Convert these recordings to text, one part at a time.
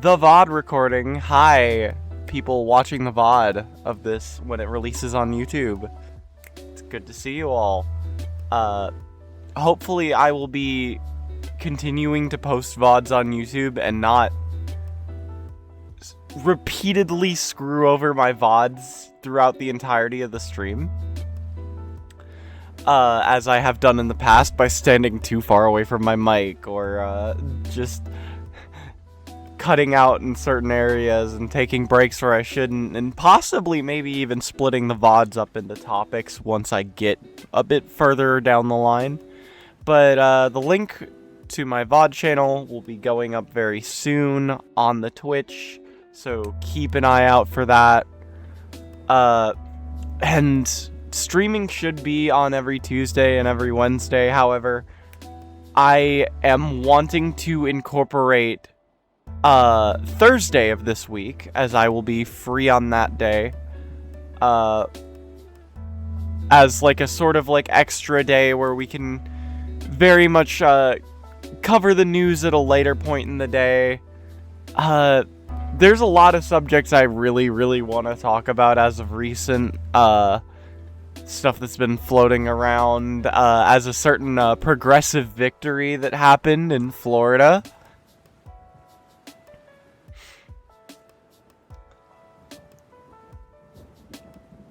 the VOD recording. Hi, people watching the VOD of this when it releases on YouTube. It's good to see you all. Hopefully I will be continuing to post VODs on YouTube and not repeatedly screw over my VODs throughout the entirety of the stream. As I have done in the past by standing too far away from my mic or just cutting out in certain areas and taking breaks where I shouldn't, and possibly maybe even splitting the VODs up into topics once I get a bit further down the line. But the link to my VOD channel will be going up very soon on the Twitch, so keep an eye out for that. And streaming should be on every Tuesday and every Wednesday. However, I am wanting to incorporate Thursday of this week, as I will be free on that day, as like a sort of like extra day where we can very much cover the news at a later point in the day. There's a lot of subjects I really want to talk about as of recent, stuff that's been floating around, as a certain progressive victory that happened in Florida.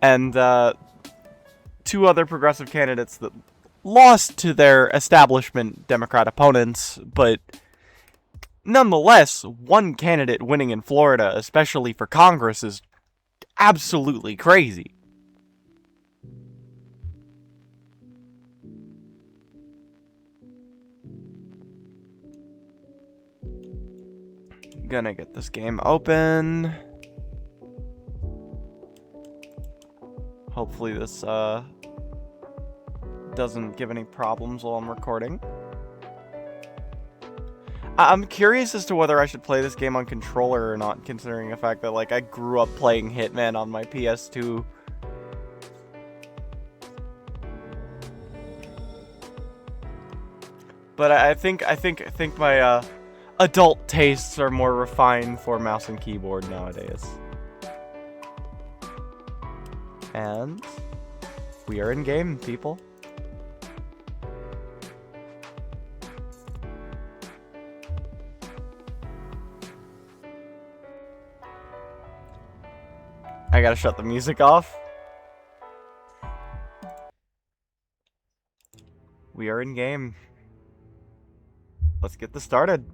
And two other progressive candidates that lost to their establishment Democrat opponents, but nonetheless, one candidate winning in Florida, especially for Congress, is absolutely crazy. Gonna get this game open. Hopefully this doesn't give any problems while I'm recording. I'm curious as to whether I should play this game on controller or not, considering the fact that like I grew up playing Hitman on my PS2. But I think my adult tastes are more refined for mouse and keyboard nowadays. And we are in game, people. I gotta shut the music off. We are in game. Let's get this started.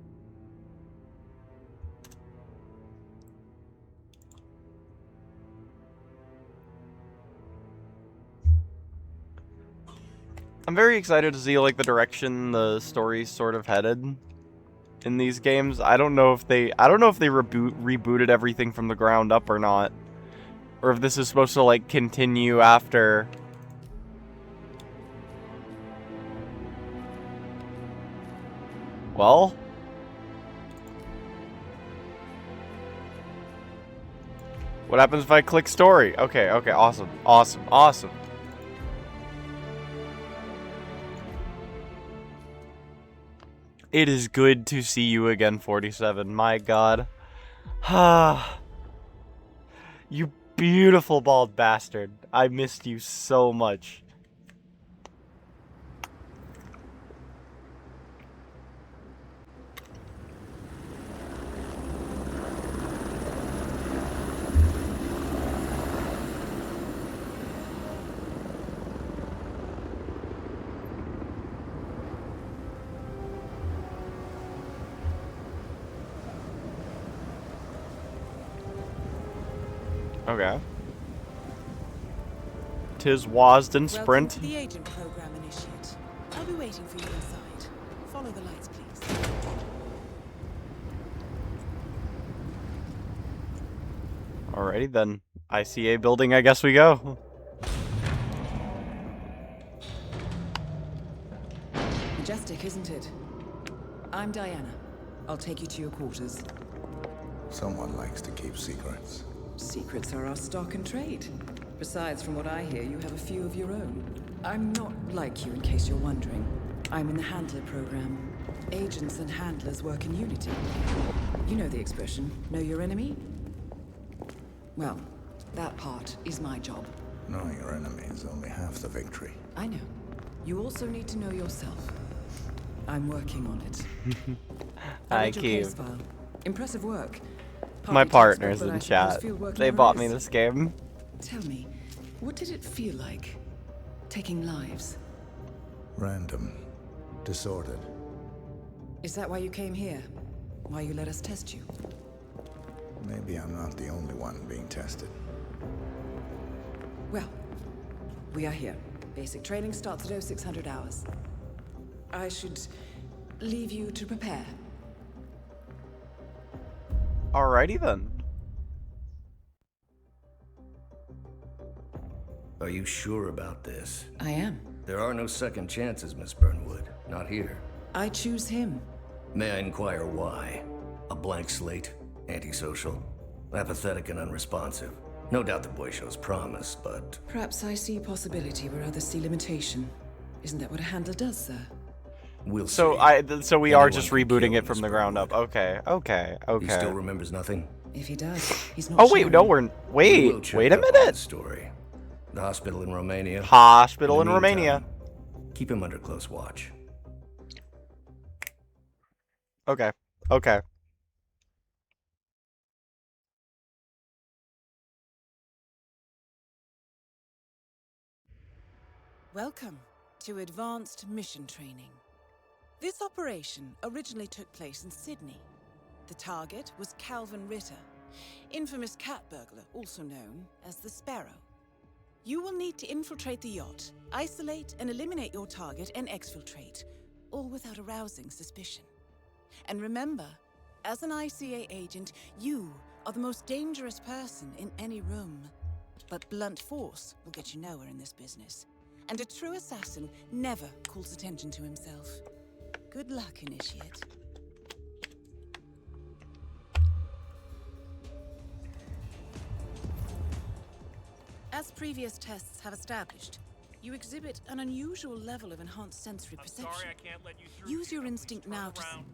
I'm very excited to see like the direction the story's sort of headed in these games. I don't know if they rebooted everything from the ground up or not, or if this is supposed to like continue after. Well, what happens if I click story? Okay, awesome. It is good to see you again, 47. My god. You beautiful bald bastard. I missed you so much. Okay. Tis Wasden Sprint. Welcome to the agent program, Initiate. I'll be waiting for you inside. Follow the lights, please. Alrighty then. ICA building, I guess we go. Majestic, isn't it? I'm Diana. I'll take you to your quarters. Someone likes to keep secrets. Secrets are our stock and trade. Besides, from what I hear, you have a few of your own. I'm not like you, in case you're wondering. I'm in the Handler program. Agents and handlers work in unity. You know the expression, know your enemy? Well, that part is my job. Knowing your enemy is only half the victory. I know. You also need to know yourself. I'm working on it. I read your case file. Impressive work. My Hardly partners textbook, but in I chat. suppose field work They never bought me is. this game. Tell me, what did it feel like? Taking lives? Random. Disordered. Is that why you came here? Why you let us test you? Maybe I'm not the only one being tested. Well, we are here. Basic training starts at 0600 hours. I should leave you to prepare. Alrighty then. Are you sure about this? I am. There are no second chances, Miss Burnwood. Not here. I choose him. May I inquire why? A blank slate? Antisocial? Apathetic and unresponsive? No doubt the boy shows promise, but... Perhaps I see possibility where others see limitation. Isn't that what a handler does, sir? We'll So see. so we are Anyone just can rebooting kill it from Miss the ground up. Burnwood. Okay. He still remembers nothing? If he does, he's not Oh wait, sharing. no, we're We will wait check a up on minute. his story. The hospital in Romania. Hospital in the Romania. meantime, keep him under close watch. Okay. Welcome to Advanced Mission Training. This operation originally took place in Sydney. The target was Calvin Ritter, infamous cat burglar, also known as the Sparrow. You will need to infiltrate the yacht, isolate and eliminate your target, and exfiltrate, all without arousing suspicion. And remember, as an ICA agent, you are the most dangerous person in any room. But blunt force will get you nowhere in this business. And a true assassin never calls attention to himself. Good luck, Initiate. As previous tests have established, you exhibit an unusual level of enhanced sensory perception. Sorry, I can't let you through. Use your Please instinct turn now to around.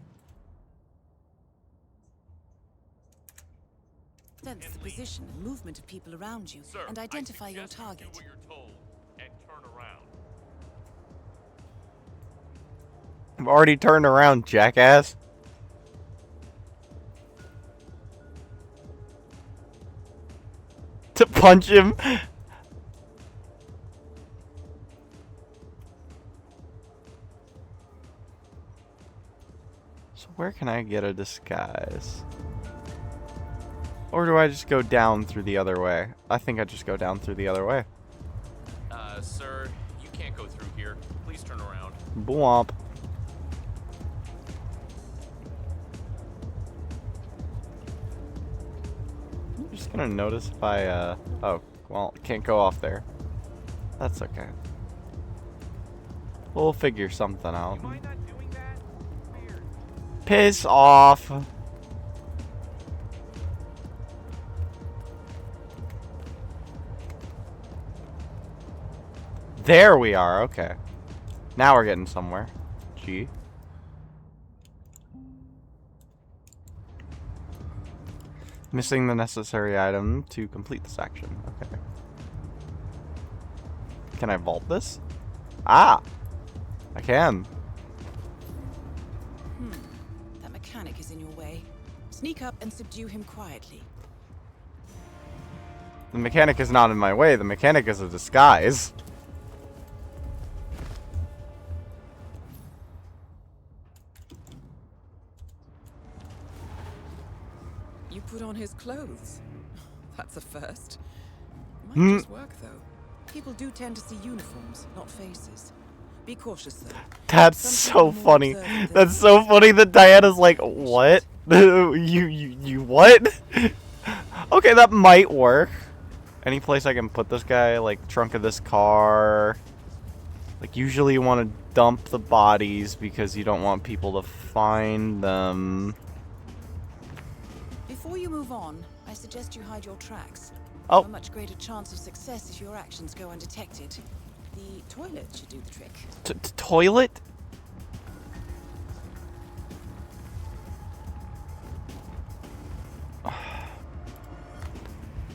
sense the position and movement of people around you Sir, and I identify your suggest you target. do what you're told and turn around. I've already turned around, jackass. To punch him. So where can I get a disguise? Or do I just go down through the other way? I think I just go down through the other way. Sir, you can't go through here. Please turn around. Bwomp. I'm just gonna notice if I, oh, well, can't go off there. That's okay. We'll figure something out. Mind not doing that? Weird. Piss off. There we are, okay. Now we're getting somewhere. G. Missing the necessary item to complete this action. Okay. Can I vault this? Ah! I can. That mechanic is in your way. Sneak up and subdue him quietly. The mechanic is not in my way. The mechanic is a disguise. You put on his clothes. That's a first. Might Hmm. just work, though. People do tend to see uniforms, not faces. Be cautious, though. That's Some so people are more funny. observant than That's so funny that Diana's like, what? you what? Okay, that might work. Any place I can put this guy, like trunk of this car. Like usually you want to dump the bodies because you don't want people to find them. Before you move on, I suggest you hide your tracks. Oh. You have a much greater chance of success if your actions go undetected. The toilet should do the trick. Toilet?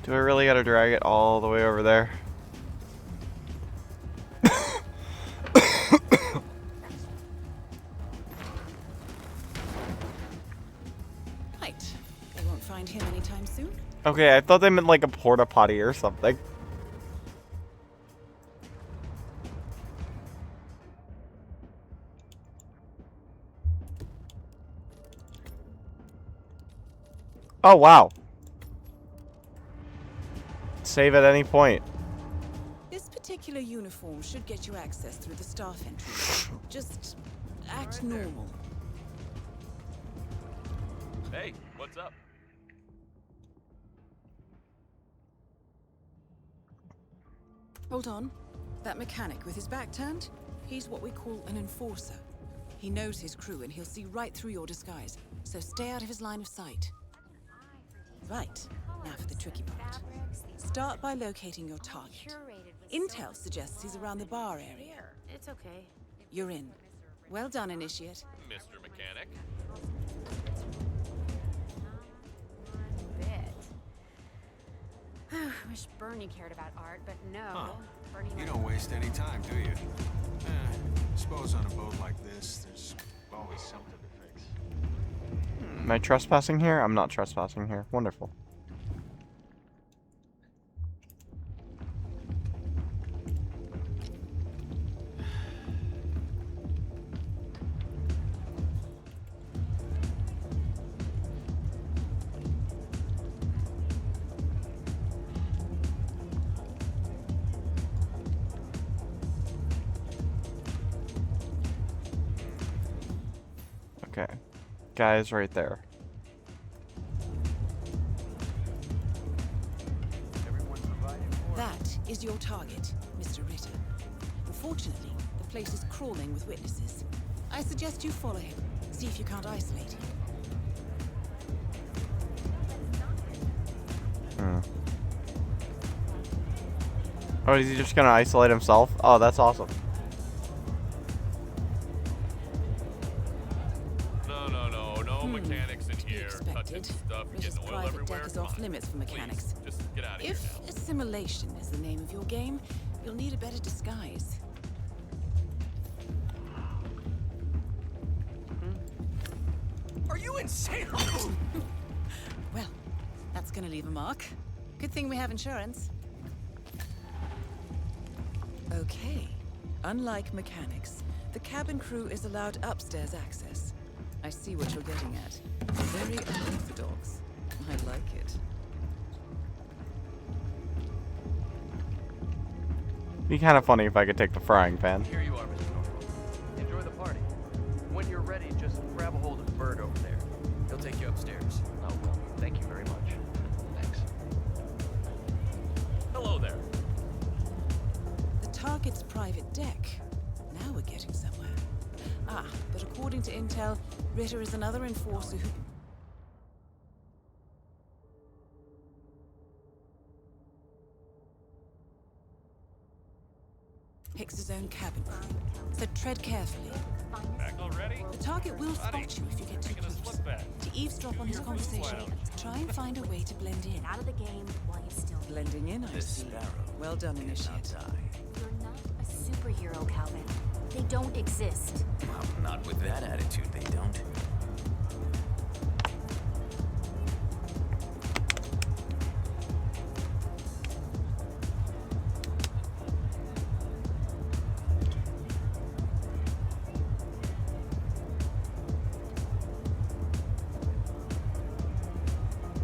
Do I really gotta drag it all the way over there? Right. They won't find him anytime soon. Okay, I thought they meant like a porta potty or something. Oh, wow. Save at any point. This particular uniform should get you access through the staff entry. Just act normal. Hey, what's up? Hold on. That mechanic with his back turned? He's what we call an enforcer. He knows his crew and he'll see right through your disguise, so stay out of his line of sight. Right. Now for the tricky part. Start by locating your target. Intel suggests he's around the bar area. It's okay. You're in. Well done, Initiate. Mr. Mechanic. Wish Bernie cared about art, but no. Huh. Bernie You likes- don't waste any time, do you? Suppose on a boat like this, there's always something to fix. Am I trespassing here? I'm not trespassing here. Wonderful. Okay. Guys right there. That is your target, Mr. Ritter. Unfortunately, the place is crawling with witnesses. I suggest you follow him. See if you can't isolate him. Oh, is he just gonna isolate himself? Oh, that's awesome. No mechanics in To be here. Touching expected. stuff, Ritter's getting oil private everywhere. deck is Come off on. limits for mechanics. Please, just get out of here If now. assimilation is the name of your game, you'll need a better disguise. Are you insane? Well, that's gonna leave a mark. Good thing we have insurance. Okay. Unlike mechanics, the cabin crew is allowed upstairs access. I see what you're getting at. Very unorthodox. I like it. Be kind of funny if I could take the frying pan. Here you are, Mr. Norfolk. Enjoy the party. When you're ready, just grab a hold of Bird over there. He'll take you upstairs. Oh, well, thank you very much. Thanks. Hello there. The target's private deck. Now we're getting somewhere. Ah, but according to intel, Ritter is another enforcer who... picks his own cabin crew. So tread carefully. Back already? The target will spot you if you get too Taking a close. slip back. To eavesdrop on his conversation, try and find a way to blend in. Out of the game while you still can. Blending in, I see. Well done, Initiate. You're not a superhero, Calvin. They don't exist. Not with that attitude, they don't.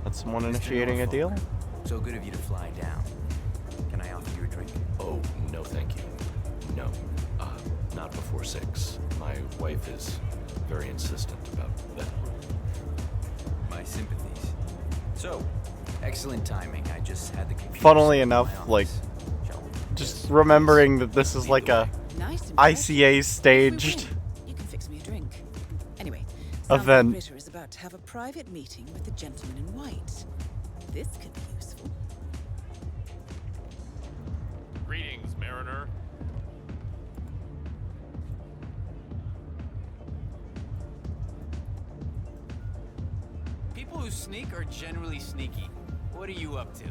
That's someone initiating a deal? So good of you to fly down. Can I offer you a drink? Oh, no thank you. No. Not before 6. My wife is very insistent about that. My sympathies. So, excellent timing. I just had the computer Funnily set up in enough, my like, office. Shall we Just remembering that this is like a Nice and fresh. ICA If staged. we win, you can fix me a drink. Anyway, sounds Event. like Ritter is about to have a private meeting with the gentleman in white. This could be useful. Greetings, Mariner. People who sneak are generally sneaky. What are you up to?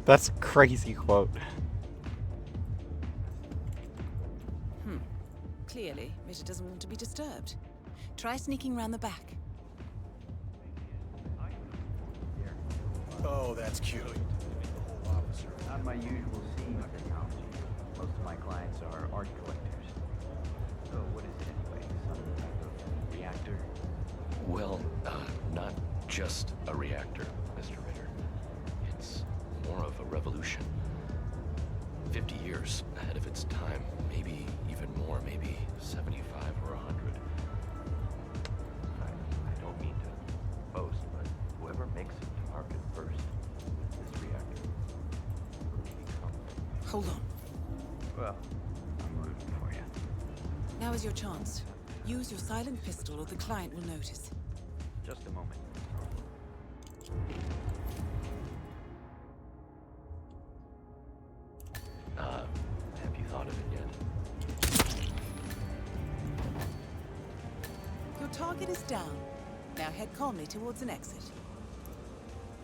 That's a crazy quote. Clearly, Ritter doesn't want to be disturbed. Try sneaking round the back. Oh, that's cute. Not my usual scene of technology. Most of my clients are art collectors. So what is it anyway? Some type of reactor? Well, not just a reactor, Mr. Ritter. It's more of a revolution. 50 years ahead of its time, maybe even more, maybe 75 or 100. I don't mean to boast, but whoever makes it to market first, this reactor will become... Hold on. Well, I'm rooting for you. Now is your chance. Use your silent pistol or the client will notice. Just a moment. Have you thought of it yet? Your target is down. Now head calmly towards an exit.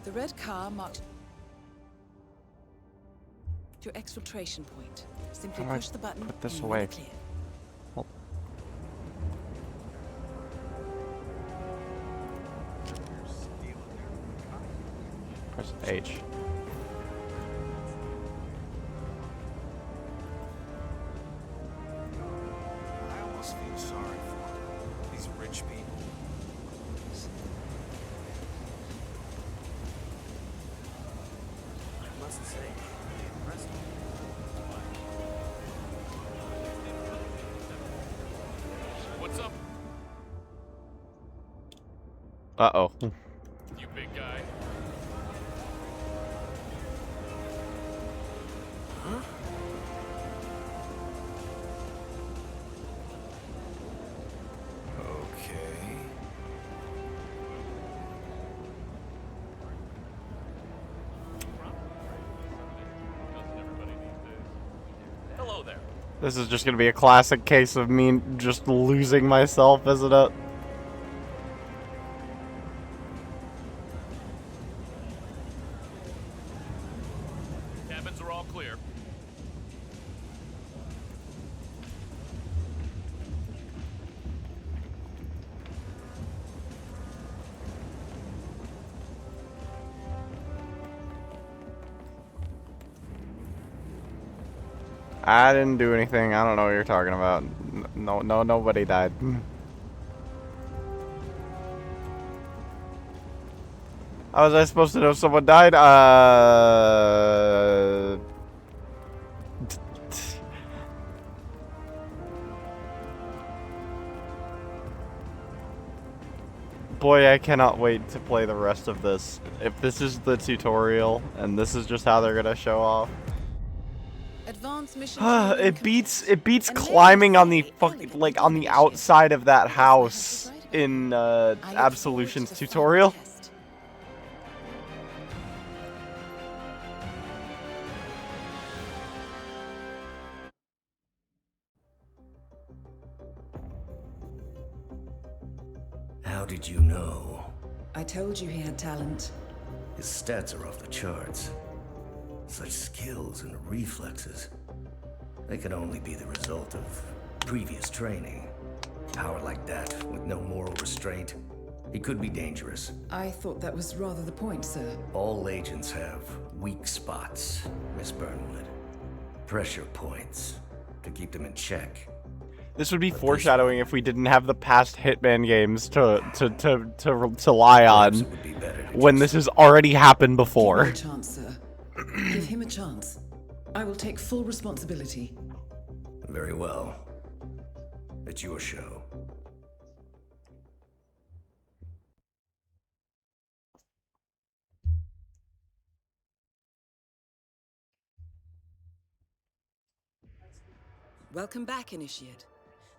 The red car marked your exfiltration point. Simply How do I push the button put this and you're away? in the clear. Well, press H. I almost feel sorry for these rich people. I must say, they impressed me. What's up, Uh-oh. you big guy? Okay. Hello there. This is just gonna be a classic case of me just losing myself, isn't it? Cabins are all clear. I didn't do anything. I don't know what you're talking about. Nobody died. How was I supposed to know someone died? Boy, I cannot wait to play the rest of this. If this is the tutorial, and this is just how they're gonna show off. Advanced mission training It beats complete. And climbing on the maybe like on the outside of that house in Absolution's tutorial. How did you know? I told you he had talent. His stats are off the charts. Such skills and reflexes. They can only be the result of previous training. Power like that, with no moral restraint, he could be dangerous. I thought that was rather the point, sir. All agents have weak spots, Miss Burnwood. Pressure points to keep them in check. This would be foreshadowing if we didn't have the past Hitman games to lie on when this has already happened before. Give him a chance, sir. Give him a chance. I will take full responsibility. Very well. It's your show. Welcome back, Initiate.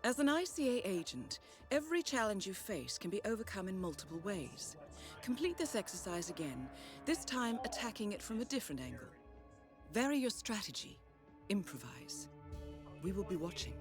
As an ICA agent, every challenge you face can be overcome in multiple ways. Complete this exercise again, this time attacking it from a different angle. Vary your strategy. Improvise. We will be watching.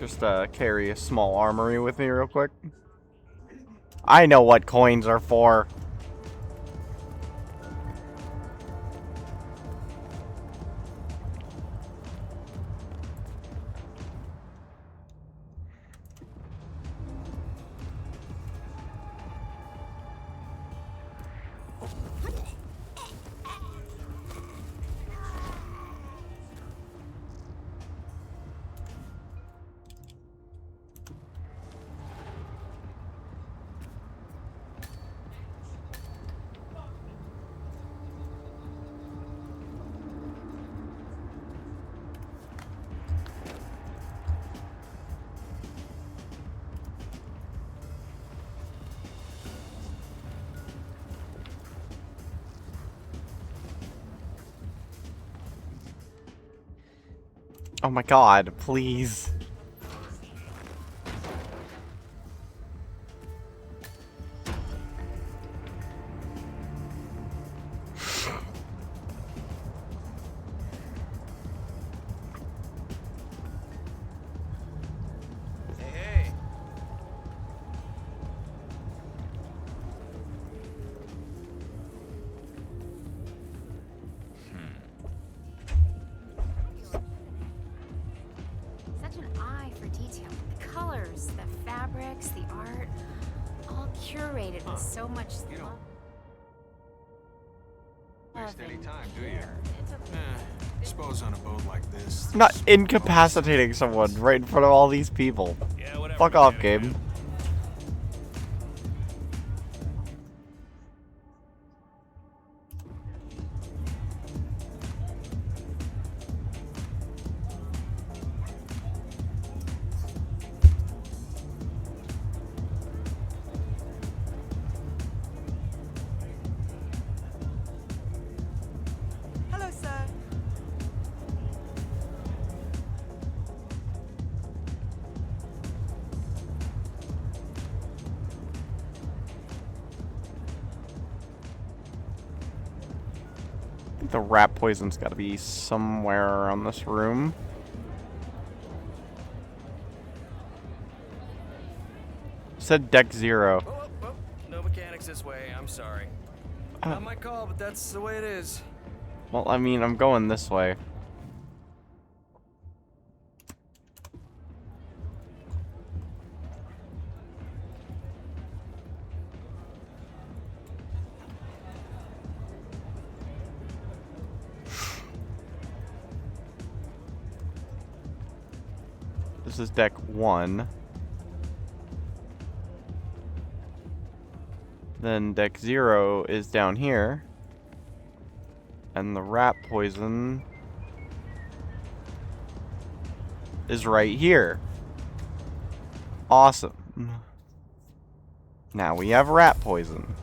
Just carry a small armory with me real quick. I know what coins are for. Oh my god, please. Hey. Such an eye for detail. The colors, the fabrics, the art, all curated with so much You love. don't waste any and time, do you? care. It's a Suppose on a boat like this. I'm not there's incapacitating someone right in front of all these people. Yeah, whatever. Fuck off, game. Hello, sir. I think the rat poison's gotta be somewhere around this room. Said deck 0. Oh, no mechanics this way. I'm sorry. Not my call, but that's the way it is. Well, I mean, I'm going this way. This is deck 1. Then deck 0 is down here. And the rat poison is right here. Awesome. Now we have rat poison.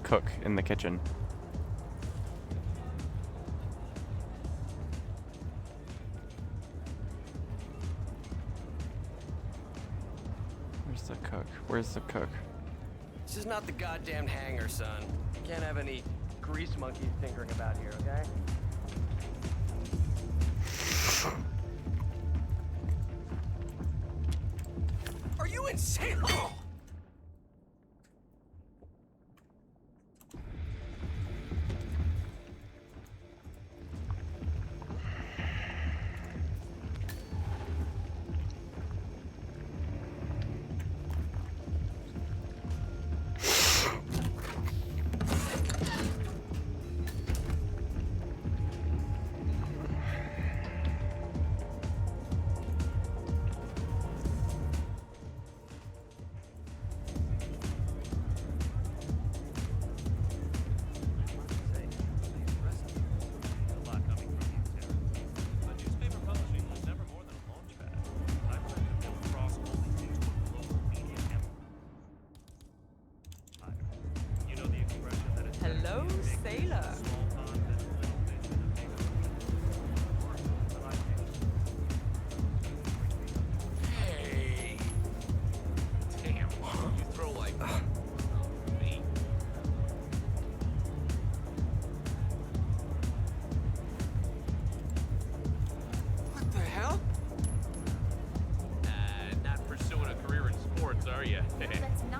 Cook in the kitchen. Where's the cook? Where's the cook? This is not the goddamn hangar, son. Can't have any grease monkeys tinkering about here, okay? Are you insane? Oh!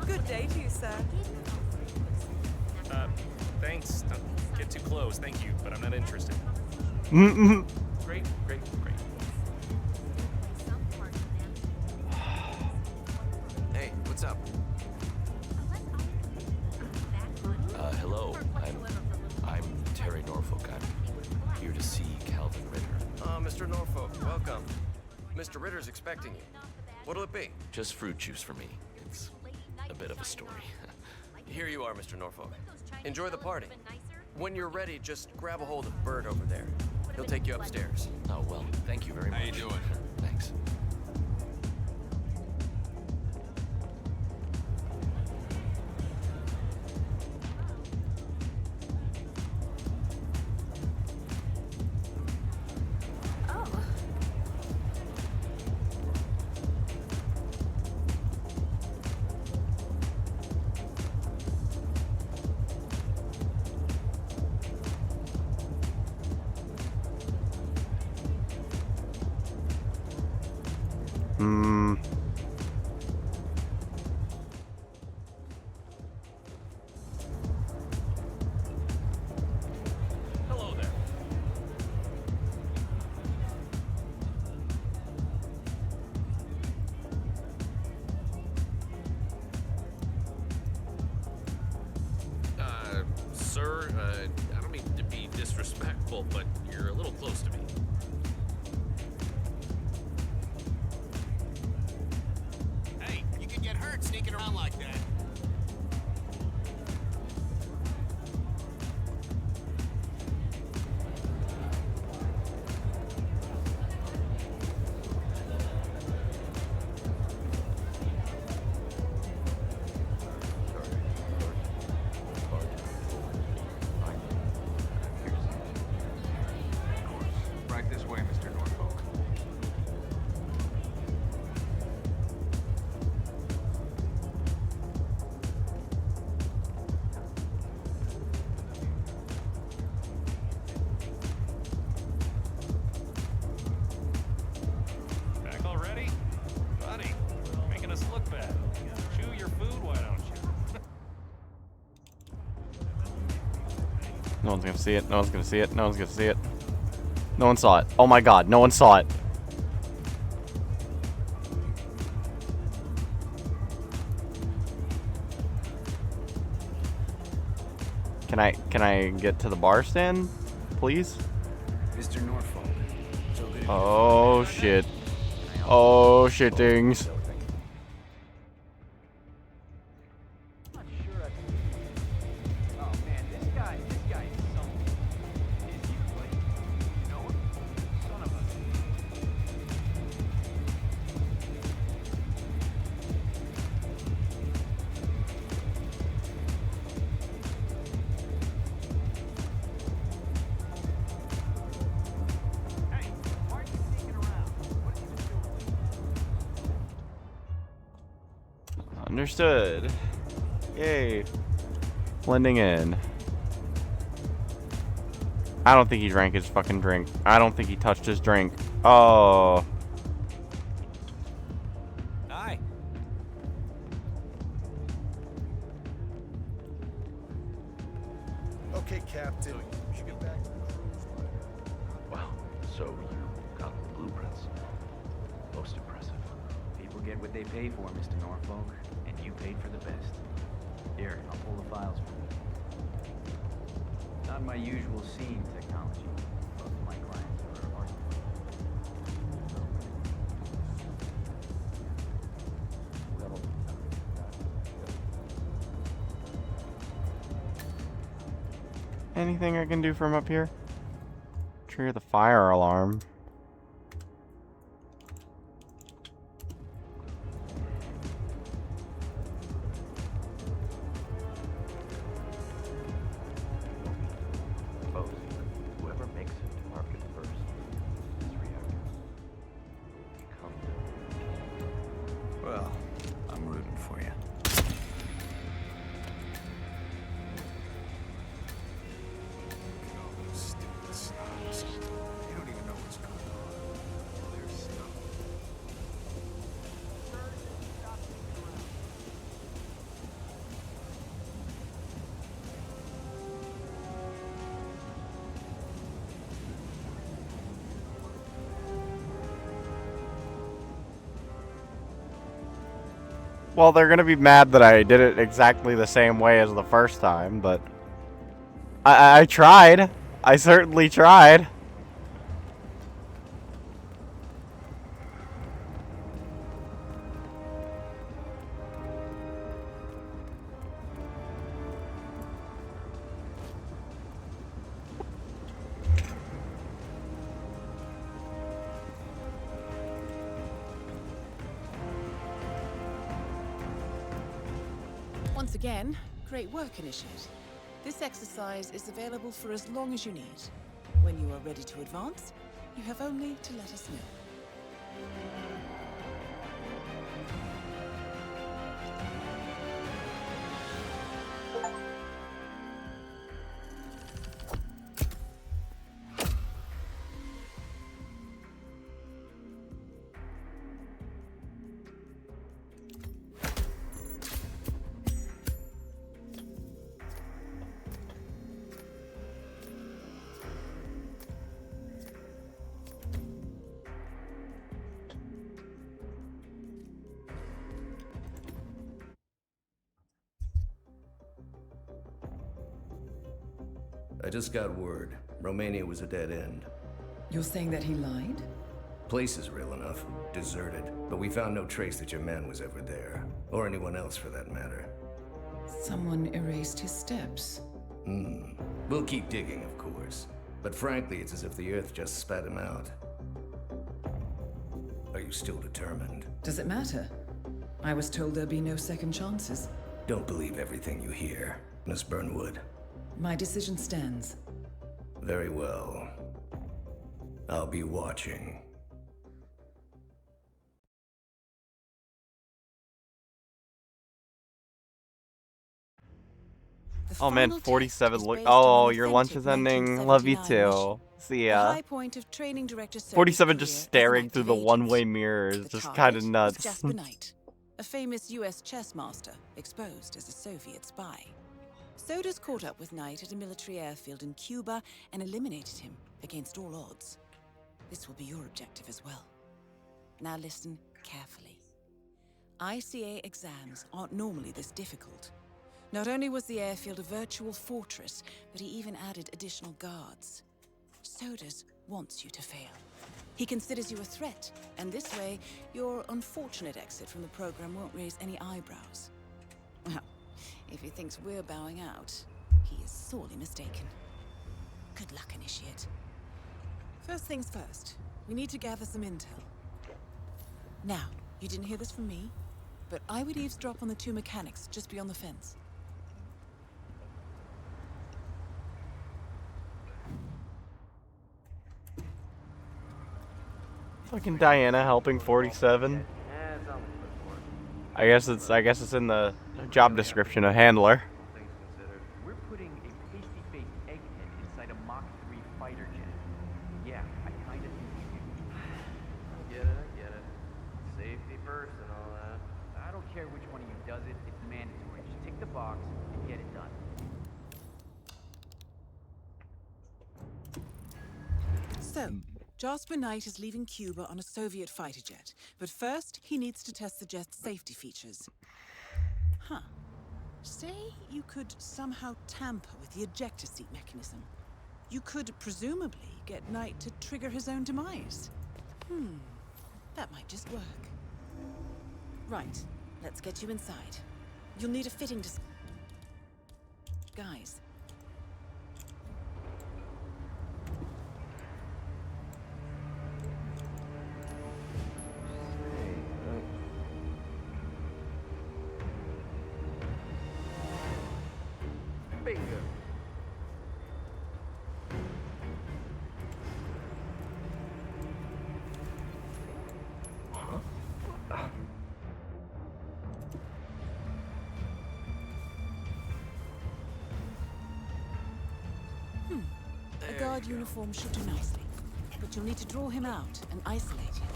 Good day to you, sir. Thanks. Don't get too close, thank you, but I'm not interested. Mm-mm. Great. Hey, what's up? Hello. I'm Terry Norfolk. I'm here to see Calvin Ritter. Mr. Norfolk, welcome. Mr. Ritter's expecting you. What'll it be? Just fruit juice for me. It's a bit of a story. Here you are, Mr. Norfolk. Enjoy the party. When you're ready, just grab a hold of Bert over there. He'll take you upstairs. Oh, well, thank you very much. How you doing? Thanks. Hmm. Hello there. Sir, I don't mean to be disrespectful, but you're a little close to me. Hey, you could get hurt sneaking around like that. Right this way, Mr. Norfolk. Back already? Buddy, making us look bad. Chew your food, why don't you? No one's gonna see it. No one's gonna see it. No one's gonna see it. No one saw it. Oh my god, no one saw it. Can I get to the bar stand, please? Mr. Norfolk. So good. Oh shit. Oh shittings. I'm not sure oh man, this guy is something. Is you, buddy? You know him? Son of a... Hey, why are you sneaking around? What have you been doing? Understood. Yay. Blending in. I don't think he drank his fucking drink. I don't think he touched his drink. Oh. Hi. Okay, Captain. You should get back to the cruise line. Wow. So you got the blueprints. Most impressive. People get what they pay for, Mr. Norfolk, and you paid for the best. Here, I'll pull the files for you. Not my usual scene technology. Most of my clients are architects. Anything I can do from up here? Trigger the fire alarm. Suppose whoever makes it to market first, this reactor, become the... Well, I'm rooting for you. Look at all those stupid snobs. They don't even know what's Well, they're gonna be mad that I did it exactly the same way as the first time, but I tried. I certainly tried. Once again, great work, Initiate. This exercise is available for as long as you need. When you are ready to advance, you have only to let us know. I just got word. Romania was a dead end. You're saying that he lied? Place is real enough. Deserted. But we found no trace that your man was ever there. Or anyone else for that matter. Someone erased his steps. We'll keep digging, of course. But frankly, it's as if the Earth just spat him out. Are you still determined? Does it matter? I was told there'd be no second chances. Don't believe everything you hear, Miss Burnwood. My decision stands. Very well. I'll be watching. Oh man, 47 look. Oh, your lunch is ending. Love you too. See ya. 47 just staring through the one-way mirror is just kind of nuts. Jasper Knight, a famous US chess master exposed as a Soviet spy. Sodas caught up with Knight at a military airfield in Cuba and eliminated him against all odds. This will be your objective as well. Now listen carefully. ICA exams aren't normally this difficult. Not only was the airfield a virtual fortress, but he even added additional guards. Sodas wants you to fail. He considers you a threat, and this way, your unfortunate exit from the program won't raise any eyebrows. Well, if he thinks we're bowing out, he is sorely mistaken. Good luck, Initiate. First things first, we need to gather some intel. Now, you didn't hear this from me, but I would eavesdrop on the two mechanics just beyond the fence. Fucking Diana helping 47. I guess it's in the job description of handler. We're putting a pasty-faced egghead inside a Mach 3 fighter jet. Yeah, I kinda think we do. I get it. Safety first and all that. I don't care which one of you does it, it's mandatory. Just tick the box and get it done. So, Jasper Knight is leaving Cuba on a Soviet fighter jet, but first he needs to test the jet's safety features. Huh. Say you could somehow tamper with the ejector seat mechanism. You could presumably get Knight to trigger his own demise. That might just work. Right, let's get you inside. You'll need a fitting disguise. Bingo. A guard uniform should do nicely, but you'll need to draw him out and isolate him.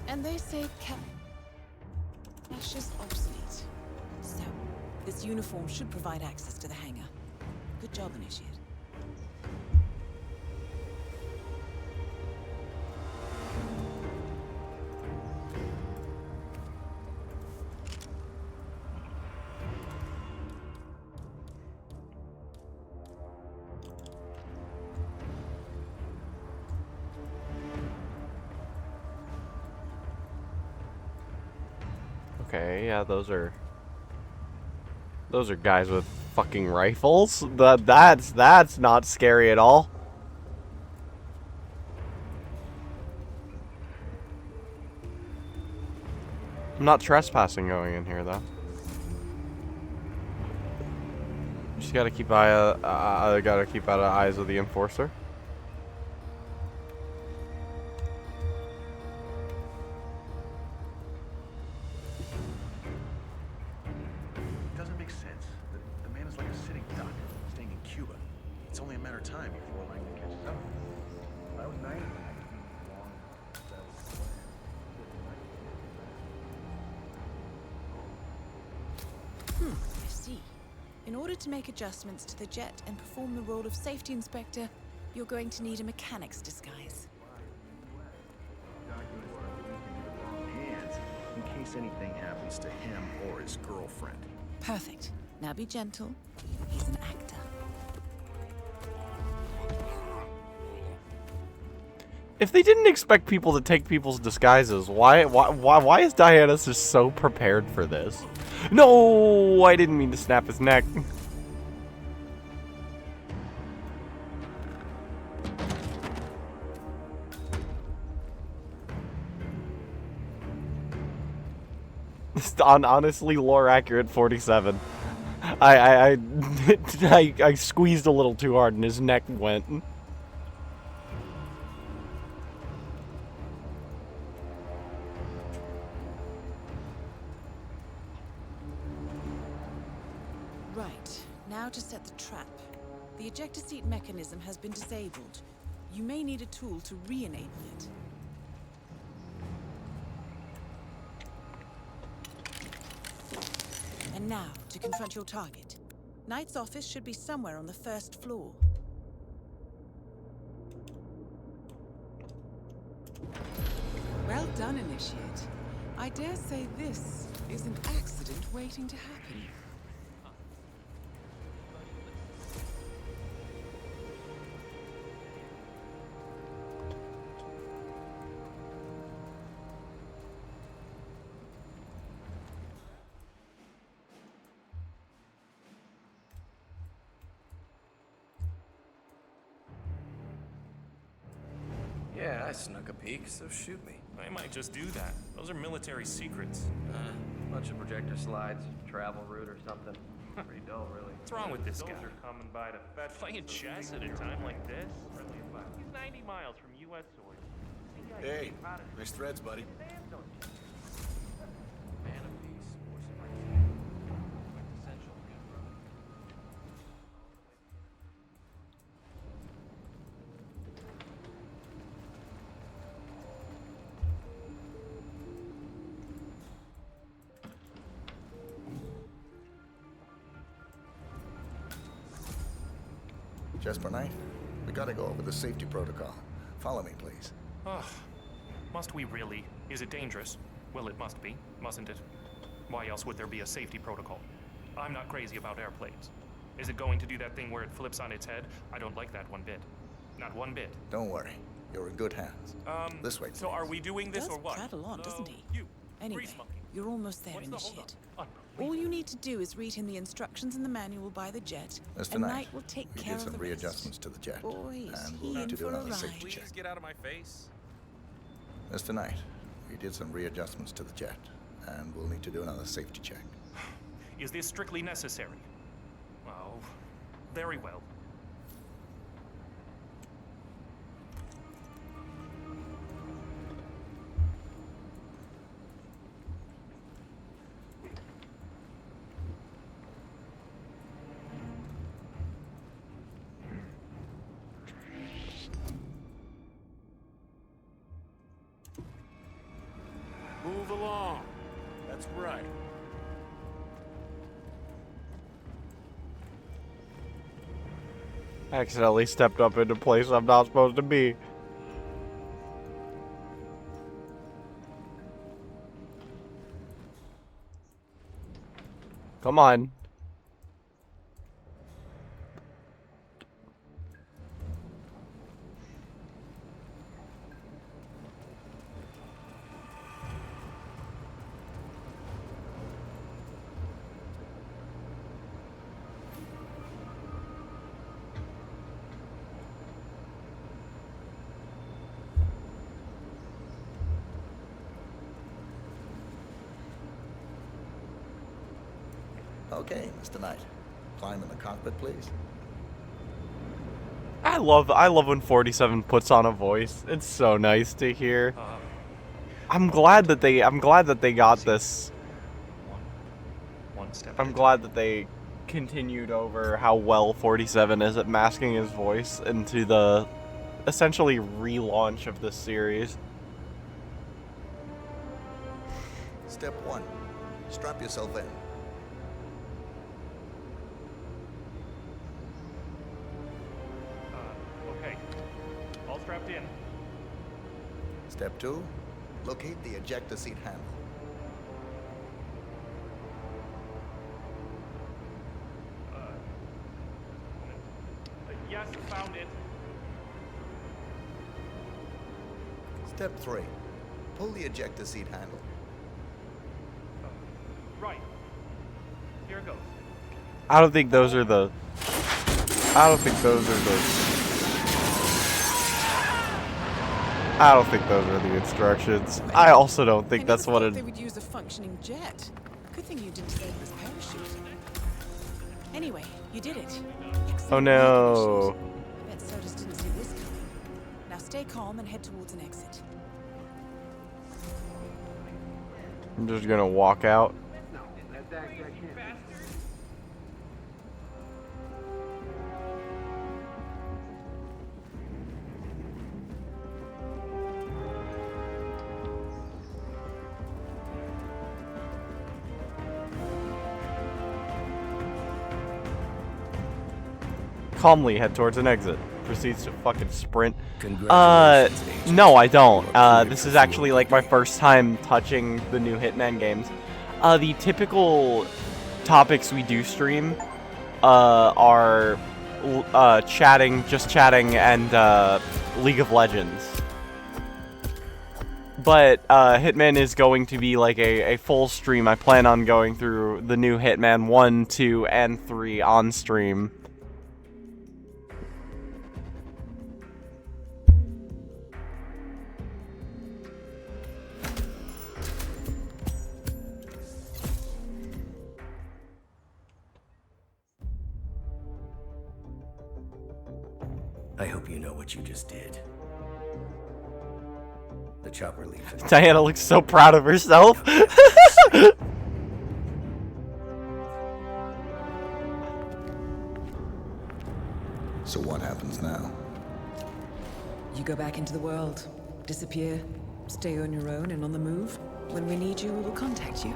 And they say cash is obsolete. So, this uniform should provide access to the hangar. job, Initiate. Okay, yeah, those are guys with fucking rifles. That's not scary at all. I'm not trespassing going in here though. Just gotta keep out of eyes of the enforcer. It doesn't make sense. The man is like a sitting duck, staying in Cuba. It's only a matter of time before Langdon catches up. I was naive. I see. In order to make adjustments to the jet and perform the role of safety inspector, you're going to need a mechanic's disguise. Hands, in case anything happens to him or his girlfriend. Perfect. Now be gentle. He's an actor. If they didn't expect people to take people's disguises, why is Diana just so prepared for this? No, I didn't mean to snap his neck. Honestly, lore accurate 47. I squeezed a little too hard and his neck went. Right. Now to set the trap. The ejector seat mechanism has been disabled. You may need a tool to re-enable it. And now, to confront your target. Knight's office should be somewhere on the first floor. Well done, Initiate. I dare say this is an accident waiting to happen. Yeah, I snuck a peek, so shoot me. I might just do that. Those are military secrets. Bunch of projector slides, travel route or something. Pretty dull, really. What's wrong with this guy? Soldier coming by to fetch Playing chess at a time like this? He's 90 miles from U.S. soil. Hey, nice threads, buddy. Man of peace, essential good brother. Just for night? We gotta go over the safety protocol. Follow me, please. Ugh. Must we really? Is it dangerous? Well, it must be, mustn't it? Why else would there be a safety protocol? I'm not crazy about airplanes. Is it going to do that thing where it flips on its head? I don't like that one bit. Not one bit. Don't worry. You're in good hands. This way, please. So are we doing this Does or what? prattle on, doesn't he? You. Anyway, Grease monkey. you're almost there, What's the Initiate. holdup? All you need to do is read him the instructions in the manual by the jet, Mr. and Knight, Knight will take we care did of some the readjustments to the jet. Boy, is and he we'll need to in do for a another ride. safety Please check. get out of my face. Mr. Knight, we did some readjustments to the jet, and we'll need to do another safety check. Is this strictly necessary? Oh, very well. Move along. That's right. Accidentally stepped up into a place I'm not supposed to be. Come on. Okay, Mr. Knight. Climb in the cockpit, please. I love when 47 puts on a voice. It's so nice to hear. I'm glad that they got this. One step. I'm glad that they continued over how well 47 is at masking his voice into the essentially relaunch of this series. Step 1. Strap yourself in. Okay. All strapped in. Step 2. Locate the ejector seat handle. Yes, found it. Step 3. Pull the ejector seat handle. Right. Here it goes. I don't think those are the instructions. I also don't think that's what They would use a functioning jet. Good thing you didn't save this parachute. Anyway, you did it. Oh no. I bet Sodas didn't see this coming. Now stay calm and head towards an exit. I'm just gonna walk out. Calmly head towards an exit. Proceeds to fucking sprint. Congratulations, Agent. No, I don't. You are This cleared is for actually field like my training. first time touching the new Hitman games. The typical topics we do stream are just chatting, and League of Legends. But Hitman is going to be like a full stream. I plan on going through the new Hitman 1, 2, and 3 on stream. I hope you know what you just did. The chopper leaves. Diana looks so proud of herself. So what happens now? You go back into the world, disappear, stay on your own and on the move. When we need you, we will contact you.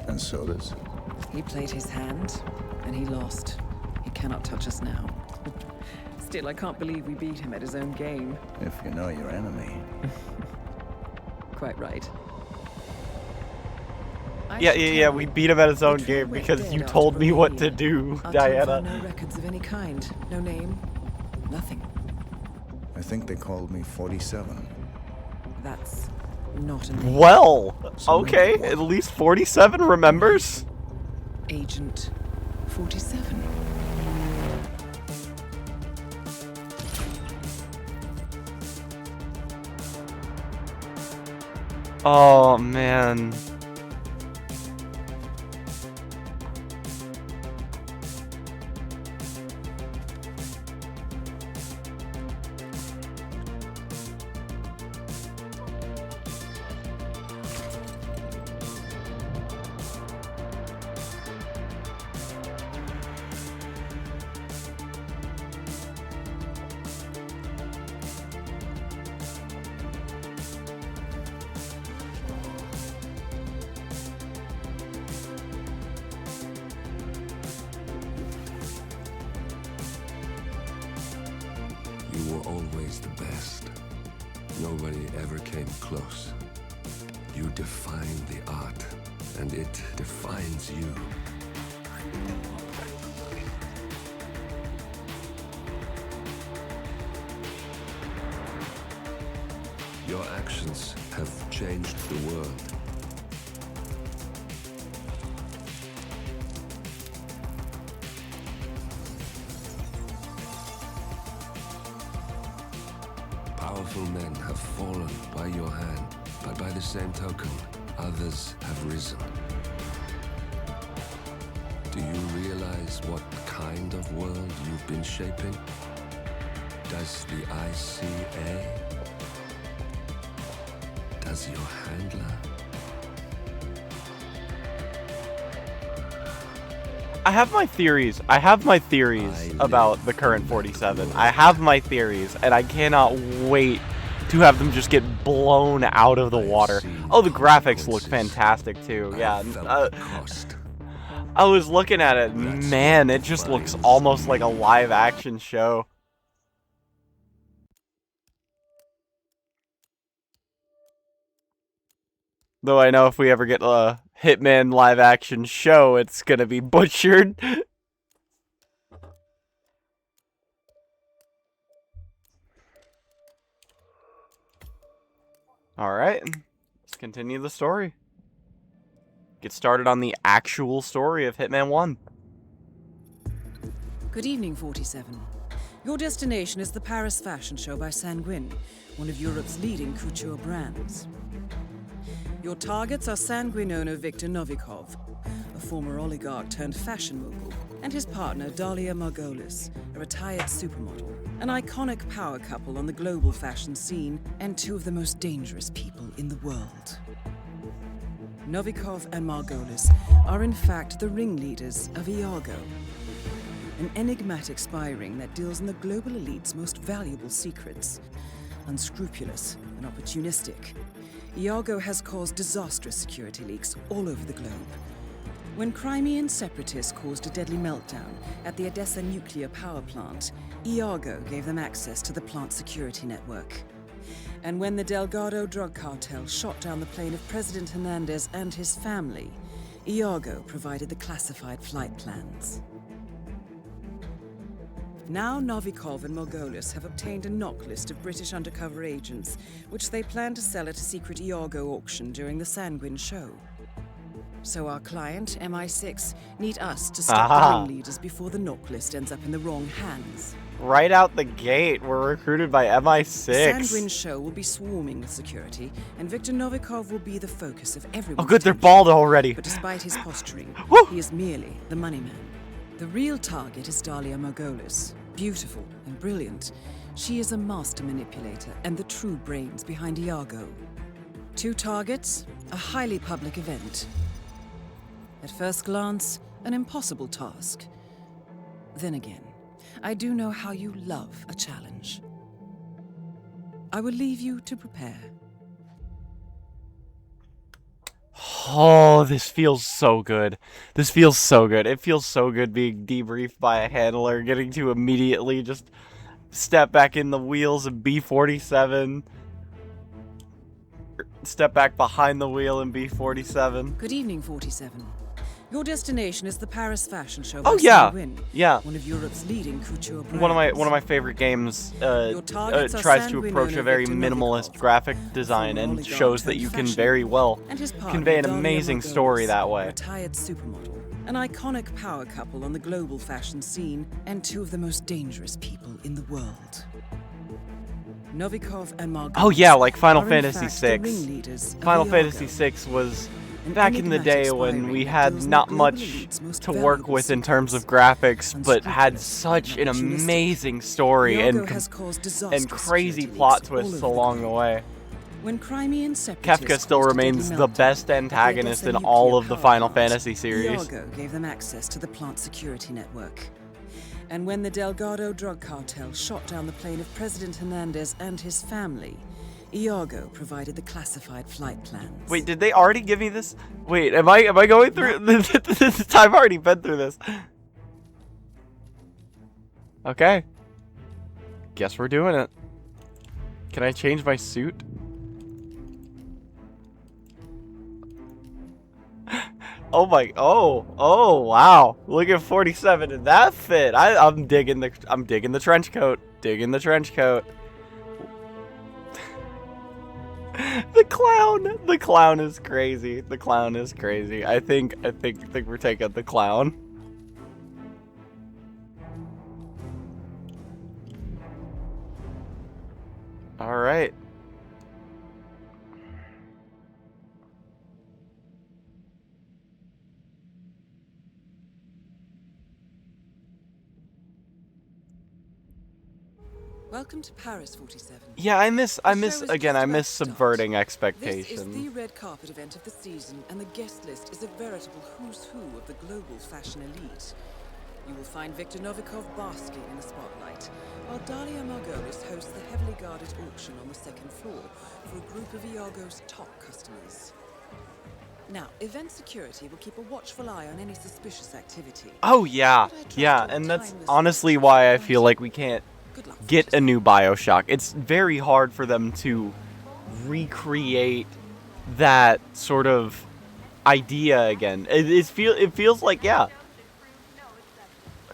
And Sodas? He played his hand, and he lost. He cannot touch us now. Still, I can't believe we beat him at his own game. If you know your enemy. Quite right. Yeah, we beat him at his own game went because dead you after told me what to Romania. do, Our team found Diana. no records of any kind. No name. Nothing. I think they called me 47. That's not a name. Well, So okay, what? at least 47 remembers. Agent 47. Oh, man. were always the best. Nobody ever came close. You define the art, and it defines you. Your actions have changed the world. Powerful men have fallen by your hand, but by the same token, others have risen. Do you realize what kind of world you've been shaping? Does the ICA? Does your handler? I have my theories. About the current 47. I have my theories, and I cannot wait to have them just get blown out of the water. Oh, the graphics look fantastic too. Yeah. I was looking at it, man, it just looks almost like a live action show. Though I know if we ever get a Hitman live action show, it's gonna be butchered. Alright, let's continue the story. Get started on the actual story of Hitman 1. Good evening, 47. Your destination is the Paris Fashion Show by Sanguine, one of Europe's leading couture brands. Your targets are Sanguine owner Viktor Novikov, a former oligarch turned fashion mogul, and his partner Dalia Margolis, a retired supermodel, an iconic power couple on the global fashion scene, and two of the most dangerous people in the world. Novikov and Margolis are in fact the ringleaders of Iago, an enigmatic spy ring that deals in the global elite's most valuable secrets. Unscrupulous and opportunistic, Iago has caused disastrous security leaks all over the globe. When Crimean separatists caused a deadly meltdown at the Odessa nuclear power plant, Iago gave them access to the plant's security network. And when the Delgado drug cartel shot down the plane of President Hernandez and his family, Iago provided the classified flight plans. Now Novikov and Margolis have obtained a knock list of British undercover agents, which they plan to sell at a secret Iago auction during the Sanguine show. So our client, MI6, need us to stop the ringleaders before the knock list ends up in the wrong hands. Right out the gate, we're recruited by MI6. The Sanguine show will be swarming with security, and Viktor Novikov will be the focus of everyone's Oh good, they're attention. bald already. But despite his posturing, Woo! he is merely the money man. The real target is Dalia Margolis. Beautiful and brilliant, she is a master manipulator and the true brains behind Iago. Two targets, a highly public event. At first glance, an impossible task. Then again, I do know how you love a challenge. I will leave you to prepare. Oh, this feels so good. This feels so good. It feels so good being debriefed by a handler, getting to immediately just step back in the wheels of B-47. Step back behind the wheel in B-47. Good evening, 47. Your destination is the Paris Fashion Show by Oh yeah, Sanguine, yeah. one of Europe's leading couture brands. One of my favorite games targets are tries to Sanguine approach owner a very Viktor minimalist Novikov, graphic design former and oligarch shows that turned you can fashion very well and his partner, convey an Dalia amazing Margolis, story that way. a retired supermodel, an iconic power couple on the global fashion scene, and two of the most dangerous people in the world. Novikov and Margolis. Oh yeah, like Final are in Fantasy fact the VI. ringleaders of Final Iago, Fantasy VI was an back in the enigmatic day spy when ring we that had deals in not the global much elite's most to work valuable with in terms of secrets. graphics, but had Unscrupulous such an and opportunistic, amazing story Iago and has caused disastrous and crazy security plot leaks all twists over along the way. When Crimean separatists Kefka still caused a deadly remains the meltdown best at the antagonist Odessa in all nuclear of the power Final plant, Fantasy series. Iago gave them access to the plant's security network. And when the Delgado drug cartel shot down the plane of President Hernandez and his family, Iago provided the classified flight plans. Wait, did they already give me this? Wait, am I going through this? I've already been through this. Okay. Guess we're doing it. Can I change my suit? Oh my, oh, wow. Look at 47 in that fit. I'm digging the trench coat. Digging the trench coat. The clown is crazy. The clown is crazy. I think we're taking the clown. All right. Welcome to Paris, 47. Yeah, I miss The show is just about to subverting start. expectations. This is the red carpet event of the season, and the guest list is a veritable who's who of the global fashion elite. You will find Viktor Novikov basking in the spotlight, while Dalia Margolis hosts the heavily guarded auction on the second floor for a group of Iago's top customers. Now, event security will keep a watchful eye on any suspicious activity. Oh yeah, yeah, and that's honestly why I feel like we can't get a new BioShock. It's very hard for them to recreate that sort of idea again. It feels like, yeah,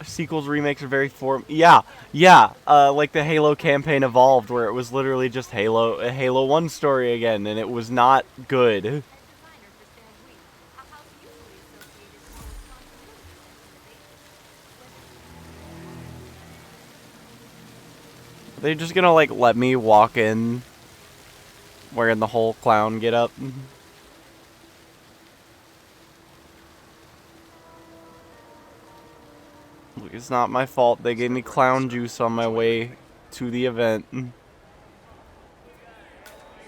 sequels, remakes are very like the Halo campaign Evolved, where it was literally just a Halo 1 story again, and it was not good. They're just gonna, like, let me walk in wearing the whole clown getup. Look, it's not my fault. They gave me clown juice on my way to the event.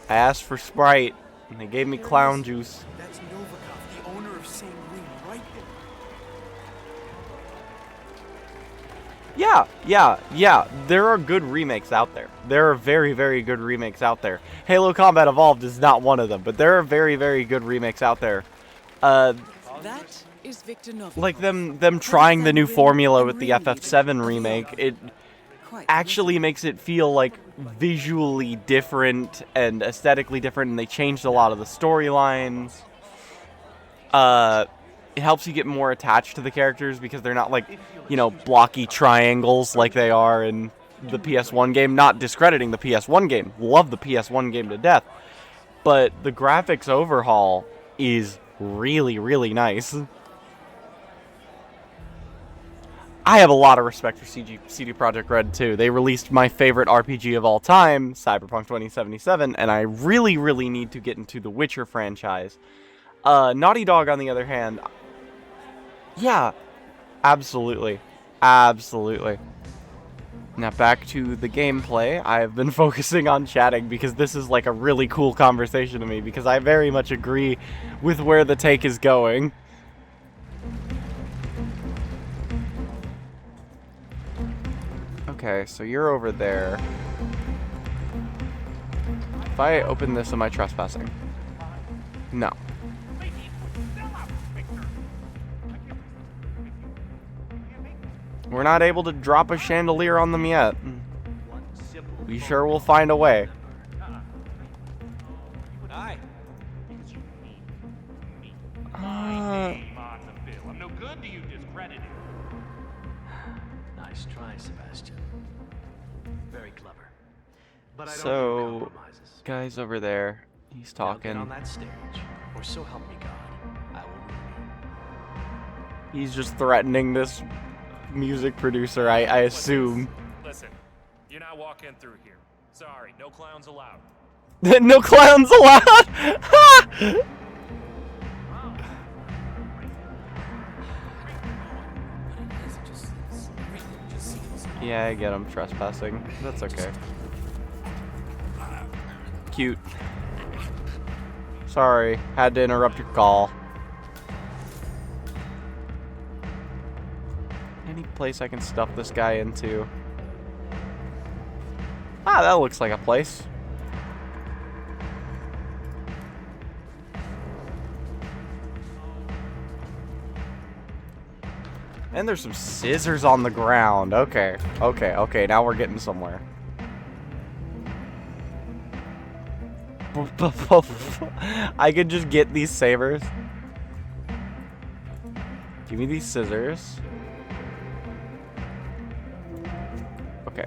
I asked for Sprite, and they gave me clown juice. That's Novikov, the owner of Same Ring, right there. Yeah. There are good remakes out there. There are very, very good remakes out there. Halo Combat Evolved is not one of them, but there are very, very good remakes out there. That is Viktor Novikov. Like them trying the new formula with the FF7 remake, it actually makes it feel like visually different and aesthetically different, and they changed a lot of the storylines. It helps you get more attached to the characters because they're not like, you know, blocky triangles like they are in the PS1 game. Not discrediting the PS1 game. Love the PS1 game to death. But the graphics overhaul is really, really nice. I have a lot of respect for CD Projekt Red too. They released my favorite RPG of all time, Cyberpunk 2077, and I really, really need to get into the Witcher franchise. Naughty Dog, on the other hand, yeah, absolutely. Now back to the gameplay. I have been focusing on chatting because this is like a really cool conversation to me, because I very much agree with where the take is going. Okay, so you're over there. If I open this, am I trespassing? No. We're not able to drop a chandelier on them yet. We sure will find a way. I'm no good to you, discredited. Nice try, Sebastian. Very clever. But I don't So, do compromises. guy's over there. He's Now get talking. on that stage, or so help me God, I will ruin you. He's just threatening this music producer, I assume. Listen, you're not walking through here. Sorry, no clowns allowed. No clowns allowed! Yeah, I get him trespassing. That's okay. Cute. Sorry, had to interrupt your call. Any place I can stuff this guy into? Ah, that looks like a place. And there's some scissors on the ground. Okay, now we're getting somewhere. I could just get these sabers. Give me these scissors. Okay.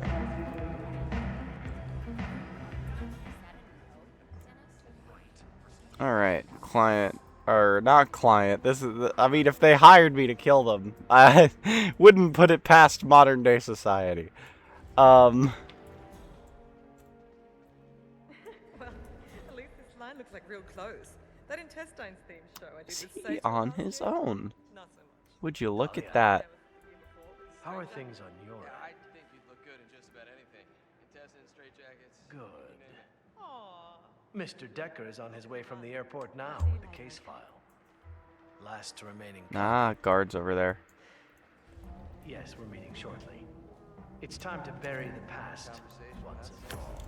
Alright, client. Or not client. This is. I mean, if they hired me to kill them, I wouldn't put it past modern day society. Well, at least this line looks like real clothes. That intestines theme show I did with Satan on last his year. own. Not so much. Would you look at that? How are things on your end? I think you'd look good in just about anything. Intestines, straitjackets. Good. Aww. Mr. Decker is on his way from the airport now with the case file. Last remaining. Nah, guards over there. Yes, we're meeting shortly. It's time to bury the past once and for all.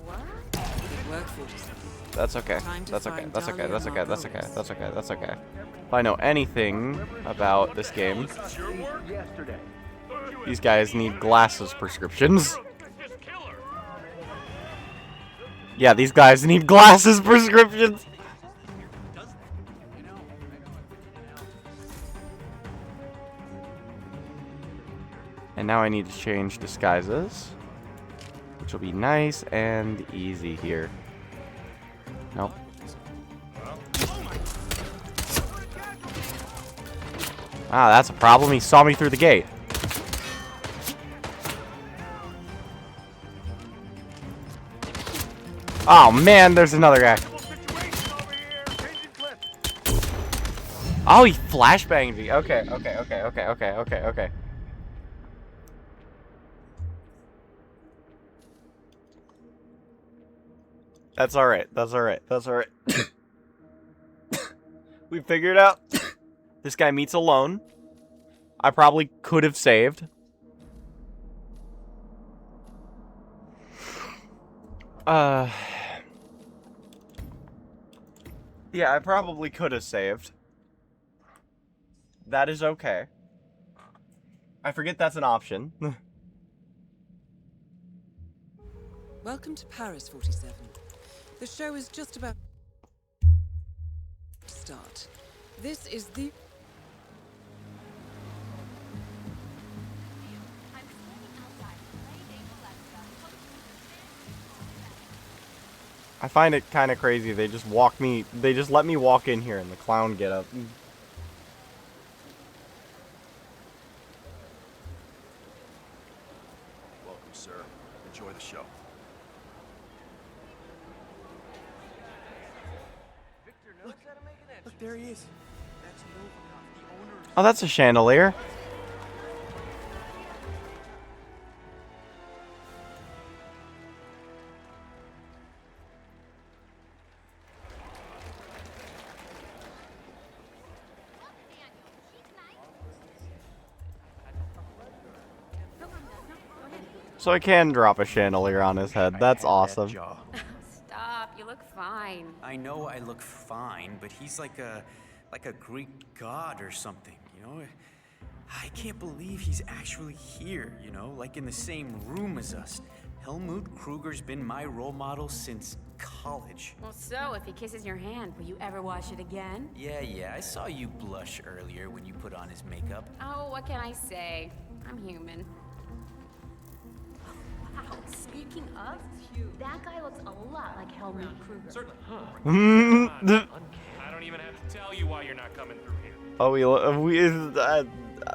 What? Good work, 47. That's okay. That's okay. That's okay. That's okay. That's okay. That's okay. That's okay. If I know anything about this game, these guys need glasses prescriptions. Yeah, these guys need glasses prescriptions. And now I need to change disguises, which will be nice and easy here. Nope. Ah, that's a problem. He saw me through the gate. Oh man, there's another guy. Oh, he flashbanged me. Okay, okay, okay, okay, okay, okay, okay. That's alright. That's alright. That's alright. We figured out this guy meets alone. I probably could have saved. Yeah, I probably could have saved. That is okay. I forget that's an option. Welcome to Paris, 47. The show is just about to start. This is the... I find it kind of crazy. They just let me walk in here in the clown getup. Welcome, sir. Enjoy the show. Look, there he is. That's Novikov, the owner of... Oh, that's a chandelier. So I can drop a chandelier on his head. That's awesome. Stop, you look fine. I know I look fine, but he's like a Greek god or something, you know? I can't believe he's actually here, you know, like in the same room as us. Helmut Kruger's been my role model since college. Well, so if he kisses your hand, will you ever wash it again? Yeah, I saw you blush earlier when you put on his makeup. Oh, what can I say? I'm human. Wow, speaking of, that guy looks a lot like Helmut Kruger. Certainly. I don't even have to tell you why you're not coming through here. Oh,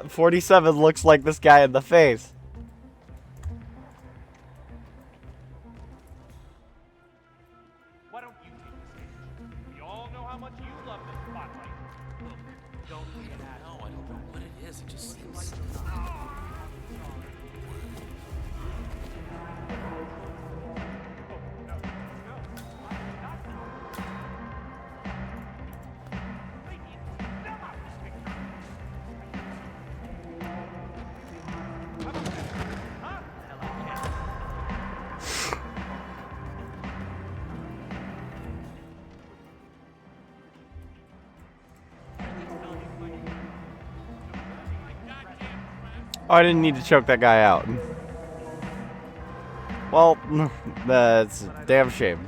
47 looks like this guy in the face. Why don't you take the stage? We all know how much you love this spotlight. Don't do that. No, I don't know what it is. It just seems... Oh, I didn't need to choke that guy out. Well, that's a damn shame.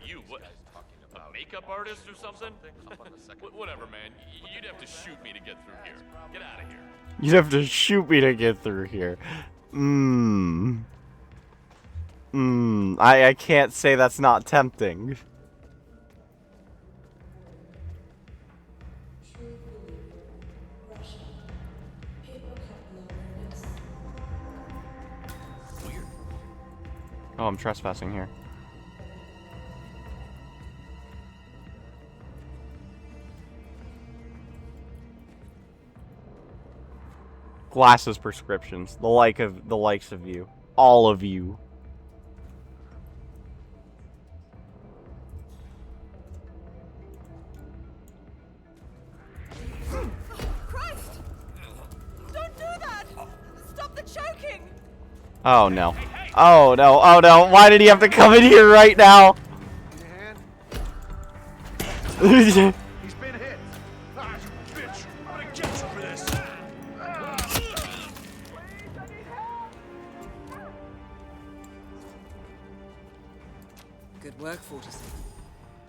you? What? A makeup artist or something? Whatever, man. You'd have to shoot me to get through here. Get out of here. You'd have to shoot me to get through here. I can't say that's not tempting. Oh, I'm trespassing here. Glasses prescriptions. The likes of you. All of you. Christ! Don't do that! Stop the choking! Oh no. Oh no. Oh no. Why did he have to come in here right now? He's been hit. Ah, you bitch! I'm gonna get you for this. Good work, 47.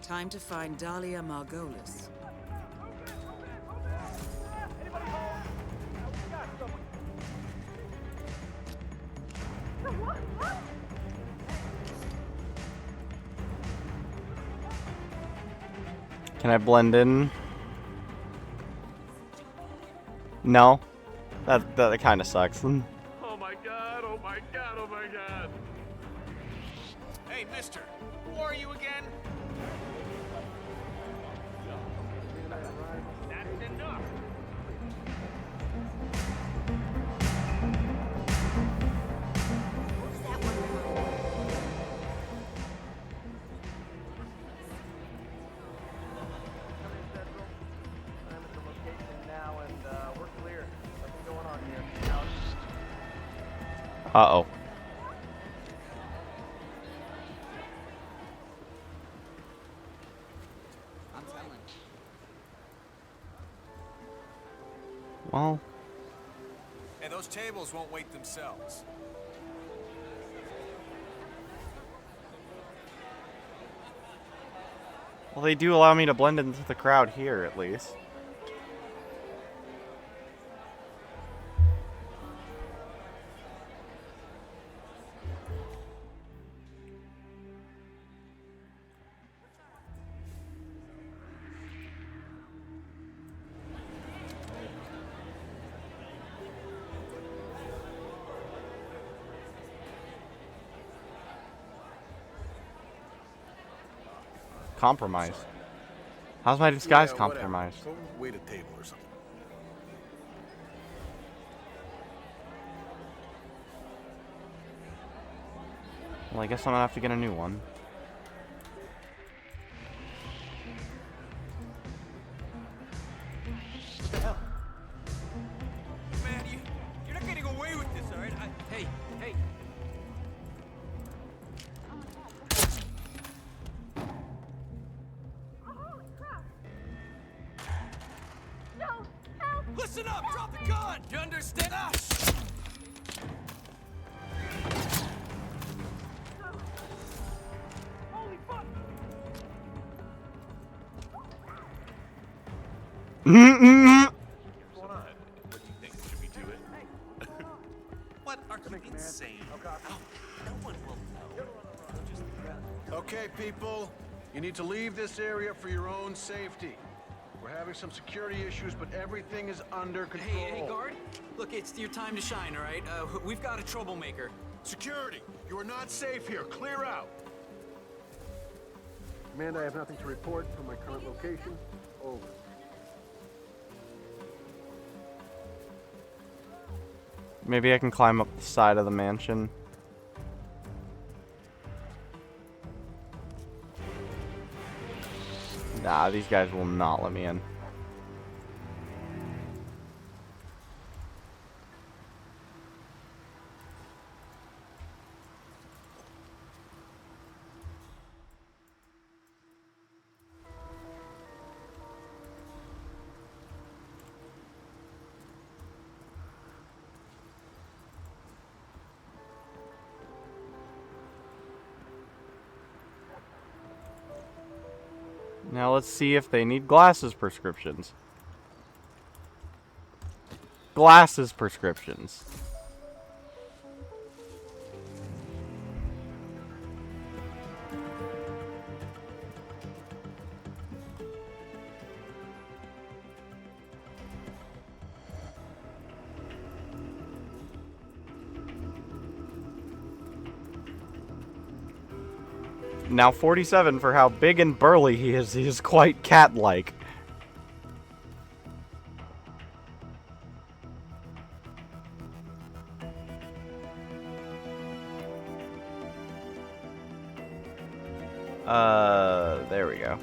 Time to find Dahlia Margolis. Can I blend in? No. That kind of sucks. Oh my god, oh my god, oh my god. Hey, mister, who are you again? That's enough. Uh-oh. I'm telling. Well. Hey, those tables won't wait themselves. Well, they do allow me to blend into the crowd here, at least. Compromise. How's my disguise compromised? Go wait a table or something. Well, I guess I'm gonna have to get a new one. Man, you're not getting away with this, all right? Hey. Listen up! Drop the gun! You understand? Ah, Holy fuck! What's going on? What do you think? Should we do it? what? Are you insane? No one will know. Okay, people, you need to leave this area for your own safety. We're having some security issues, but everything is under control. Hey, guard. Look, it's your time to shine, all right? We've got a troublemaker. Security, you are not safe here. Clear out. Command, I have nothing to report from my current location. Over. Maybe I can climb up the side of the mansion. Nah, these guys will not let me in. Now let's see if they need glasses prescriptions. Glasses prescriptions. Now 47 for how big and burly he is quite cat-like. There we go.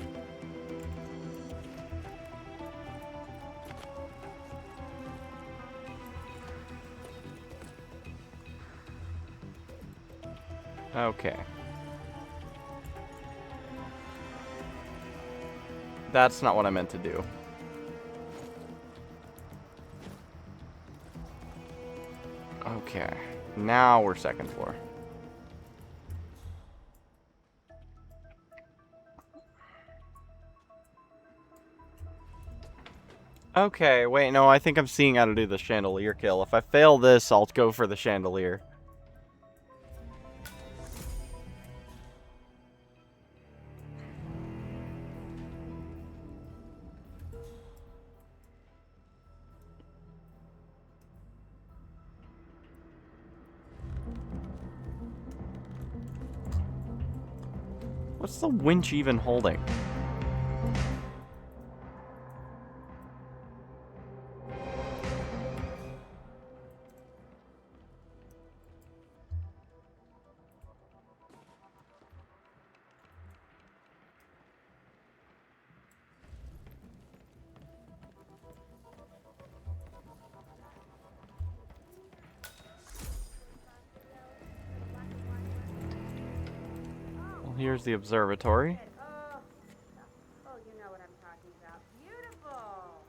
Okay. That's not what I meant to do. Okay. Now we're second floor. Okay, wait, no, I think I'm seeing how to do the chandelier kill. If I fail this, I'll go for the chandelier. What's the winch even holding? Well, here's the observatory. Oh, you know what I'm talking about. Beautiful!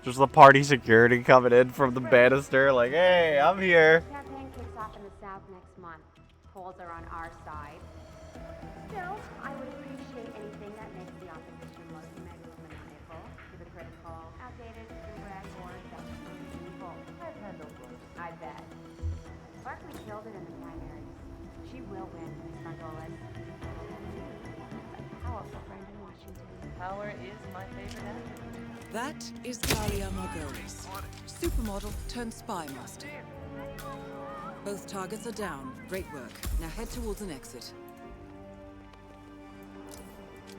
Just the party security coming in from the banister, like, hey, I'm here. Campaign kicks off in the South next month. Polls are on our side. Still, I would appreciate anything that makes the opposition look megalomaniacal, hypocritical, outdated, inbred, or self-serving evil. I've handled those. I bet. Barkley killed it in the primaries. She will win, Miss Margolis. Powerful friend in Washington. Power is my favorite attribute. That is Talia Margolis, supermodel turned spy master. Both targets are down. Great work. Now head towards an exit.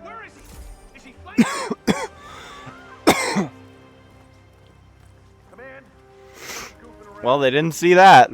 Where is he? Is he flanking? Command. Well, they didn't see that.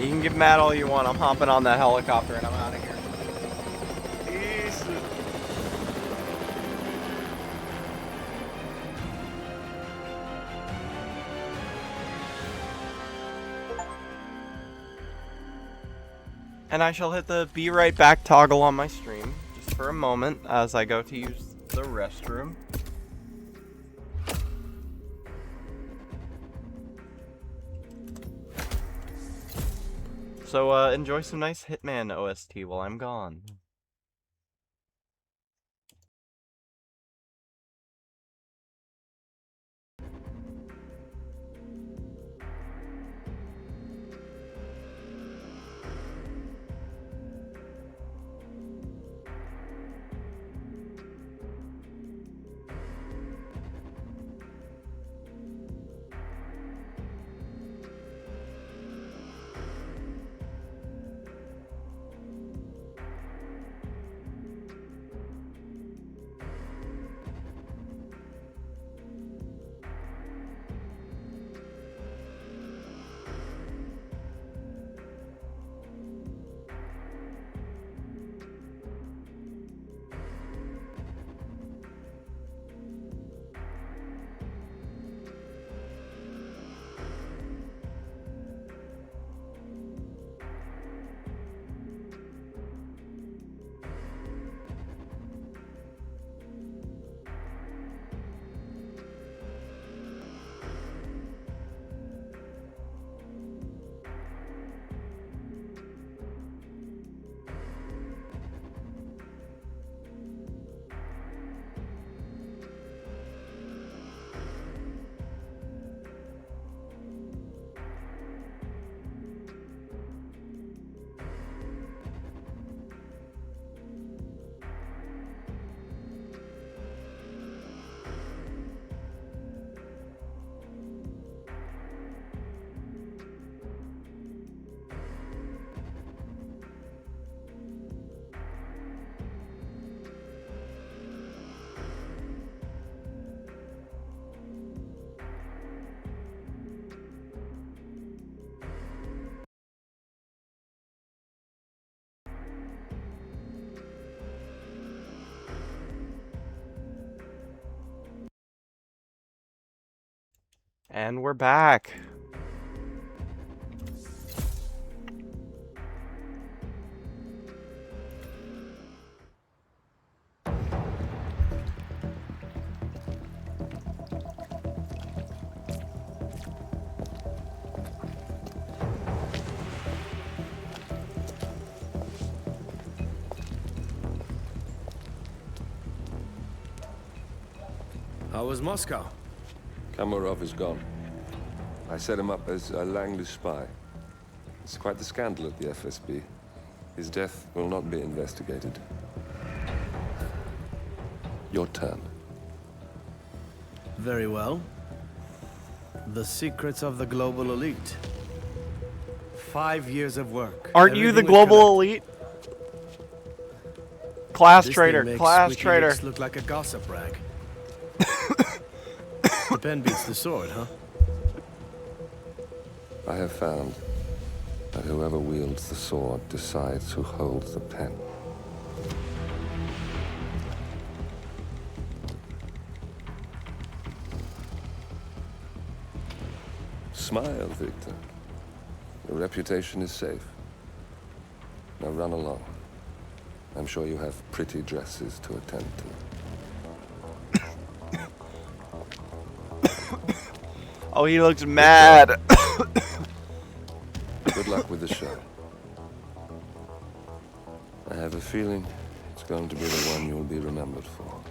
You can get mad all you want. I'm hopping on that helicopter and I'm out of here. Peace. And I shall hit the be right back toggle on my stream just for a moment as I go to use the restroom. So enjoy some nice Hitman OST while I'm gone. And we're back. How was Moscow? Kamarov is gone. I set him up as a Langley spy. It's quite the scandal at the FSB. His death will not be investigated. Your turn. Very well. The secrets of the global elite. 5 years of work. Aren't you the global elite? Class traitor, class traitor. This look like a gossip rag. The pen beats the sword, huh? I have found that whoever wields the sword decides who holds the pen. Smile, Victor. Your reputation is safe. Now run along. I'm sure you have pretty dresses to attend to. Oh, he looks mad. Good luck with the show. I have a feeling it's going to be the one you'll be remembered for.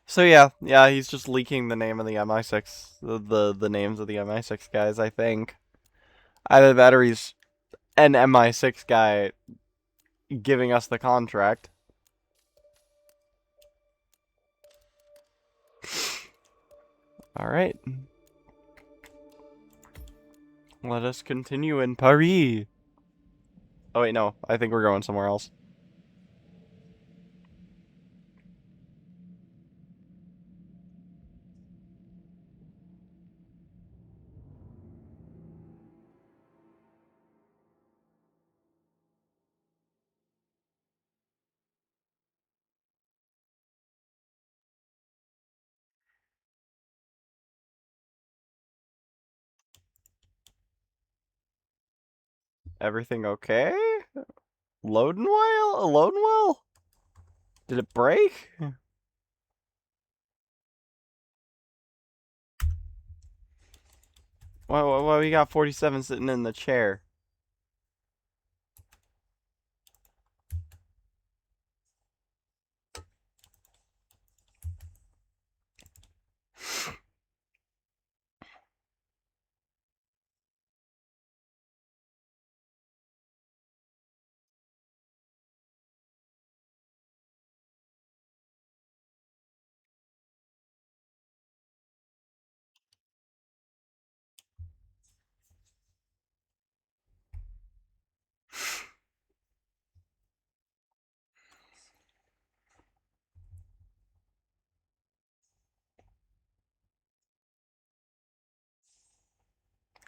So yeah, he's just leaking the name of the MI6, the names of the MI6 guys, I think. Either that or he's an MI6 guy giving us the contract. Alright. Let us continue in Paris. Oh wait, no. I think we're going somewhere else. Everything okay? Loading well? Loading well? Did it break? Why we got 47 sitting in the chair?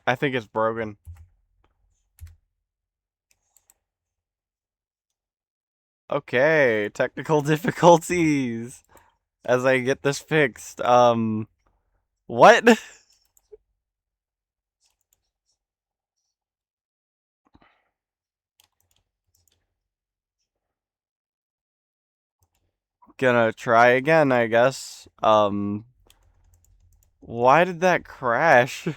I think it's broken. Okay, technical difficulties. As I get this fixed. What? Gonna try again, I guess. Why did that crash?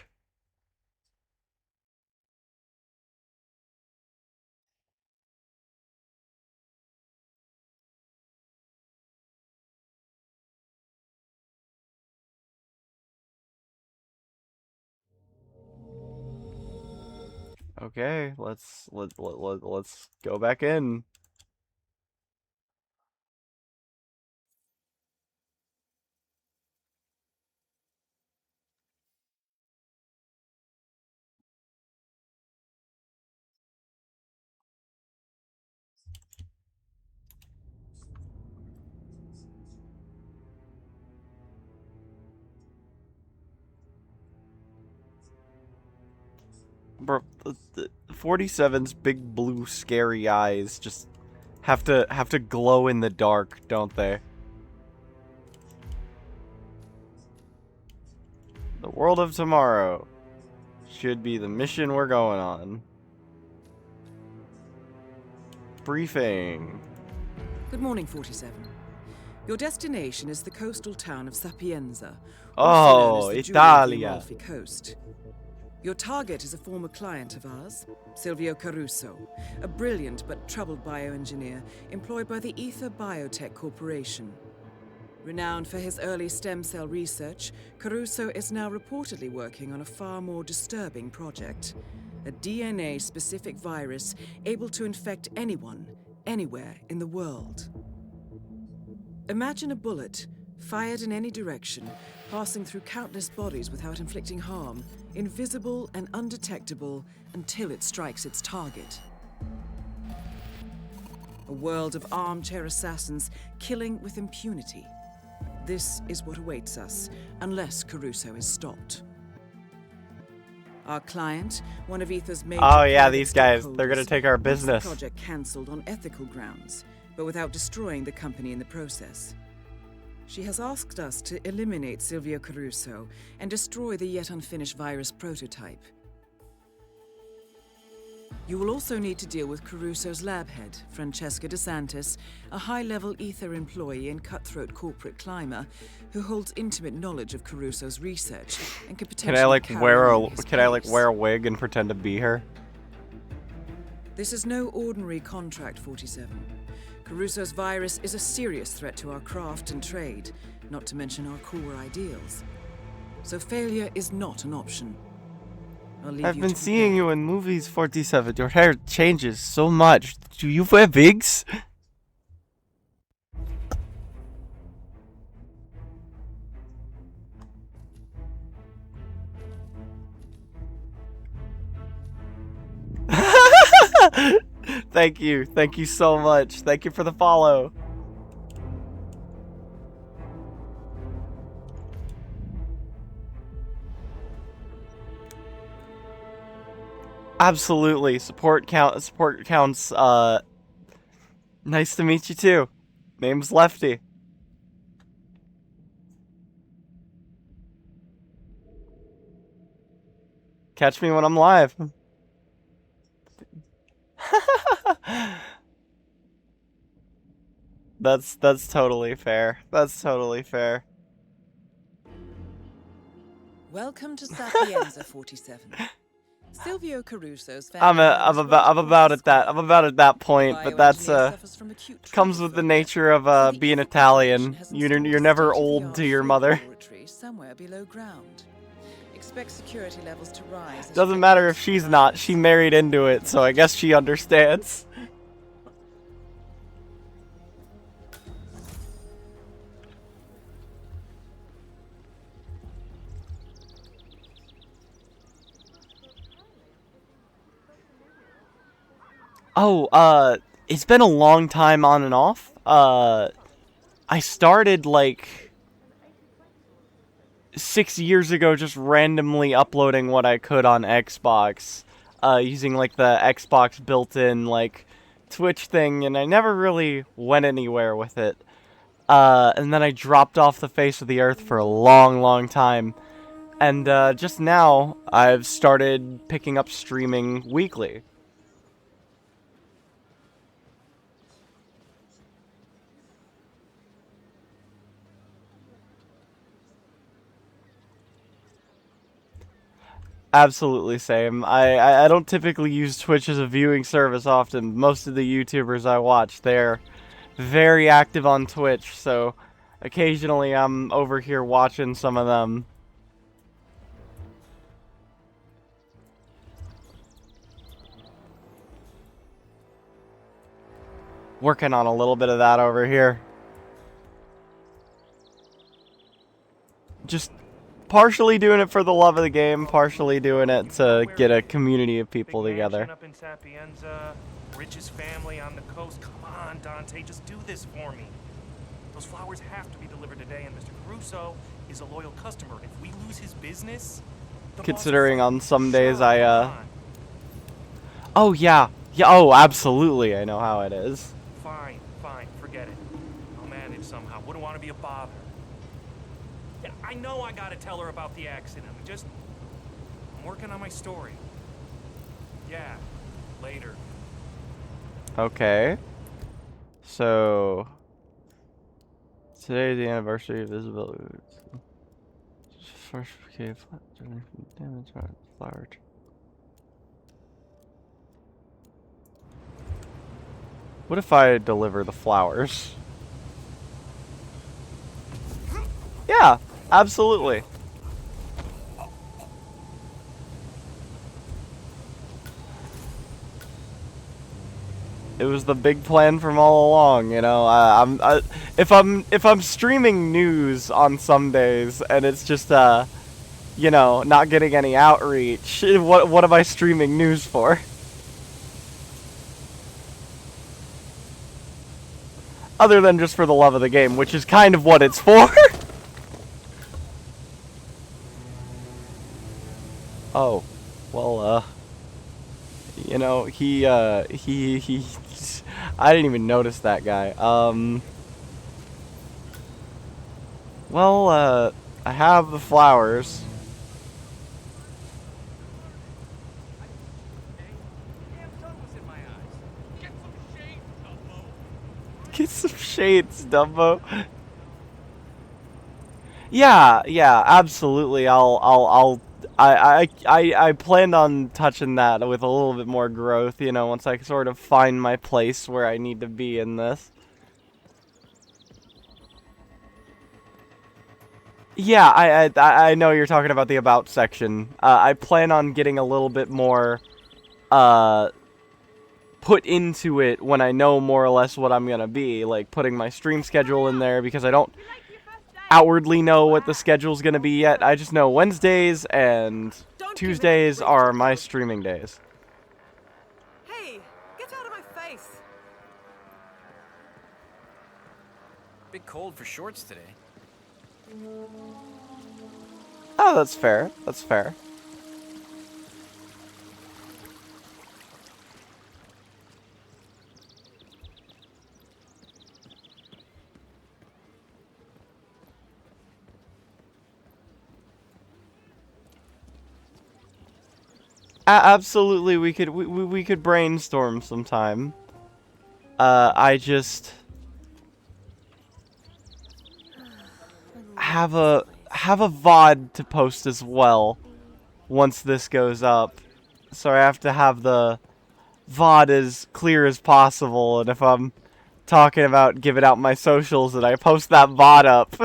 Okay, let's go back in. Bro, 47's big blue scary eyes just have to glow in the dark, don't they? The world of tomorrow should be the mission we're going on. Briefing. Good morning, 47. Your destination is the coastal town of Sapienza, Oh, also known as the Jewel of the Italia. Amalfi Coast. Your target is a former client of ours, Silvio Caruso, a brilliant but troubled bioengineer employed by the Ether Biotech Corporation. Renowned for his early stem cell research, Caruso is now reportedly working on a far more disturbing project, a DNA-specific virus able to infect anyone, anywhere in the world. Imagine a bullet, fired in any direction, passing through countless bodies without inflicting harm, invisible and undetectable until it strikes its target. A world of armchair assassins killing with impunity. This is what awaits us, unless Caruso is stopped. Our client, one of Ether's major Oh yeah, private these guys, they're gonna stakeholders, take our wants the business. project cancelled on ethical grounds, but without destroying the company in the process. She has asked us to eliminate Silvio Caruso and destroy the yet unfinished virus prototype. You will also need to deal with Caruso's lab head, Francesca DeSantis, a high-level Ether employee and cutthroat corporate climber who holds intimate knowledge of Caruso's research and could potentially Can I like carry wear on a his can I like case. wear a wig and pretend to be her? This is no ordinary contract, 47. Caruso's virus is a serious threat to our craft and trade, not to mention our core ideals. So failure is not an option. I'll leave I've you been to seeing you in movies, 47. Your hair changes so much. Do you wear wigs? Thank you. Thank you so much. Thank you for the follow. Absolutely. Support counts. Nice to meet you too. Name's Lefty. Catch me when I'm live. That's totally fair. That's totally fair. Welcome to Sapienza 47. Silvio Caruso's I'm family home is right across the I'm about at that point, but that's bioengineer suffers from acute comes with the nature of being Italian. You're never old to your mother. laboratory somewhere below ground. Expect security levels to rise. as Doesn't you matter if she's not. She married into it, so I guess she understands. Oh, it's been a long time on and off. I started like 6 years ago just randomly uploading what I could on Xbox, using like the Xbox built-in like Twitch thing, and I never really went anywhere with it. And then I dropped off the face of the earth for a long, long time. And just now, I've started picking up streaming weekly. Absolutely same. I don't typically use Twitch as a viewing service often. Most of the YouTubers I watch, they're very active on Twitch, so occasionally I'm over here watching some of them. Working on a little bit of that over here. Just partially doing it for the love of the game, partially doing it to get a community of people together. Up in Sapienza, richest family on the coast. Come on, Dante, just do this for me. Those flowers have to be delivered today, and Mr. Caruso is a loyal customer. If we lose his business, Considering on some days Oh yeah. Yeah, oh absolutely, I know how it is. Fine, forget it. I'll manage somehow. Wouldn't want to be a bother. Yeah, I know I gotta tell her about the accident. I'm working on my story. Yeah, later. Okay. So today is the anniversary of visibility. First cave damage flower. What if I deliver the flowers? Yeah, absolutely. It was the big plan from all along, you know. If I'm streaming news on some days and it's just you know, not getting any outreach, what am I streaming news for? Other than just for the love of the game, which is kind of what it's for. Oh, well, you know, he, I didn't even notice that guy. Well, I have the flowers. Get some shades, Dumbo. Yeah, absolutely. I planned on touching that with a little bit more growth, you know, once I sort of find my place where I need to be in this. Yeah, I know you're talking about the about section. I plan on getting a little bit more, put into it when I know more or less what I'm gonna be, like putting my stream schedule in there, because I don't outwardly know what the schedule's gonna be yet. I just know Wednesdays and Tuesdays are my streaming days. Hey, get out of my face! Bit cold for shorts today. Oh, that's fair. That's fair. Absolutely, we could brainstorm sometime. I just have a VOD to post as well once this goes up. So I have to have the VOD as clear as possible, and if I'm talking about giving out my socials, and I post that VOD up.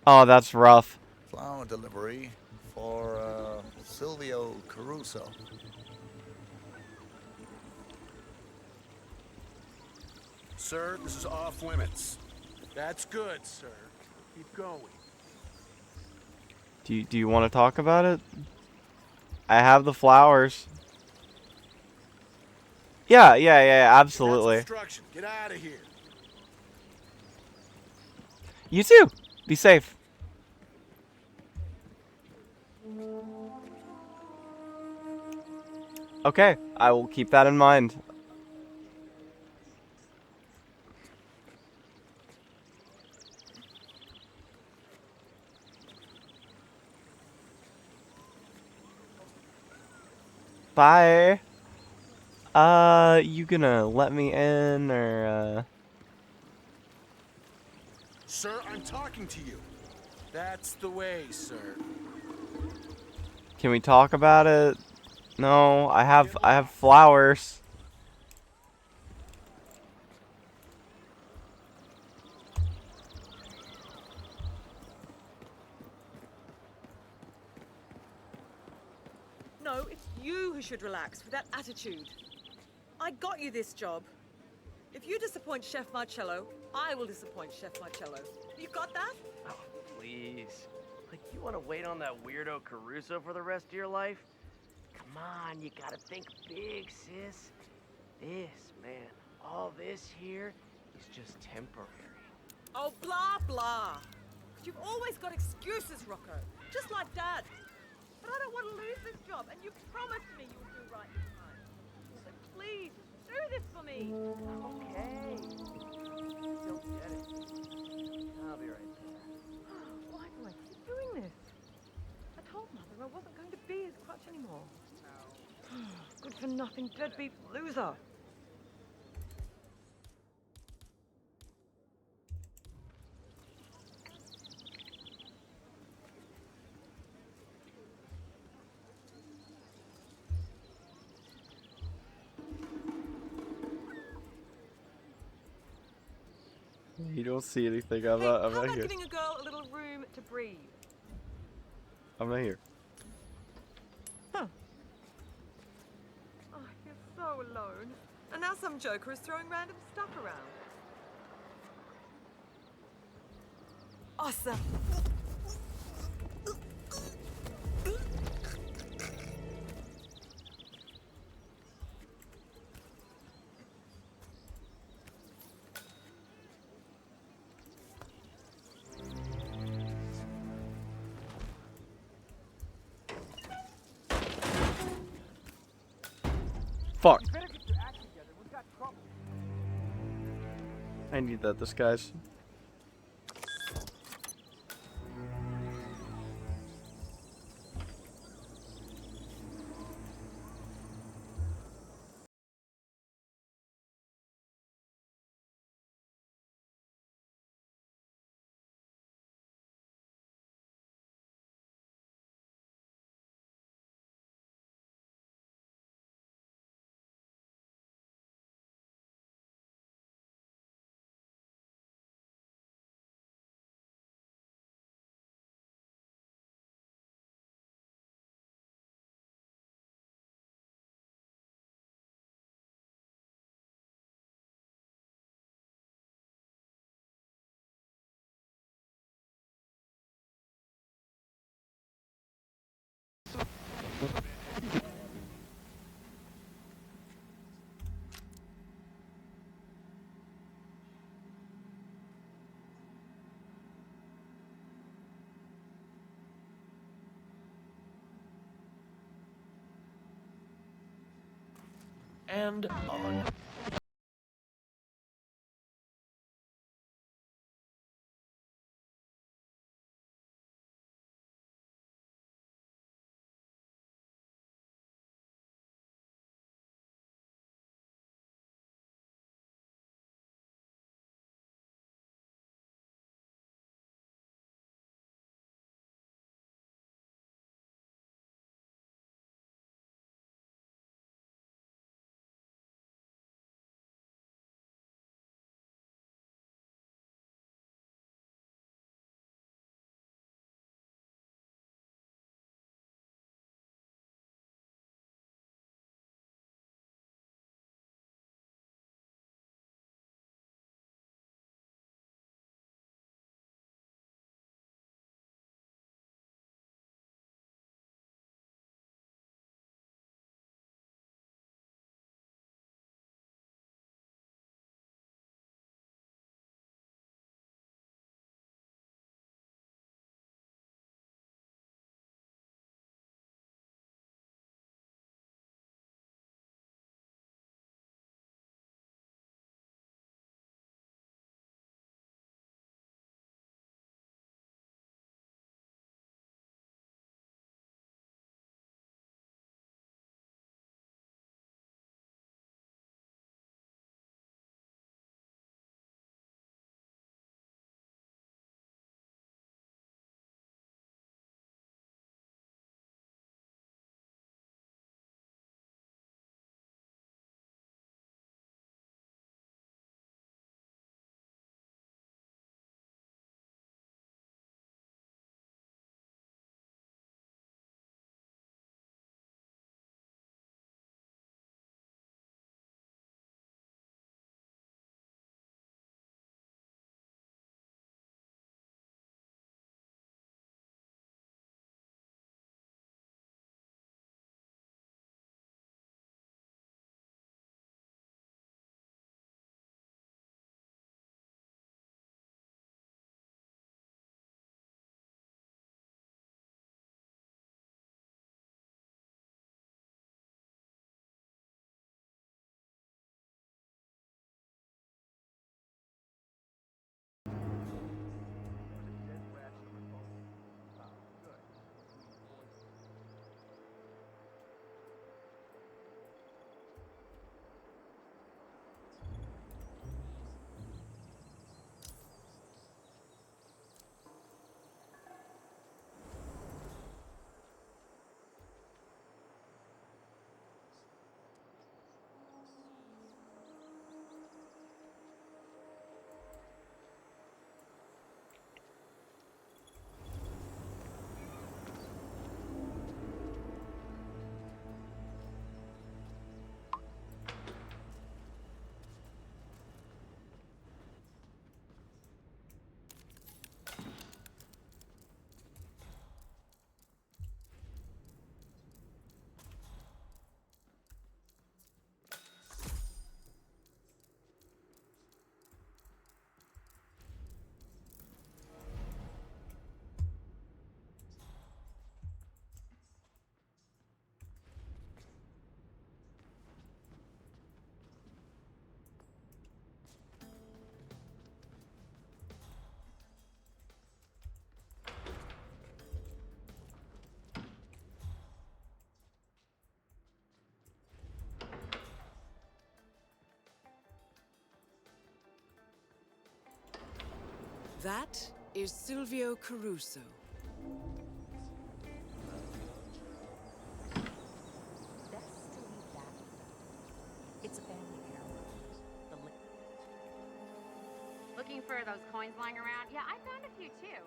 Oh, that's rough. Flower delivery for Silvio Caruso. Sir, this is off limits. That's good, sir. Keep going. Do you want to talk about it? I have the flowers. Yeah, absolutely. That's obstruction. Get out of here. You too. Be safe. Okay, I will keep that in mind. Bye. You gonna let me in, or, Sir, I'm talking to you. That's the way, sir. Can we talk about it? No, I have flowers. No, it's you who should relax with that attitude. I got you this job. If you disappoint Chef Marcello, I will disappoint Chef Marcello. You got that? Oh, please. Like, you want to wait on that weirdo Caruso for the rest of your life? Come on, you gotta think big, sis. This, man, all this here is just temporary. Oh, blah, blah. You've always got excuses, Rocco. Just like Dad. But I don't want to lose this job, and you promised me you would do right this time. So please, do this for me. Okay. Don't get it. I'll be right there. Why do I keep doing this? I told Mother I wasn't going to be his crutch anymore. Good for nothing, deadbeat loser. You don't see anything. I'm Hey, not how about here. giving a girl a little room to breathe? I'm not here. Huh. Oh, you're so alone. And now some joker is throwing random stuff around. Awesome. Fuck. I need that disguise. And on. That is Silvio Caruso. Best to leave that with them. It's a family heirloom. Looking for those coins lying around? Yeah, I found a few too.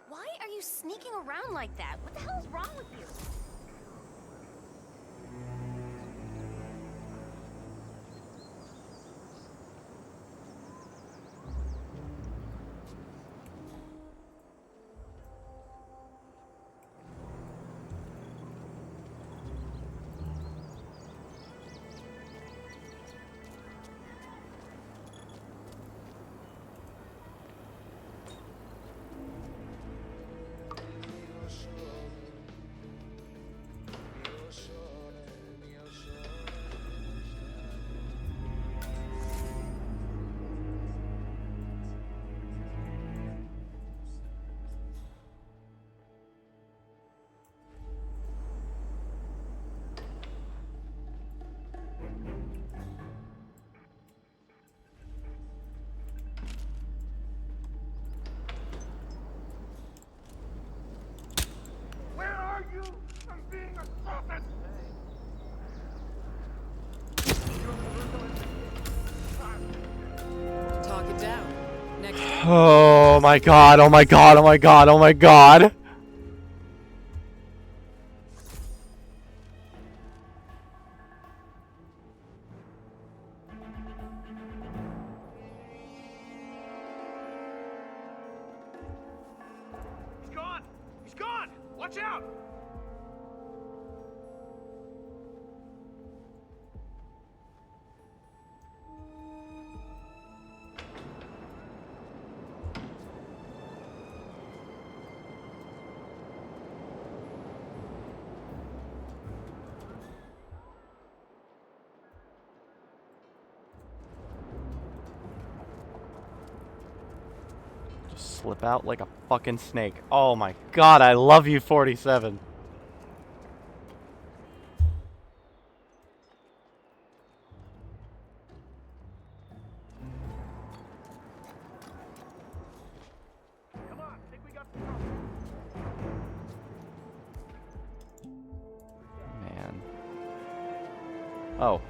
Why are you sneaking around like that? What the hell is wrong with you? Where are you? I'm being assaulted! Target down. Next. Oh my god, oh my god, oh my god, oh my god. He's gone! He's gone! Watch out! Just slip out like a fucking snake. Oh my god, I love you, 47. Come on, think we got some trouble. Man. Oh.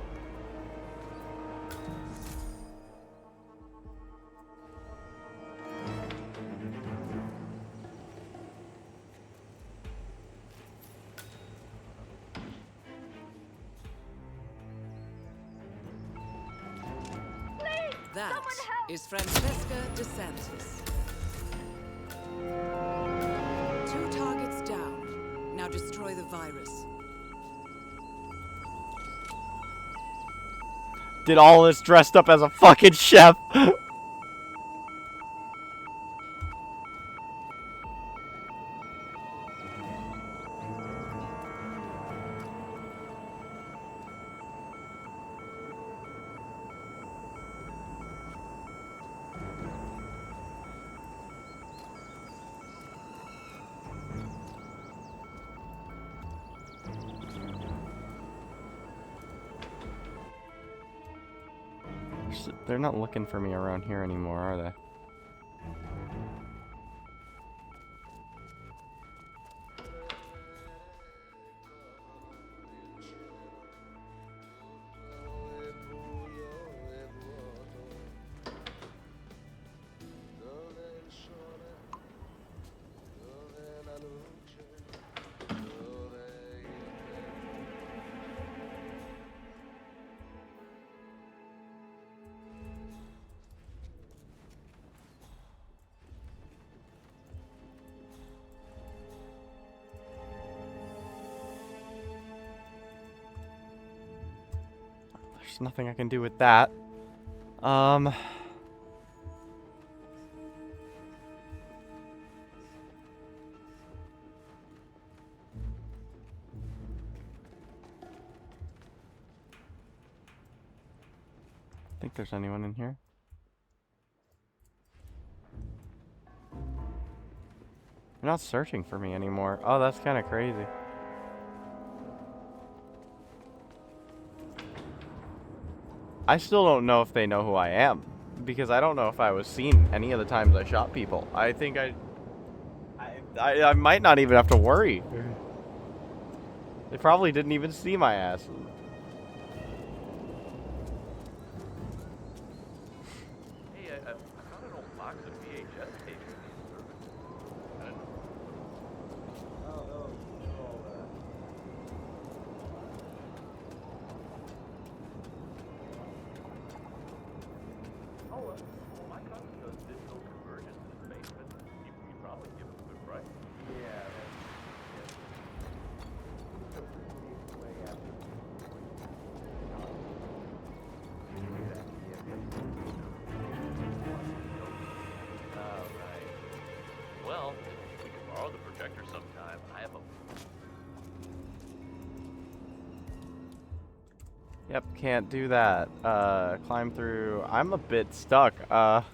That is Francesca DeSantis. 2 targets down. Now destroy the virus. Did all this dressed up as a fucking chef. They're not looking for me around here anymore, are they? There's nothing I can do with that. Think there's anyone in here? You're not searching for me anymore. Oh, that's kind of crazy. I still don't know if they know who I am. Because I don't know if I was seen any of the times I shot people. I think I might not even have to worry. They probably didn't even see my ass. Hey, I found an old box of VHS tapes in the service. My cousin does digital conversions in his basement. He'd probably give him a good price. Yeah, well, we can borrow the projector sometime. I have a... Yep, can't do that. Climb through. I'm a bit stuck. Oh.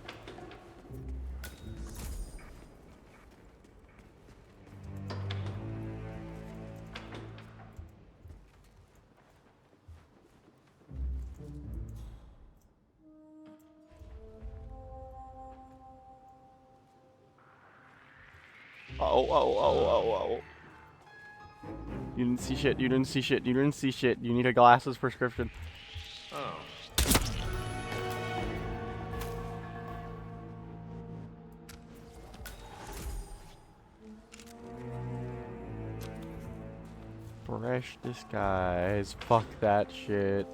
You didn't see shit, you didn't see shit, you didn't see shit. You need a glasses prescription. Oh. Fresh disguise. Fuck that shit.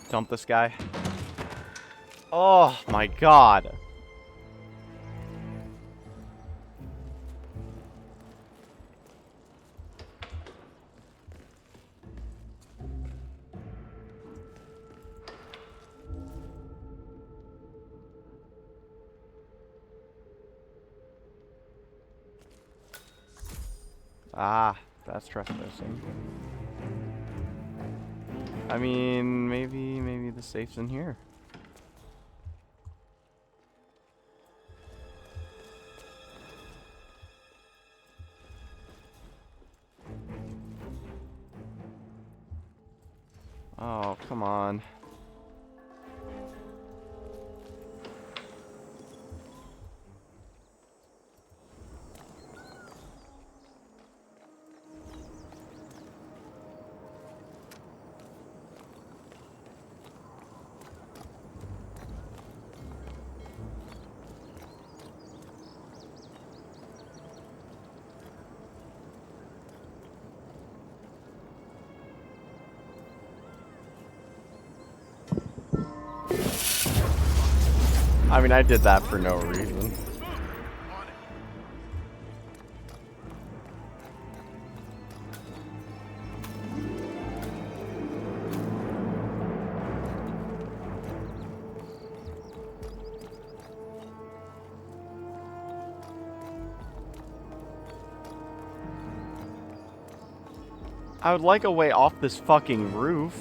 Dump this guy. Oh my god. Ah, that's trespassing. I mean, maybe the safe's in here. Oh, come on. I mean, I did that for no reason. I would like a way off this fucking roof.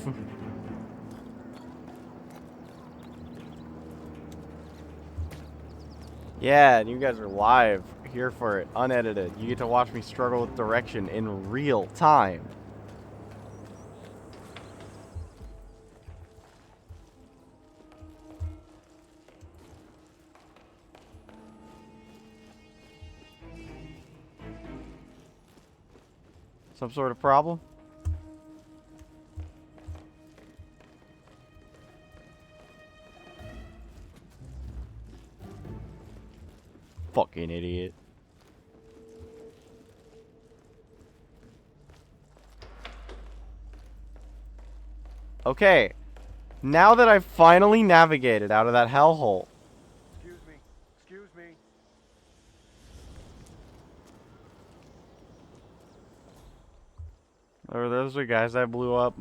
Yeah, and you guys are live, here for it, unedited. You get to watch me struggle with direction in real time. Some sort of problem? Fucking idiot. Okay. Now that I've finally navigated out of that hellhole. Excuse me. Excuse me. Or those are guys I blew up.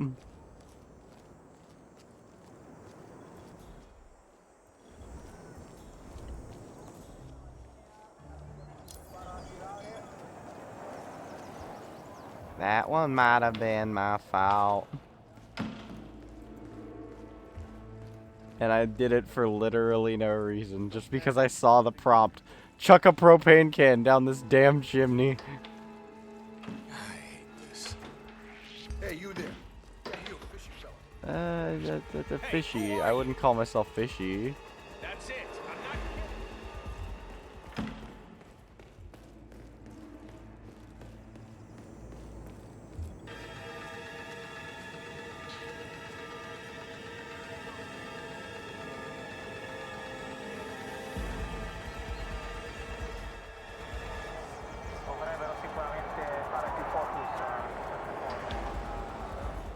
That one might have been my fault. And I did it for literally no reason. Just because I saw the prompt chuck a propane can down this damn chimney. Hey, you there. Hey, you, fishy fella. That's fishy. I wouldn't call myself fishy. That's it. Dovrebbero sicuramente fare più focus.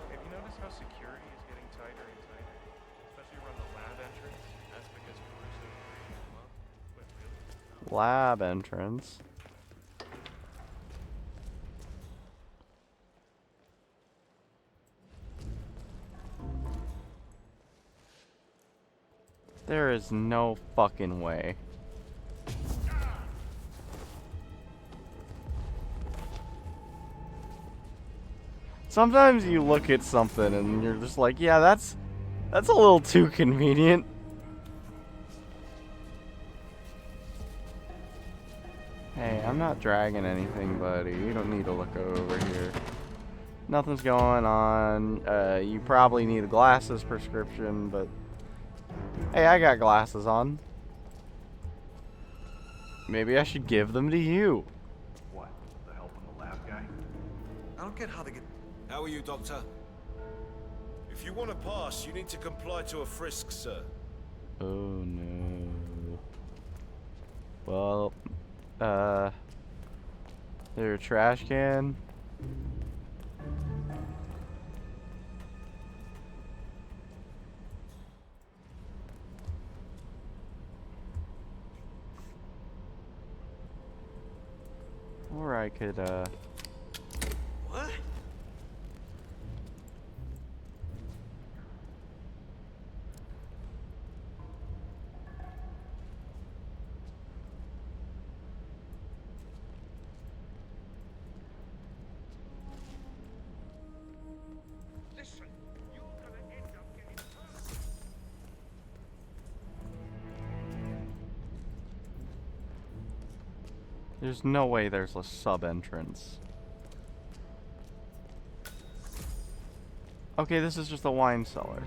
Have you noticed how security is getting tighter and tighter? Especially around the lab entrance? That's because Caruso created them up. But really? Lab entrance. There is no fucking way. Sometimes you look at something and you're just like, yeah, that's a little too convenient. Hey, I'm not dragging anything, buddy. You don't need to look over here. Nothing's going on. You probably need a glasses prescription, but hey, I got glasses on. Maybe I should give them to you. What? The help on the lab guy? I don't get how they get... How are you, Doctor? If you want to pass, you need to comply to a frisk, sir. Oh no. Well, there a trash can? Or I could, What? Listen, you're gonna end up getting hurt. there's no way there's a sub-entrance. Okay, this is just a wine cellar.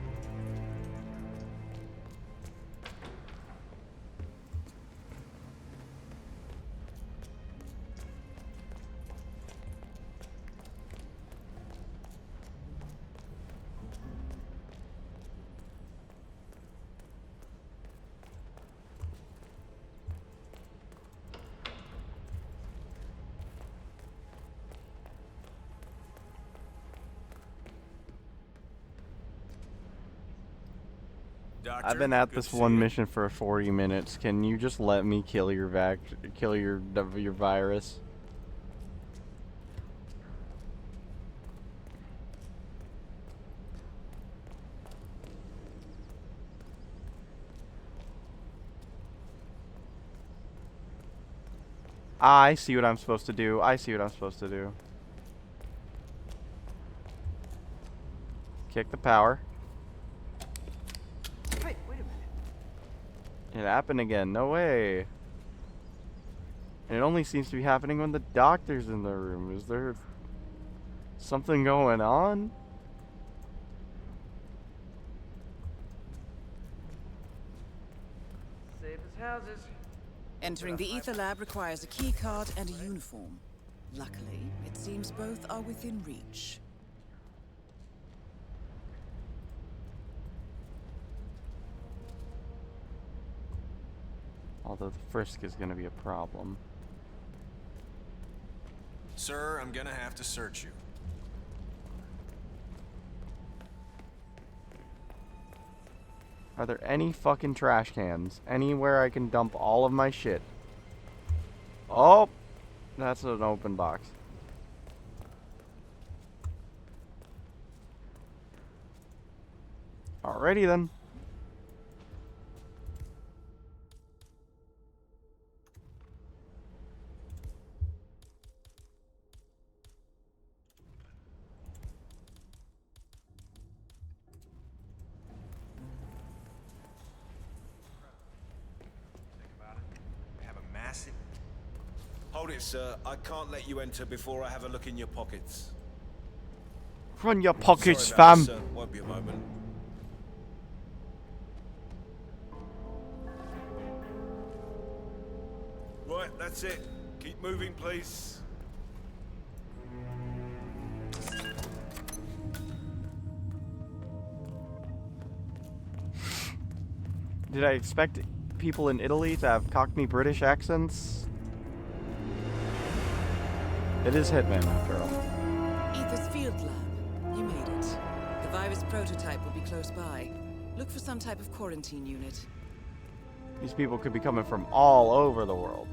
Doctor, I've been at good this to one see you. mission for 40 minutes. Can you just let me kill your your virus? I see what I'm supposed to do. I see what I'm supposed to do. Kick the power. Wait a minute. It happened again. No way. And it only seems to be happening when the doctor's in the room. Is there something going on? Safe as houses. Entering the ether lab requires a key card and a uniform. Luckily, it seems both are within reach. Although the frisk is going to be a problem. Sir, I'm gonna have to search you. Are there any fucking trash cans anywhere I can dump all of my shit? Oh, that's an open box. Alrighty then. Think about it. We have a massive Hold it, sir. I can't let you enter before I have a look in your pockets. Run your pockets, Sorry about fam. this, sir. Won't be a moment. Right, that's it. Keep moving, please. Did I expect people in Italy to have Cockney British accents? It is Hitman, after all. Ether's field lab. You made it. The virus prototype will be close by. Look for some type of quarantine unit. These people could be coming from all over the world.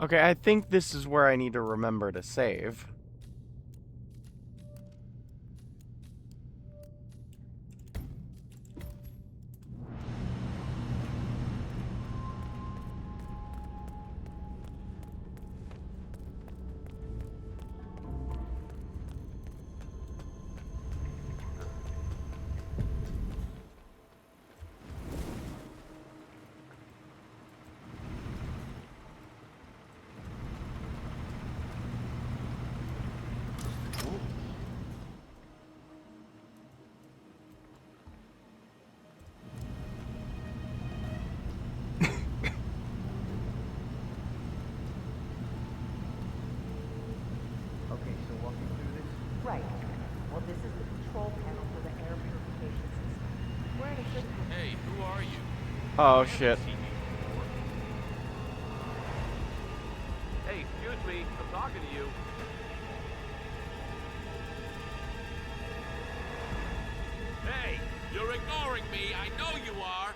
Okay, I think this is where I need to remember to save. Okay, so walking through this? Right. Well, this is the control panel for the air purification system. We're in a critical... Hey, who are you? Oh, shit. Hey, excuse me. I'm talking to you. Hey, you're ignoring me. I know you are.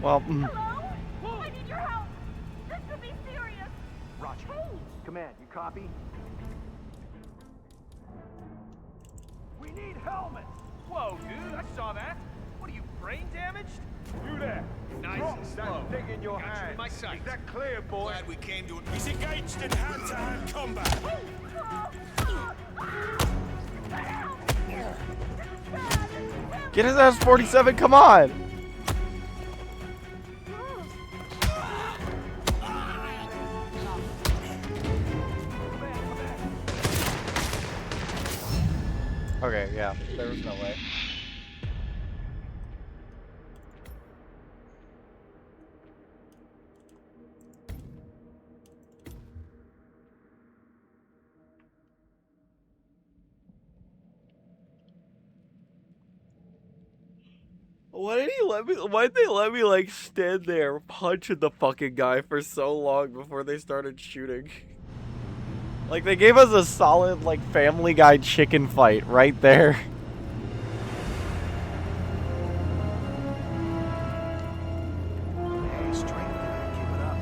Well, Hello? I need your help. This could be serious. Roger. Hey! Command, you copy? We need helmets. Whoa, dude, I saw that. What are you, brain damaged? You there. Nice Drop and that slow. thing in your Got you hand. in my sights. Is that clear, boy? Glad we came to it. He's engaged in hand-to-hand combat. get his ass 47, come on! Okay, yeah, there was no way. Why did he let me? Why'd they let me like stand there punching the fucking guy for so long before they started shooting? Like they gave us a solid like Family Guy chicken fight right there. Hey, strength there. Keep it up.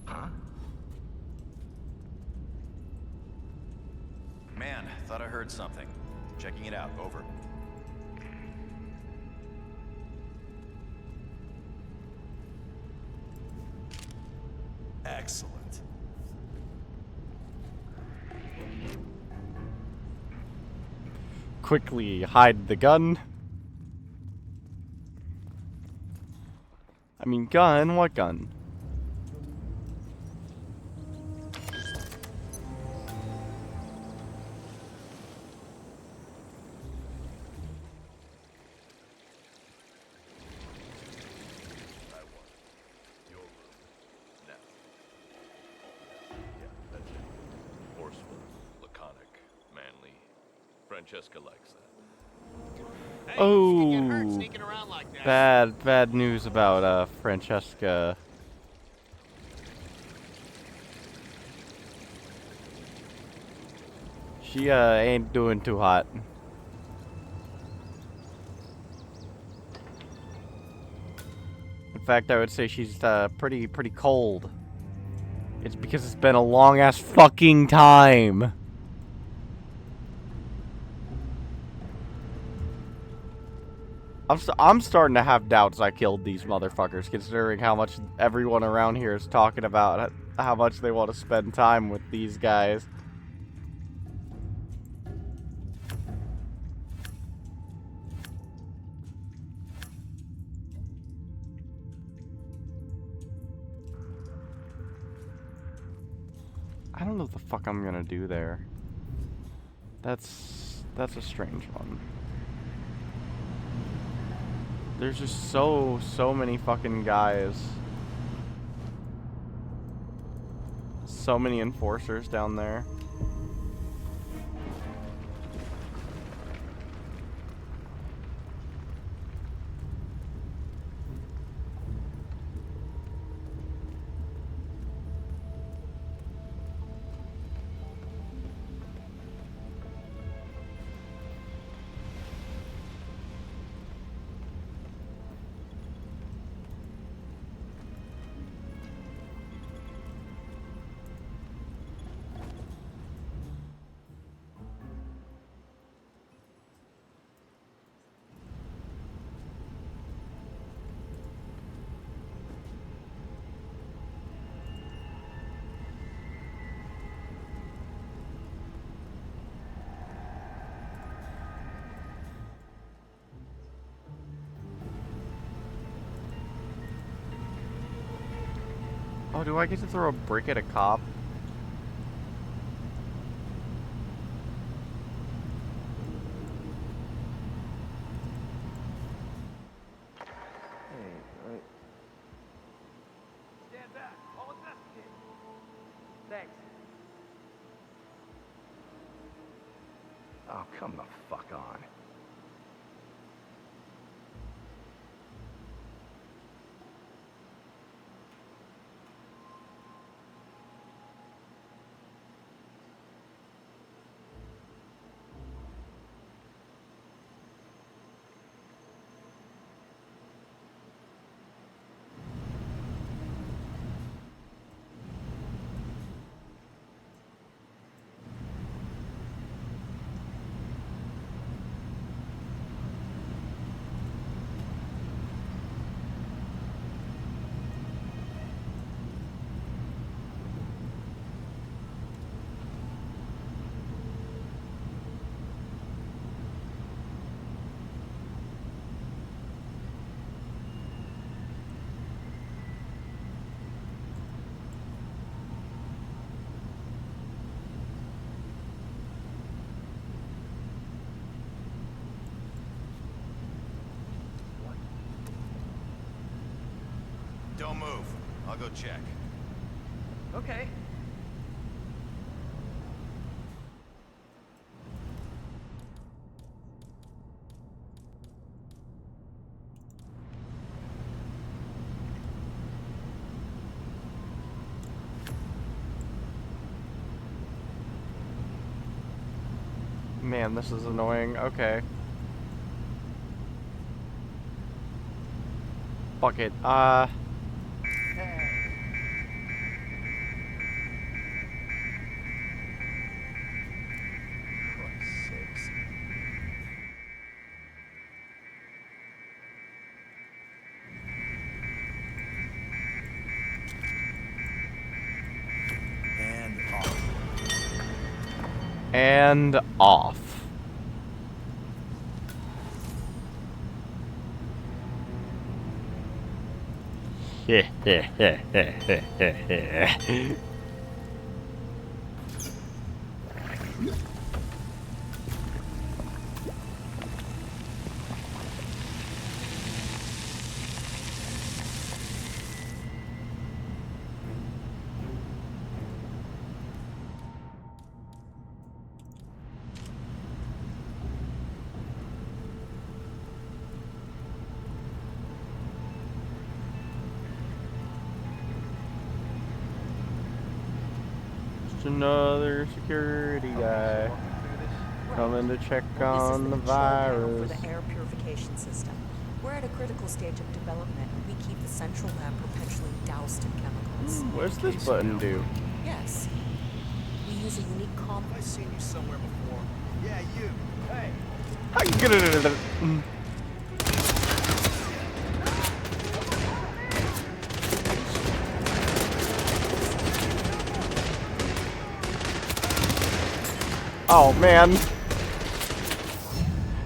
Huh? Man, thought I heard something. Checking it out. Over. Excellent. Quickly hide the gun. I mean, gun? What gun? Forceful, laconic, manly. Francesca likes that. Oh, bad news about Francesca. She ain't doing too hot. In fact, I would say she's pretty cold. It's because it's been a long ass fucking time. I'm starting to have doubts I killed these motherfuckers, considering how much everyone around here is talking about how much they want to spend time with these guys. I don't know what the fuck I'm gonna do there. That's a strange one. There's just so many fucking guys. So many enforcers down there. Oh, do I get to throw a brick at a cop? Stand back. I'll investigate. Thanks. Oh, come the fuck on. Don't move. I'll go check. Okay. Man, this is annoying. Okay. Fuck it. Christ's sakes. And off. And off. Just another security guy. Coming to check Well, this is on the control panel for virus. the air purification system. We're at a critical stage of development, and we keep the central lab perpetually doused in chemicals. What's this button do? Yes. We use a unique compound. I've seen you somewhere before. Yeah, you. Hey. Oh man.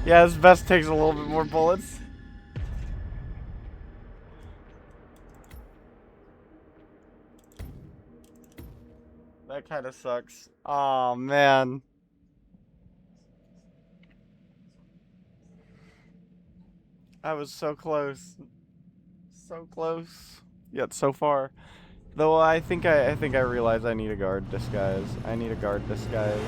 Yeah, this vest takes a little bit more bullets. That kind of sucks. Oh man. I was so close. So close. Yet so far. Though I think I realize I need a guard disguise. I need a guard disguise.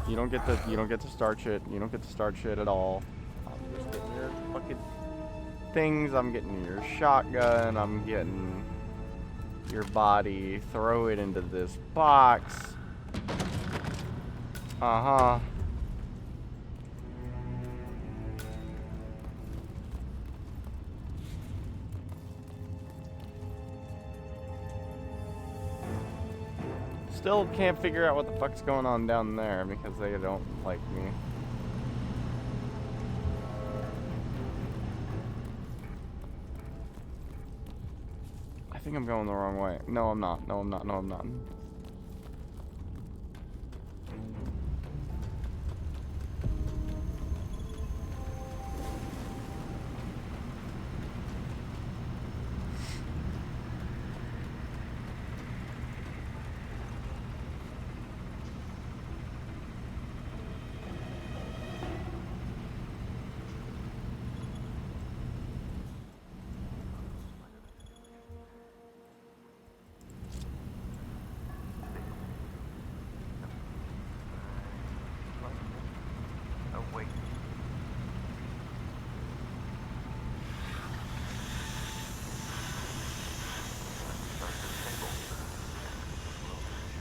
You don't get to start shit. You don't get to start shit at all. I'm just getting your fucking things. I'm getting your shotgun. I'm getting your body. Throw it into this box. Uh-huh. Still can't figure out what the fuck's going on down there because they don't like me. I think I'm going the wrong way. No, I'm not. No, I'm not. No, I'm not.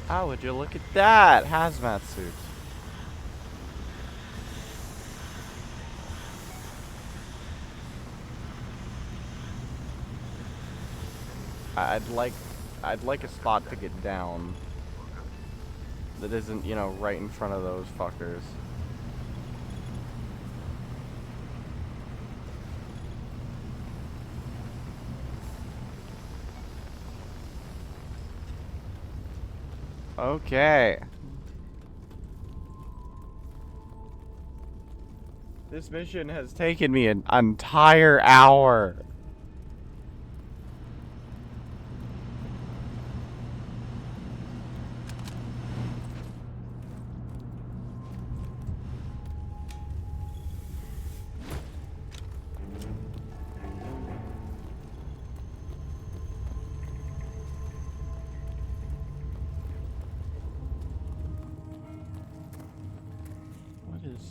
How would you look at that? Hazmat suits. I'd like a spot to get down that isn't, you know, right in front of those fuckers. Okay. This mission has taken me an entire hour.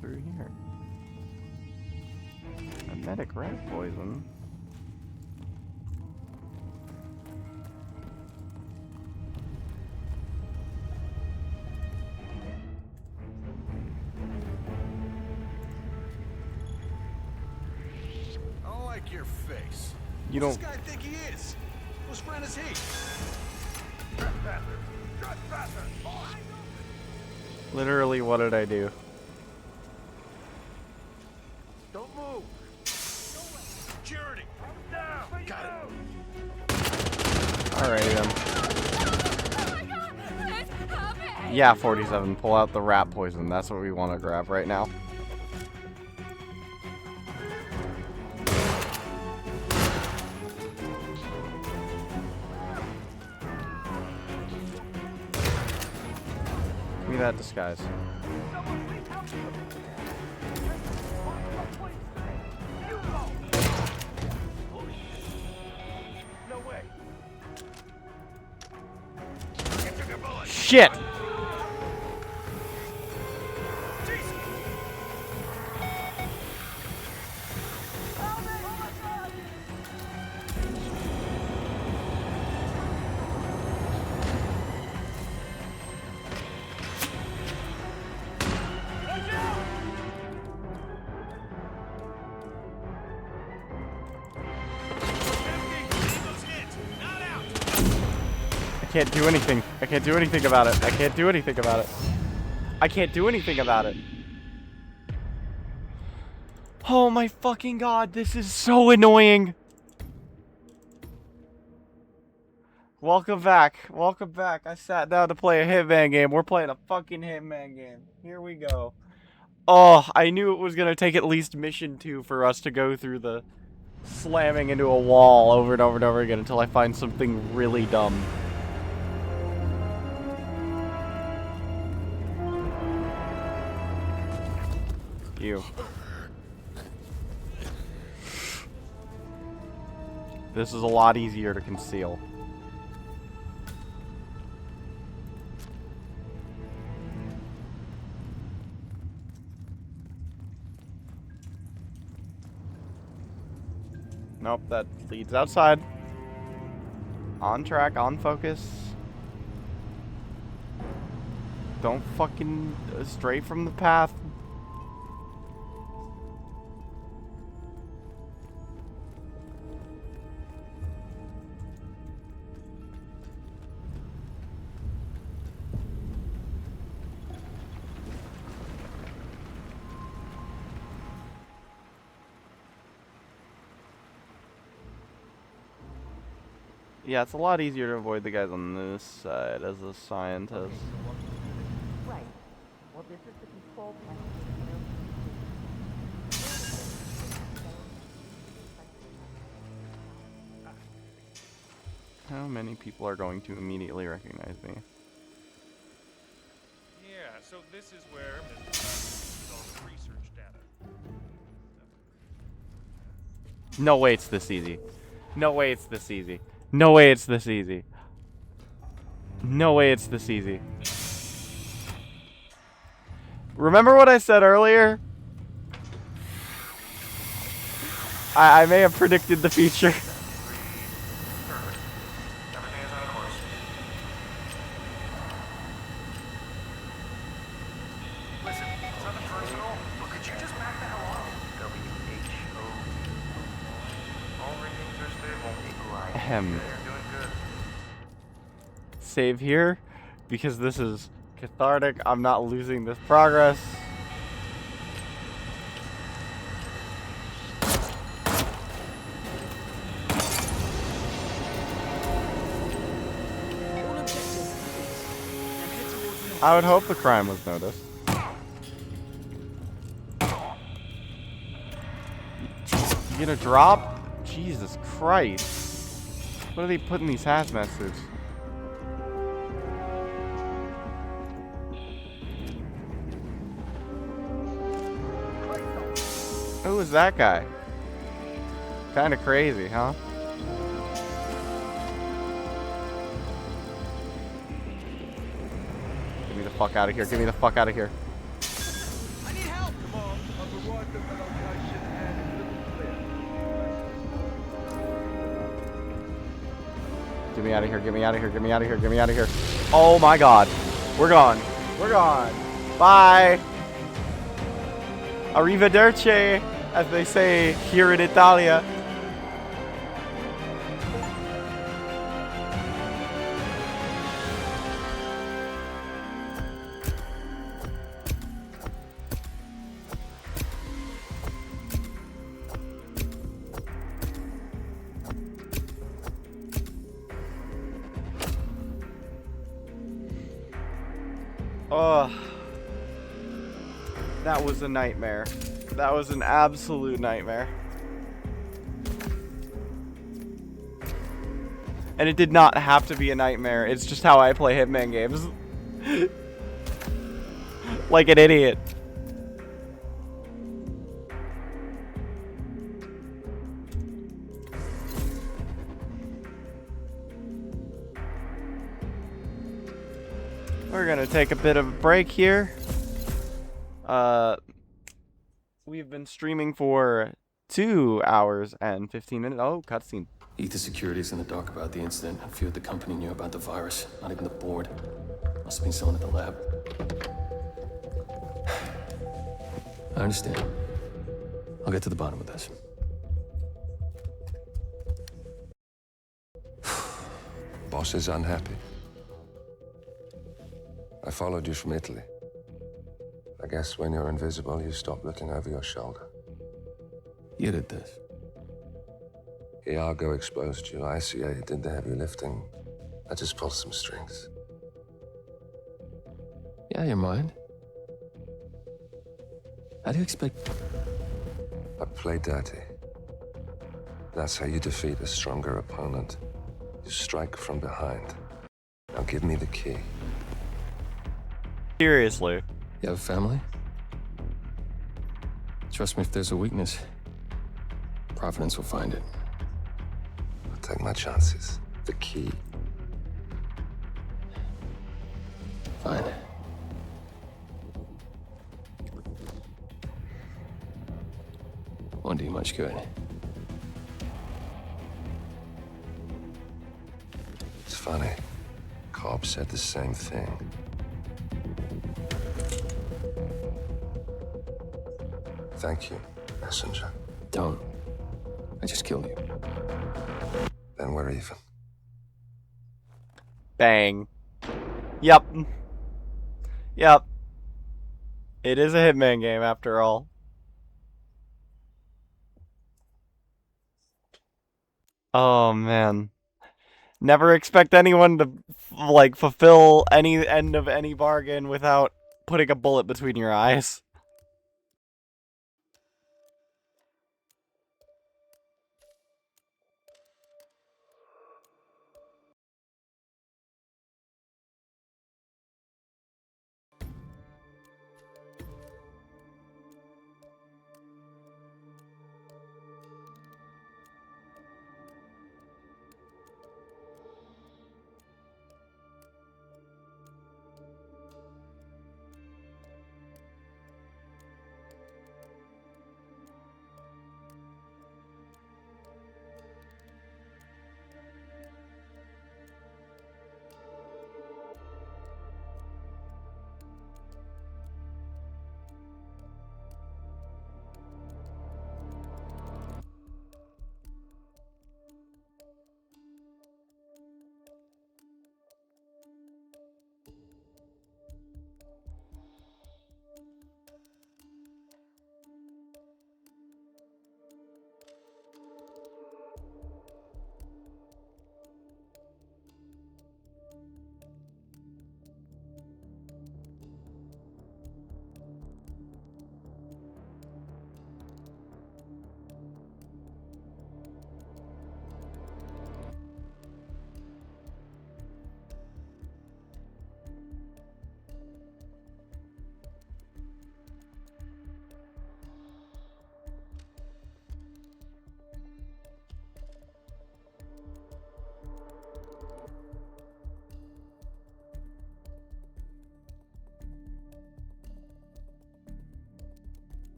Through here. A medic rat poison. I don't like your face. You Who's don't. this guy think he is? Whose friend is he? Literally, what did I do? Don't move. Security. Down. Got it. Alrighty then. Yeah, 47. Pull out the rat poison. That's what we want to grab right now. Give me that disguise. Shit! can't do anything. I can't do anything about it. I can't do anything about it. I can't do anything about it. Oh my fucking god, this is so annoying. Welcome back. Welcome back. I sat down to play a Hitman game. We're playing a fucking Hitman game. Here we go. Oh, I knew it was gonna take at least mission 2 for us to go through the slamming into a wall over and over and over again until I find something really dumb. You. This is a lot easier to conceal. Nope, that leads outside. On track, on focus. Don't fucking stray from the path. Yeah, it's a lot easier to avoid the guys on this side as a scientist. Right. Well, this is the control panel. How many people are going to immediately recognize me? Yeah, so this is where Mr. all the research data. No way it's this easy. No way it's this easy. No way it's this easy. No way it's this easy. Remember what I said earlier? I may have predicted the future. Listen, it's nothing personal, but could you just back the hell off? WHO. All readings are stable. Ahem. You're doing good. Save here, because this is cathartic. I'm not losing this progress. I would hope the crime was noticed. You gonna drop? Jesus Christ. What are they putting these hazmat suits? Who is that guy? Kinda crazy, huh? Get me the fuck out of here. Get me the fuck out of here. I need help! Come on, I've arrived at the location and it's looking clear. Get me out of here. Get me out of here. Get me out of here. Get me out of here. Oh my god. We're gone. We're gone. Bye. Arrivederci, as they say here in Italia. Oh, that was a nightmare. That was an absolute nightmare. And it did not have to be a nightmare. It's just how I play Hitman games. Like an idiot. We're gonna take a bit of a break here. We've been streaming for 2 hours and 15 minutes. Oh, cutscene. Ether Security's in the dark about the incident. A few at the company knew about the virus. Not even the board. Must have been someone at the lab. I understand. I'll get to the bottom of this. Boss is unhappy. I followed you from Italy. I guess when you're invisible, you stop looking over your shoulder. You did this. Iago exposed you. ICA did the heavy lifting. I just pulled some strings. Yeah, your mind. How do you expect... I play dirty. That's how you defeat a stronger opponent. You strike from behind. Now give me the key. Seriously. You have a family? Trust me, if there's a weakness, Providence will find it. I'll take my chances. The key. Fine. Won't do you much good. It's funny. Cobb said the same thing. Thank you, messenger. Don't. I just killed you. Then we're even. Bang. Yep. Yep. It is a Hitman game after all. Oh man. Never expect anyone to like fulfill any end of any bargain without putting a bullet between your eyes.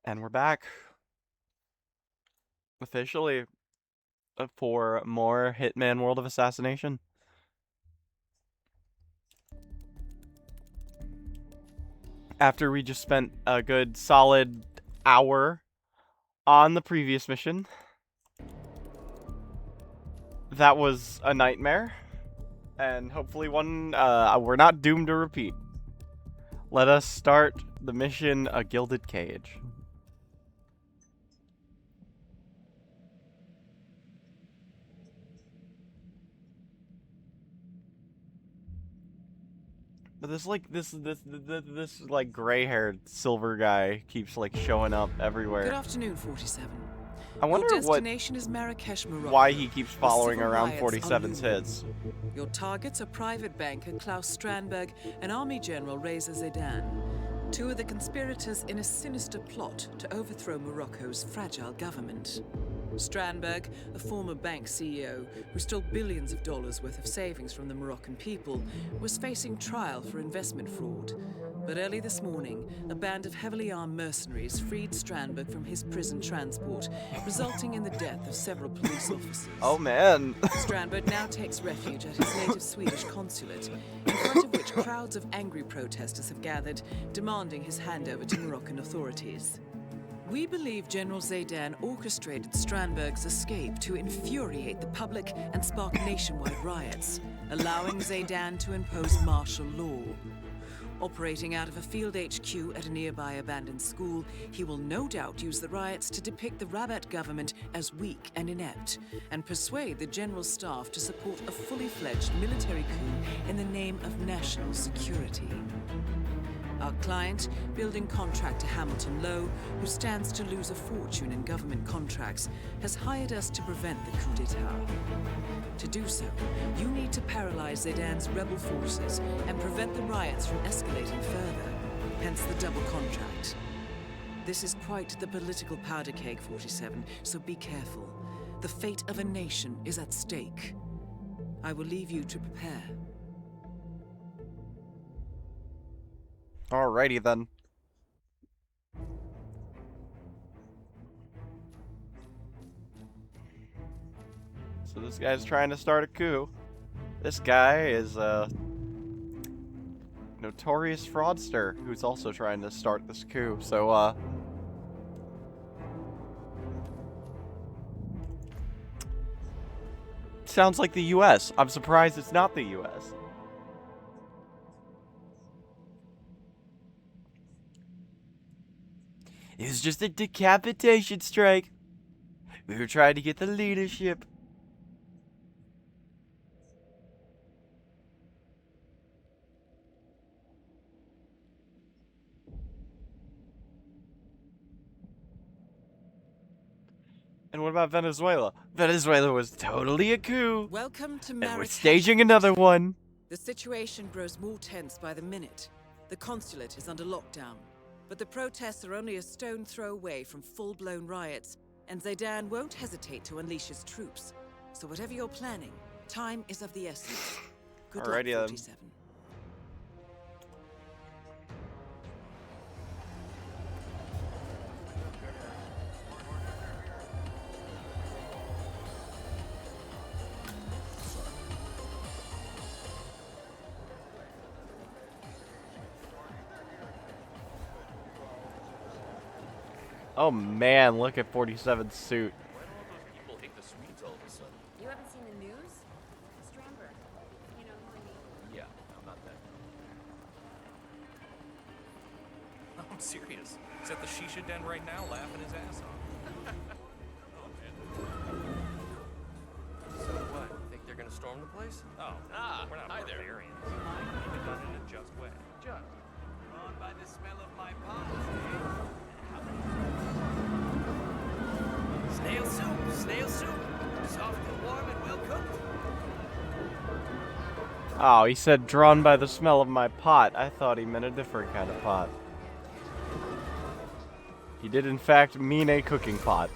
And we're back. Officially. For more Hitman World of Assassination. After we just spent a good solid hour on the previous mission. That was a nightmare. And hopefully one we're not doomed to repeat. Let us start the mission, A Gilded Cage. But this like gray-haired silver guy keeps like showing up everywhere. Good afternoon, 47. I wonder Your destination is Marrakesh, Morocco. why he keeps following Civil around riots 47's are hits. Your targets are private banker Klaus Strandberg and Army General Reza Zaidan, two of the conspirators in a sinister plot to overthrow Morocco's fragile government. Strandberg, a former bank CEO who stole billions of dollars worth of savings from the Moroccan people, was facing trial for investment fraud. But early this morning, a band of heavily armed mercenaries freed Strandberg from his prison transport, resulting in the death of several police officers. Oh man. Strandberg now takes refuge at his native Swedish consulate, in front of which crowds of angry protesters have gathered, demanding his handover to Moroccan authorities. We believe General Zaidan orchestrated Strandberg's escape to infuriate the public and spark nationwide riots, allowing Zaidan to impose martial law. Operating out of a field HQ at a nearby abandoned school, he will no doubt use the riots to depict the Rabat government as weak and inept, and persuade the general staff to support a fully fledged military coup in the name of national security. Our client, building contractor Hamilton Lowe, who stands to lose a fortune in government contracts, has hired us to prevent the coup d'etat. To do so, you need to paralyze Zaidan's rebel forces and prevent the riots from escalating further, hence the double contract. This is quite the political powder keg, 47, so be careful. The fate of a nation is at stake. I will leave you to prepare. Alrighty then. So this guy's trying to start a coup. This guy is a notorious fraudster who's also trying to start this coup. So sounds like the US. I'm surprised it's not the US. It was just a decapitation strike. We were trying to get the leadership. And what about Venezuela? Venezuela was totally a coup. Welcome to And we're Marrakesh. staging another one. The situation grows more tense by the minute. The consulate is under lockdown. But the protests are only a stone throw away from full-blown riots, and Zaidan won't hesitate to unleash his troops. So whatever you're planning, time is of the essence. Good luck, Alrighty then. 47. Oh man, look at 47's suit. Why do all those people hate the Swedes all of a sudden? You haven't seen the news? Strandberg. You know who I mean? Yeah, I'm not that. I'm serious. He's at the shisha den right now laughing his ass off. So what? Think they're gonna storm the place? Oh, we're not hi there. barbarians. Keep it done in a just way. Just. Drawn by the smell of my pots, Snail soup, snail soup. Soft and warm and well cooked. Oh, he said drawn by the smell of my pot. I thought he meant a different kind of pot. He did in fact mean a cooking pot.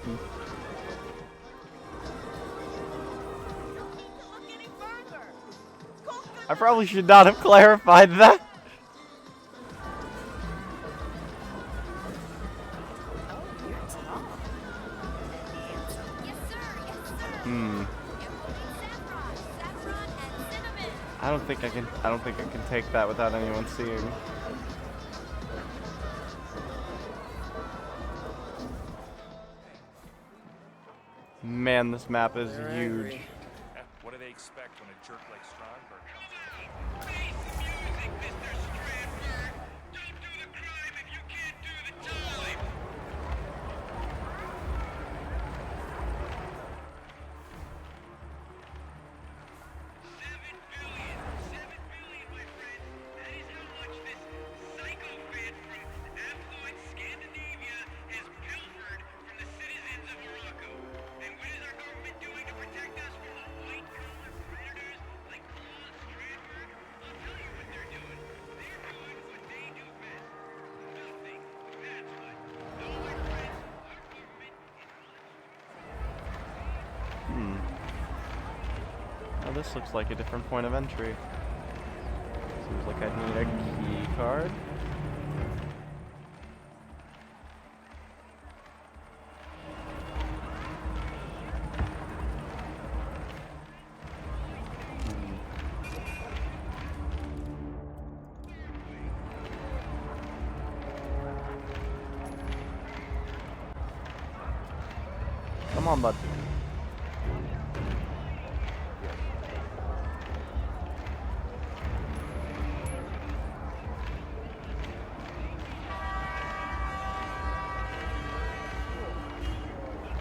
I probably should not have clarified that. I don't think I can take that without anyone seeing. Man, this map is huge. What do they expect when a jerk like Strandberg comes in? Now this looks like a different point of entry. Seems like I need a key card. Come on, bud.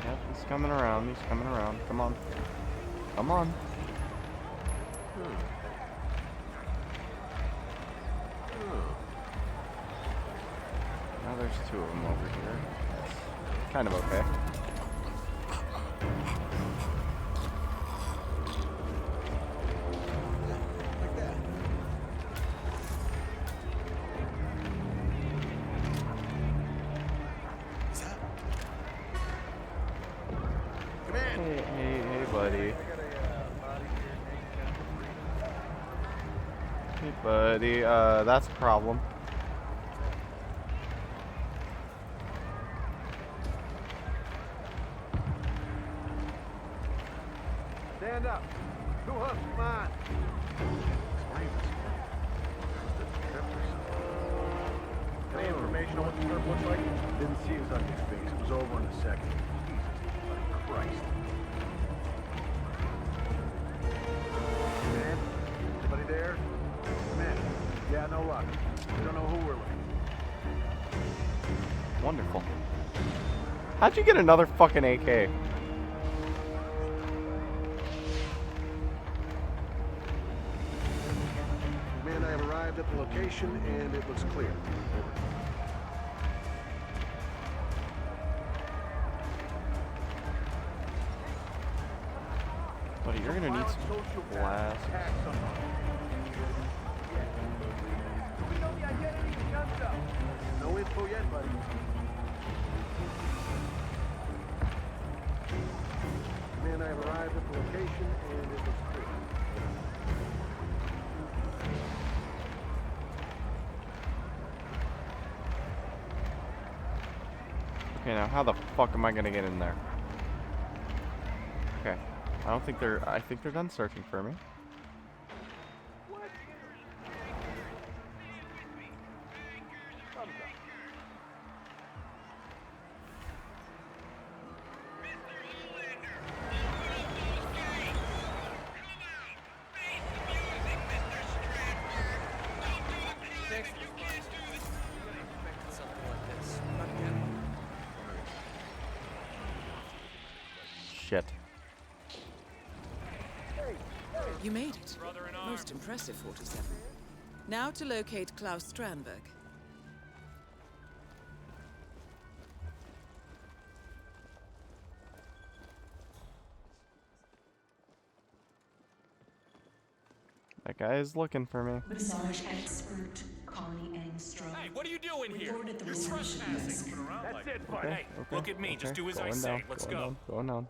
Yep, he's coming around. He's coming around. Come on. Come on. Now there's two of them over here. That's kind of okay. Hey, buddy. Hey, buddy. That's a problem. Stand up. Two hooks, come on. Any information on what the turf looks like? Didn't see his ugly face. It was over in a second. Jesus Christ. Man, anybody there? Man, yeah, no luck. We don't know who we're looking for. Wonderful. How'd you get another fucking AK? Man, I have arrived at the location and it looks clear. Over. Buddy, you're gonna need some glass. We know the identity of the gun stuff. No info yet, buddy. Man, I have arrived at the location and it looks clear. Okay, now how the fuck am I gonna get in there? Okay. I think they're done searching for me. Shit. You made it. Most impressive, 47. Now to locate Klaus Strandberg. That guy is looking for me. Massage expert Connie Engstrom. Hey, what are you doing here? Reported the You're reception trespassing. desk. That's it, bud. Okay, Hey, okay, look at me. Just okay. do as I Going say. down, Let's going go. down, going down.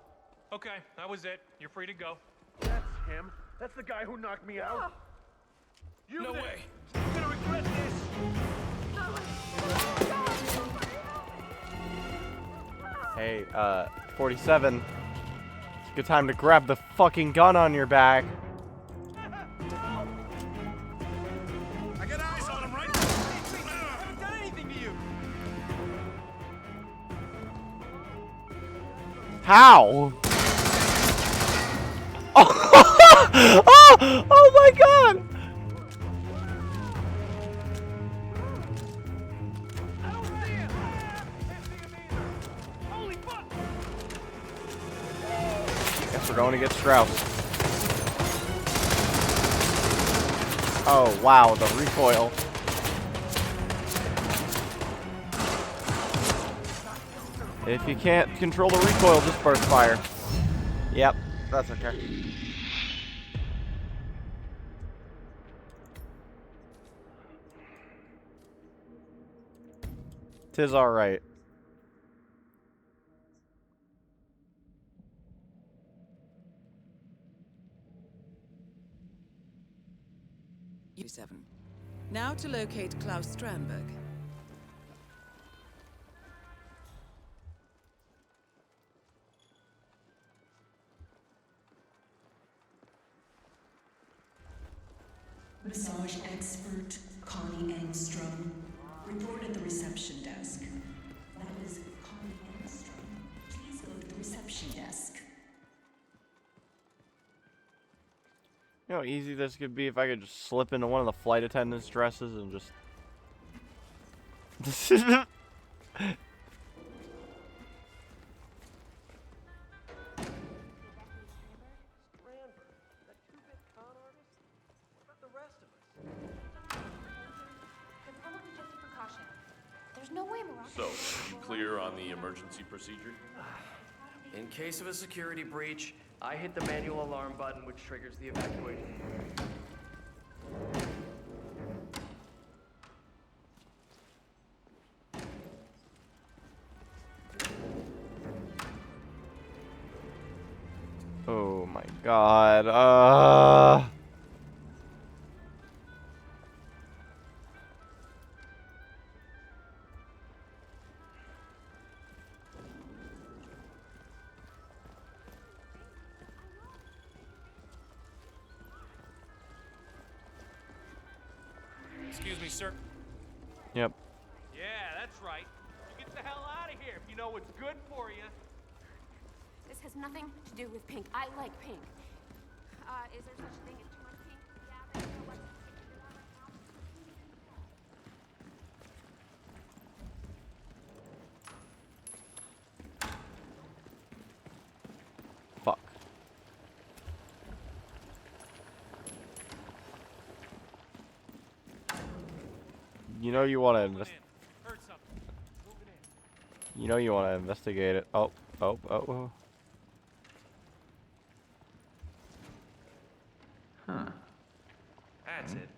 Okay, that was it. You're free to go. That's him. That's the guy who knocked me out. You No there. way. You're gonna regret this. Hey, 47. It's a good time to grab the fucking gun on your back. How? Oh my god! Guess we're going to get Strauss. Oh wow, the recoil. If you can't control the recoil, just burst fire. Yep, that's okay. Tis alright. U7. Now to locate Klaus Strandberg. Massage expert Connie Engstrom. Report at the reception desk. That was Connie Engstrom. Please go to the reception desk. You know how easy this could be if I could just slip into one of the flight attendant's dresses and just... There's no way Morocco... So, you clear on the emergency procedure? In case of a security breach, I hit the manual alarm button, which triggers the evacuation. Oh my god, Excuse me, sir. Yep. Yeah, that's right. You get the hell out of here if you know what's good for you. This has nothing to do with pink. I like pink. Is there such a thing as too much pink? Yeah, but you know what? Fuck. You know you want to investigate it. Oh. Huh. That's it.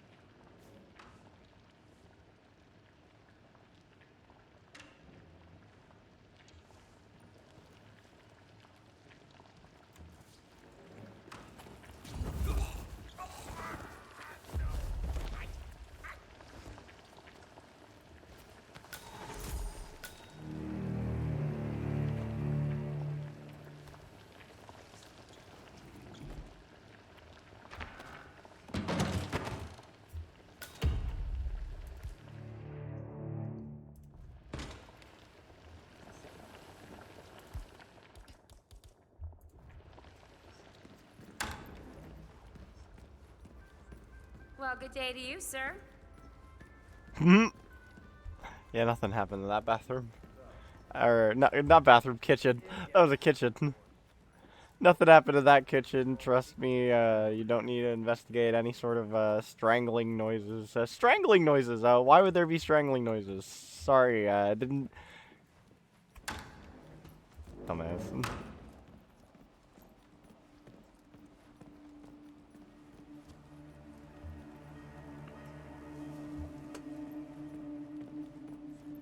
Well, good day to you, sir. Yeah, nothing happened in that bathroom. Or, not bathroom, kitchen. That was a kitchen. Nothing happened to that kitchen, trust me. You don't need to investigate any sort of strangling noises. Strangling noises! Why would there be strangling noises? Sorry, I didn't... Dumbass.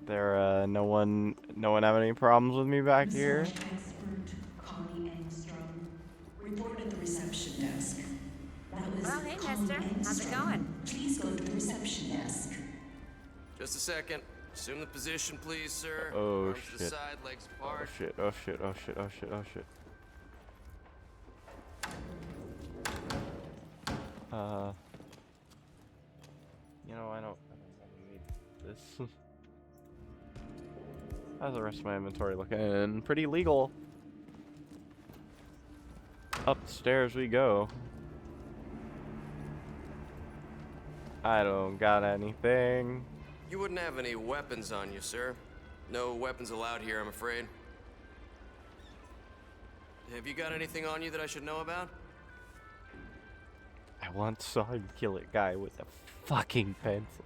There, no one have any problems with me back here? Expert Connie Engstrom. Report at the reception desk. That was Well, hey, Connie mister. How's it Engstrom. going? Please go to the reception desk. Just a second. Assume the position, please, sir. Oh, Arms to the shit. side, legs apart. Oh shit. You know, I don't need this. How's the rest of my inventory looking? Pretty legal. Upstairs we go. I don't got anything. You wouldn't have any weapons on you, sir. No weapons allowed here, I'm afraid. Have you got anything on you that I should know about? I once saw him kill a guy with a fucking pencil.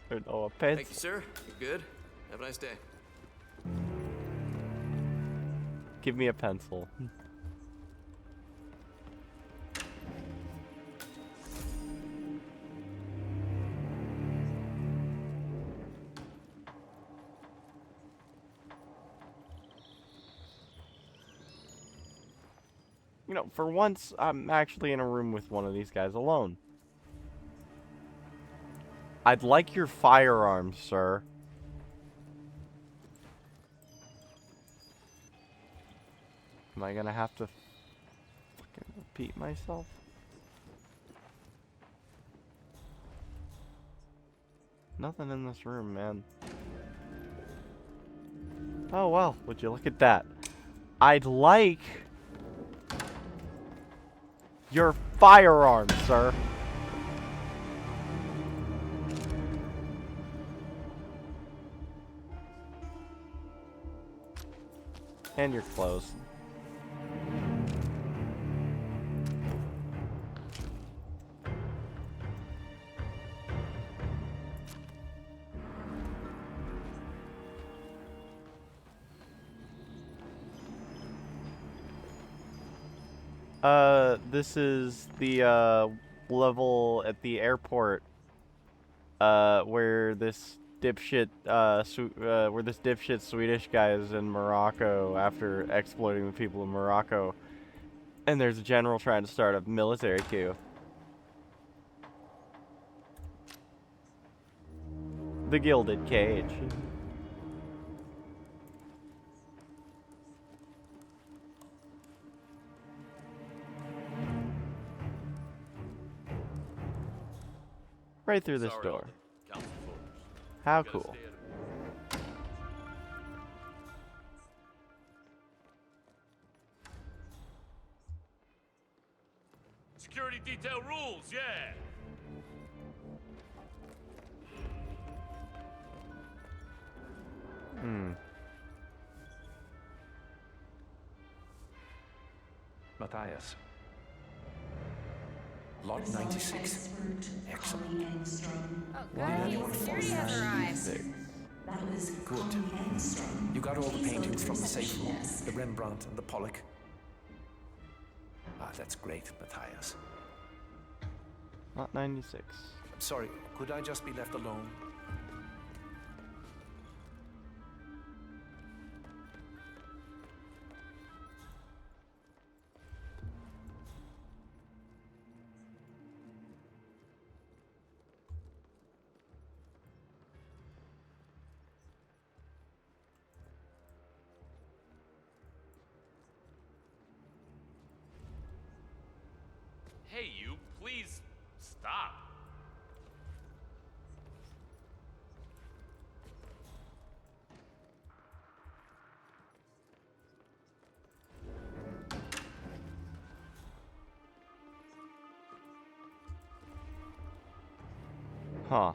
Or no, a pencil. Thank you, sir. You're good. Have a nice day. Give me a pencil. You know, for once, I'm actually in a room with one of these guys alone. I'd like your firearms, sir. Am I gonna have to fucking repeat myself? Nothing in this room, man. Oh, well, would you look at that? I'd like your firearms, sir. And your clothes. This is the, level at the airport, where this dipshit, Swedish guy is in Morocco after exploiting the people of Morocco. And there's a general trying to start a military coup. The Gilded Cage. Right through this door. How cool. Security detail rules, yeah. Matthias. Lot 96. Excellent. That was Good. You got all the paintings from the safe room, the Rembrandt and the Pollock. Ah, that's great, Matthias. Lot 96. Sorry, could I just be left alone? Hey, you, please stop. Huh.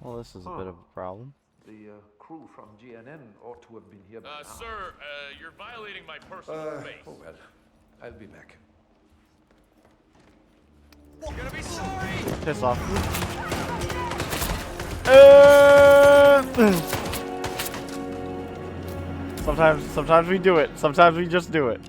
Well, this is a bit of a problem. The crew from GNN ought to have been here by now. Sir, you're violating my personal space. Oh well, I'll be back. You're gonna be sorry! Piss off. Sometimes we do it. Sometimes we just do it.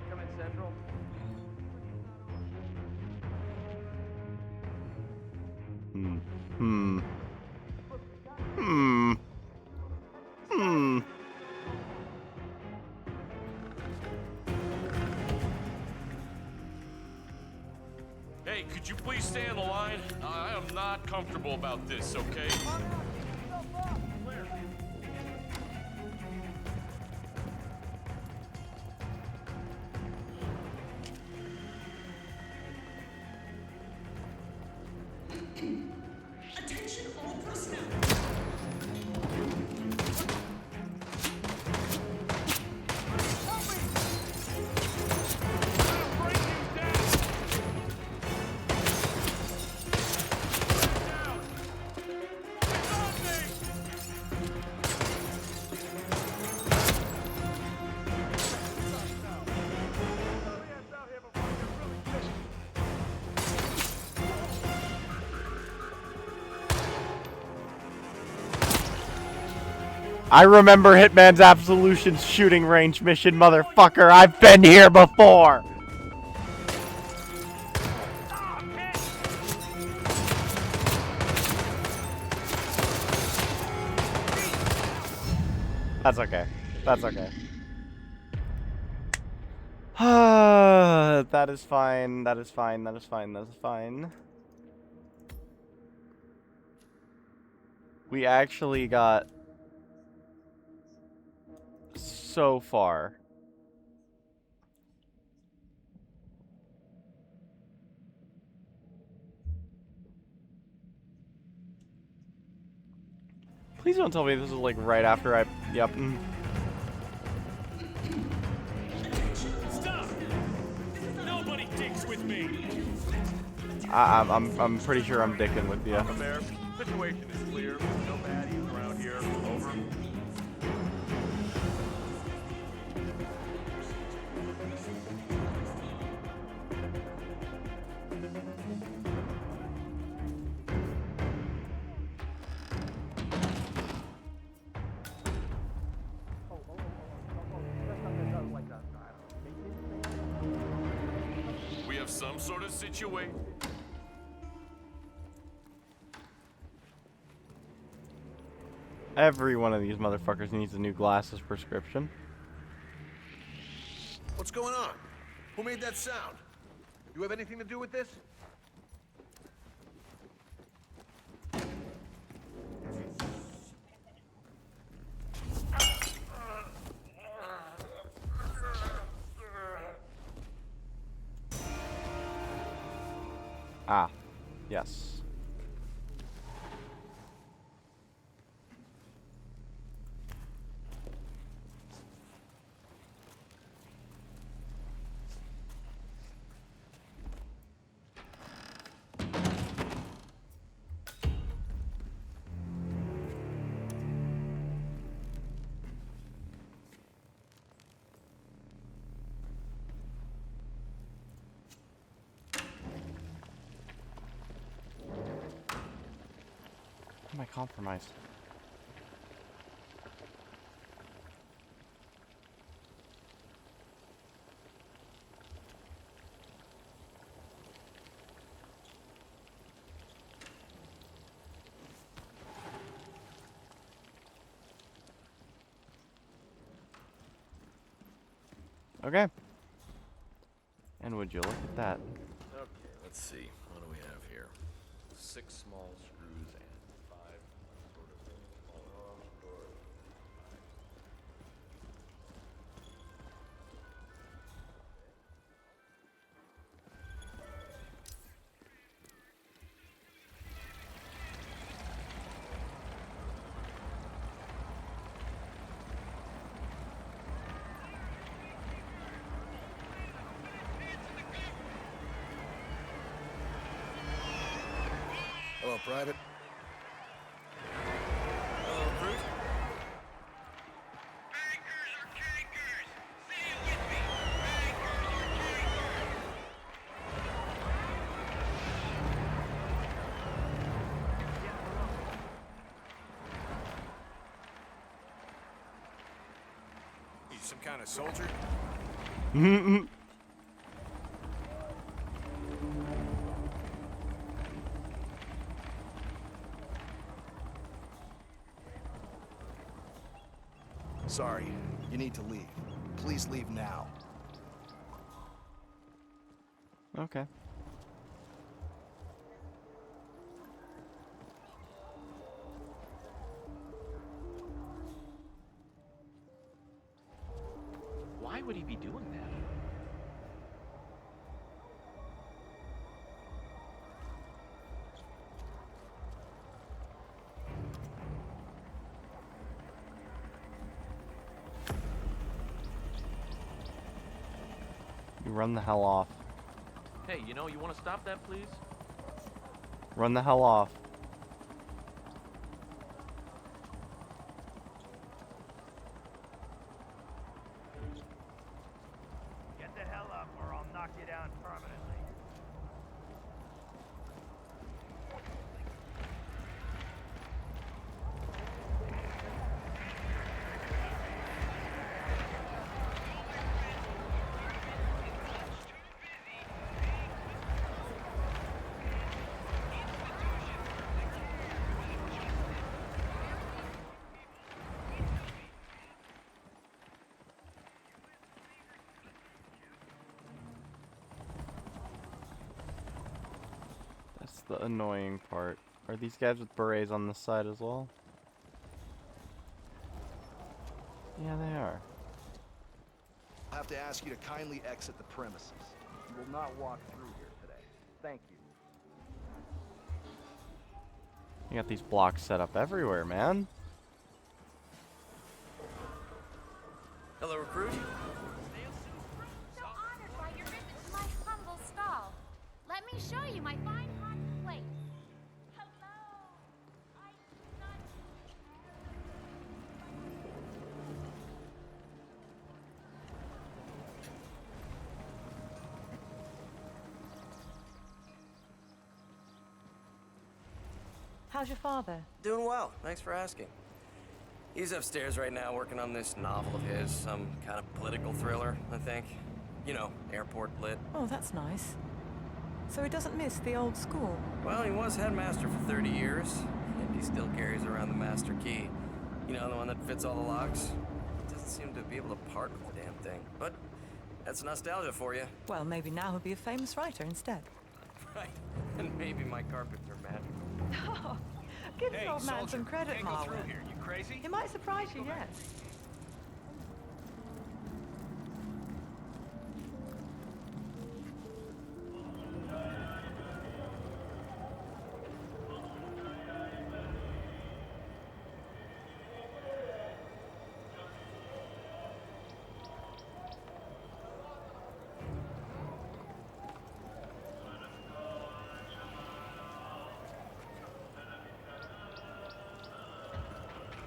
Come in, Central. Hey, could you please stay on the line? I am not comfortable about this, okay? I remember Hitman's Absolution's shooting range mission, motherfucker. I've been here before. That's okay. That's okay. That is fine. That is fine. That is fine. That is fine. We actually got so far. Please don't tell me this is like right after I. Yep. Stop! Nobody dicks with me. I'm pretty sure I'm dicking with you. Bear, situation is clear. No baddies around here. Over. We have some sort of situation. Every one of these motherfuckers needs a new glasses prescription. What's going on? Who made that sound? You have anything to do with this? Ah, yes. Am I compromised? Okay. And would you look at that? Okay, let's see. What do we have here? 6 small screws and 5 assorted small doors. Hello, Private. Hello, Fruit. You some kind of soldier? Sorry, you need to leave. Please leave now. Okay. Why would he be doing that? You run the hell off. Hey, you know, you want to stop that, please? Run the hell off. Get the hell up or I'll knock you down permanently. the annoying part. Are these guys with berets on this side as well? Yeah, they are. I'll have to ask you to kindly exit the premises. You will not walk through here today. Thank you. You got these blocks set up everywhere, man. Hello, recruit. So honored by your visit to my humble stall. Let me show you my fine hot plate. How's your father? Doing well. Thanks for asking. He's upstairs right now working on this novel of his, some kind of political thriller, I think. You know, airport lit. Oh, that's nice. So he doesn't miss the old school? Well, he was headmaster for 30 years, and he still carries around the master key. You know, the one that fits all the locks? Doesn't seem to be able to part with the damn thing. But that's nostalgia for you. Well, maybe now he'll be a famous writer instead. Right. And maybe my carpets are magical. Oh, give this Hey, old man soldier, some credit, can't go Marwan. through here. You crazy? He might surprise you, yes.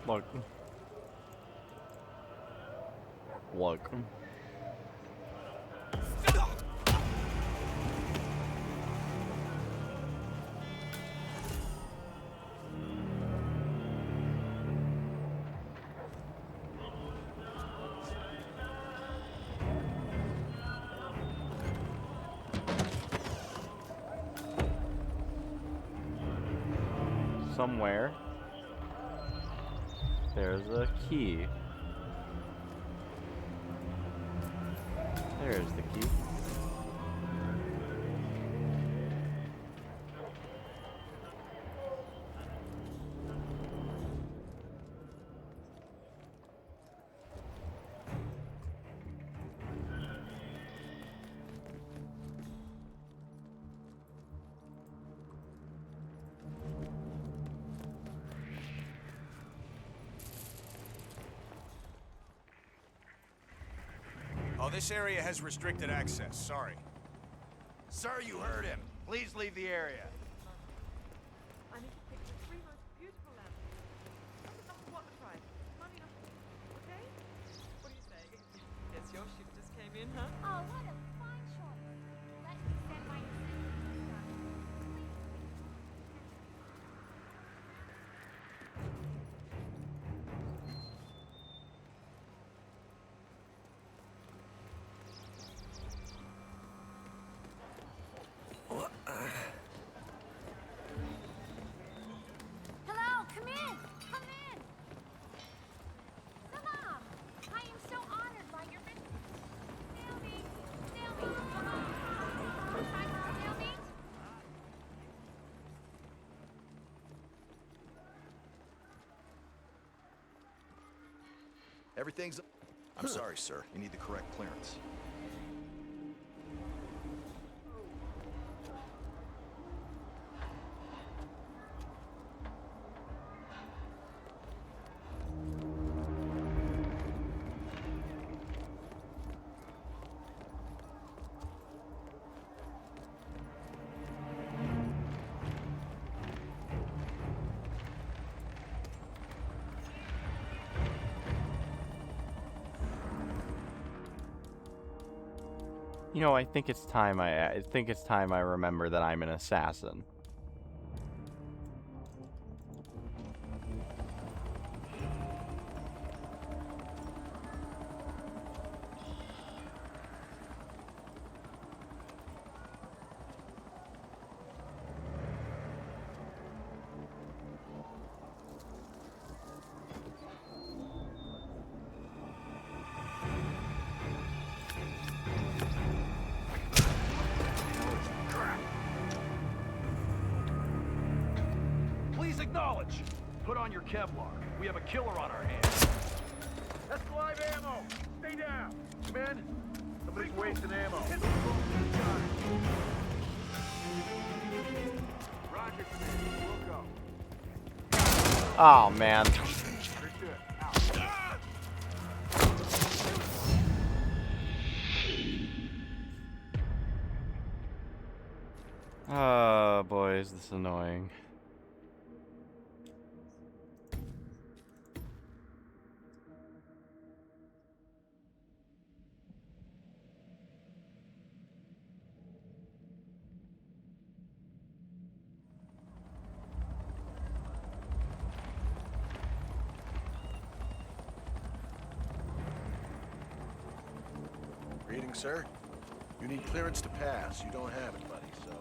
Look. Look. Somewhere there's a key. There's the key. Oh, this area has restricted access. Sorry. Sir, you heard him. Please leave the area. I need to pick the 3 most beautiful lamps. Not what price. Money not. Okay? What do you say? Guess your shift just came in, huh? Oh, what a fine choice. Let me send my Hello, come in! Come in! Salam! I am so honored by your visit. Stalemate! Stalemate! Come on! Try stalemate? Everything's... I'm sorry, sir. You need the correct clearance. You know, I think it's time I remember that I'm an assassin. knowledge. Put on your Kevlar. We have a killer on our hands. That's live ammo. Stay down. Men, somebody's wasting ammo. Roger, we'll go. Oh man. Oh boy, is this annoying. Greetings, sir. You need clearance to pass. You don't have it, buddy, so,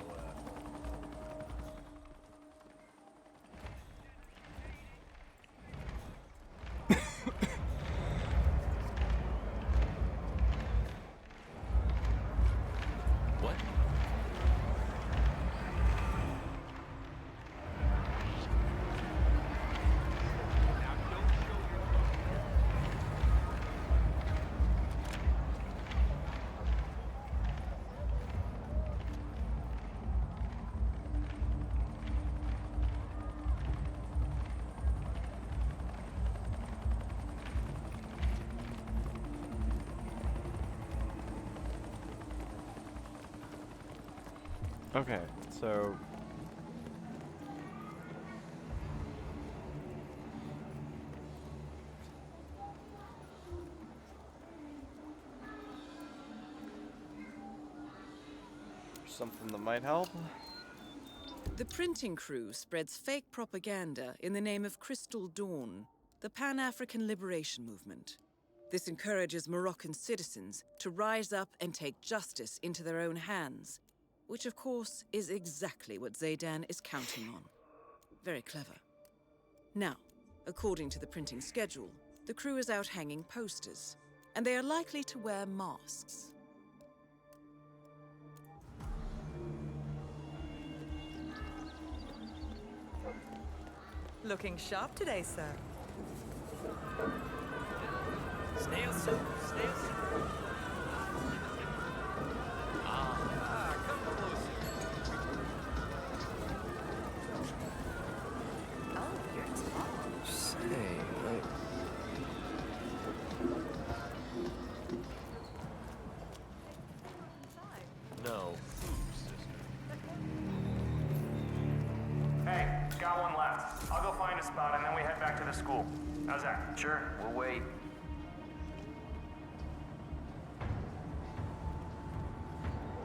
What? Okay, so something that might help. The printing crew spreads fake propaganda in the name of Crystal Dawn, the Pan-African Liberation Movement. This encourages Moroccan citizens to rise up and take justice into their own hands, which of course is exactly what Zaydan is counting on. Very clever. Now, according to the printing schedule, the crew is out hanging posters, and they are likely to wear masks. Looking sharp today, sir. Snail soup, snail soup. Come closer. Oh, you're tall. Say, No. Hey, got one left. I'll go find a spot and then we head back to the school. How's that? Sure, we'll wait.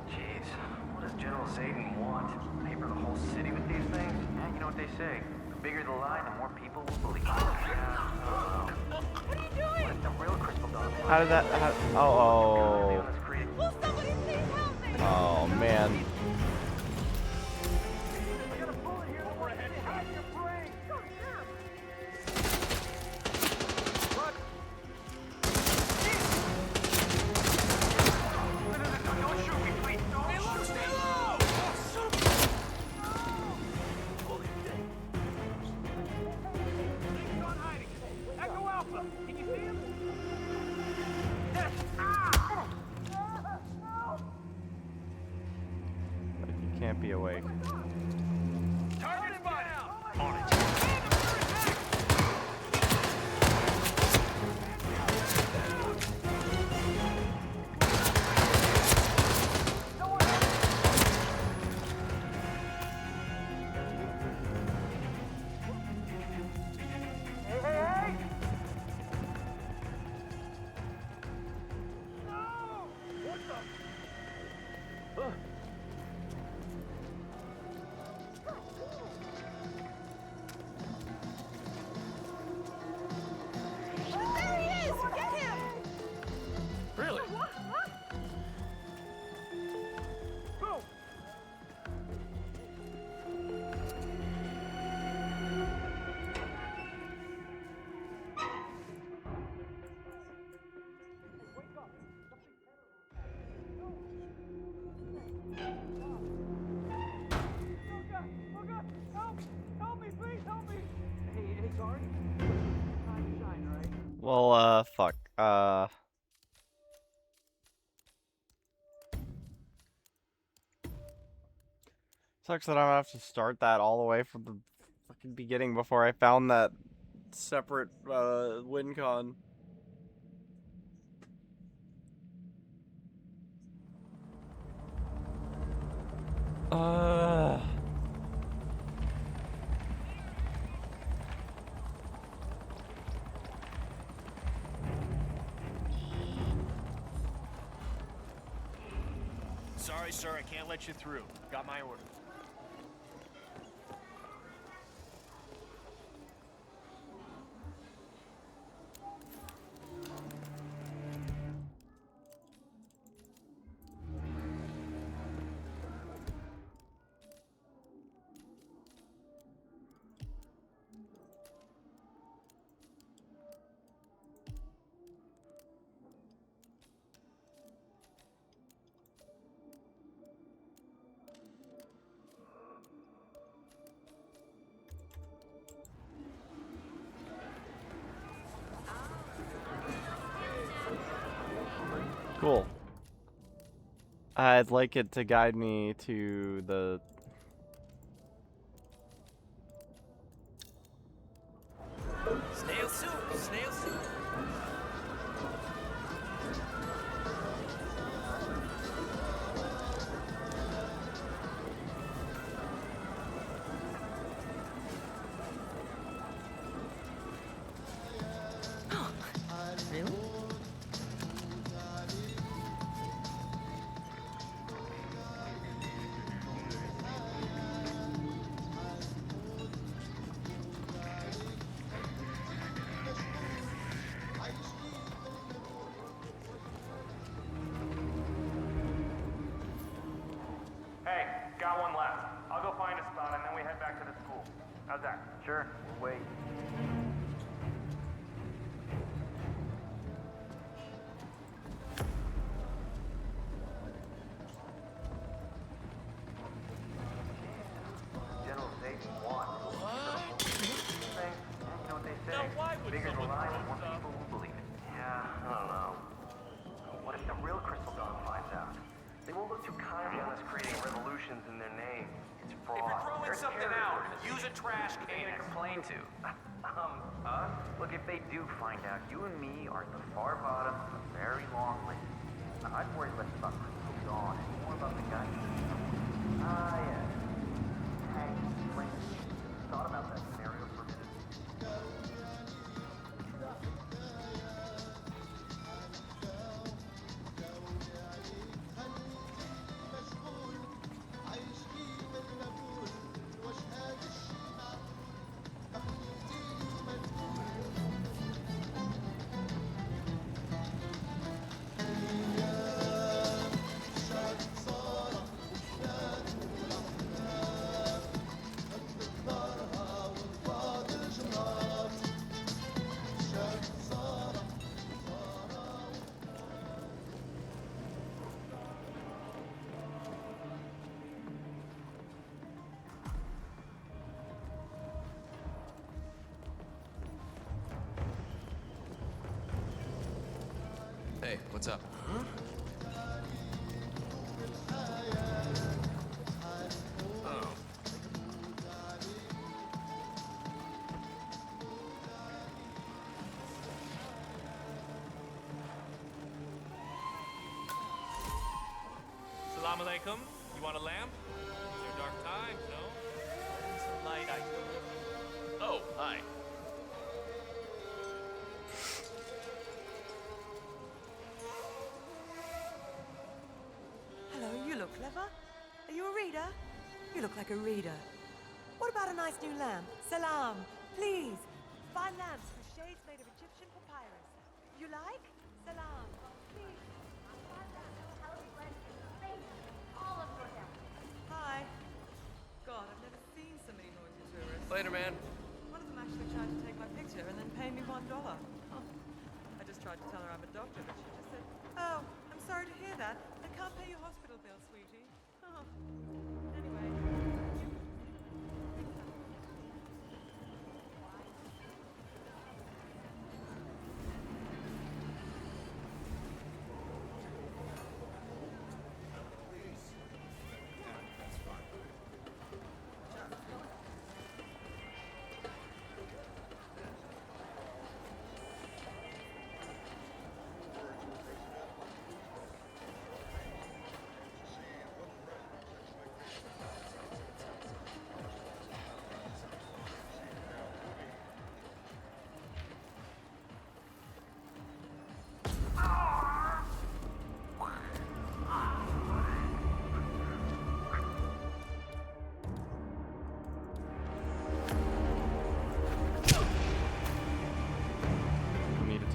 Jeez, what does General Zayden want? Paper the whole city with these things? Yeah, you know what they say. The bigger the lie, the more people will believe. What are you doing? Let the real Crystal Dawn. How did that? Oh. Will somebody please help me? Oh man. Can't be awake. Target spotted! On it. Well, fuck. Sucks that I'm gonna have to start that all the way from the fucking beginning before I found that separate, win con. Sorry, sir, I can't let you through. Got my order. Cool. I'd like it to guide me to the... Snail soup! Snail soup! Really? Hey, got one left. I'll go find a spot and then we head back to the school. How's that? Sure, we'll wait. General Satan won. What? Thing, you know what they say. Now why would Bigger the someone lie, throw more stuff? people will believe it. Yeah, I don't know. What if the real Crystal Dawn finds out? They won't look too kindly on us creating revolutions in their name. It's fraud. If you're throwing They're a something terrorist out, organization. use a trash Who they can. gonna complain to? Us? Look, if they do find out, you and me are at the far bottom of a very long list. I'd worry less about Crystal Dawn and more about the guy. Ah, yes. Hank, Flint. Thought about that scenario for a minute. Hey, what's up? Oh. Salam alaikum. You want a lamp? These are dark times, no? Some light, I think. Oh, hi. Hello, you look clever. Are you a reader? You look like a reader. What about a nice new lamp? Salam, please. Fine lamps with shades made of Egyptian papyrus. You like? Salam, please. Hi. God, I've never seen so many noisy tourists. Later, man. One of them actually tried to take my picture and then pay me $1. Oh. I just tried to tell her I'm a doctor, but she just said, "Oh, I'm sorry to hear that. I can't pay your hospital bill, sweetie." Oh. Anyway.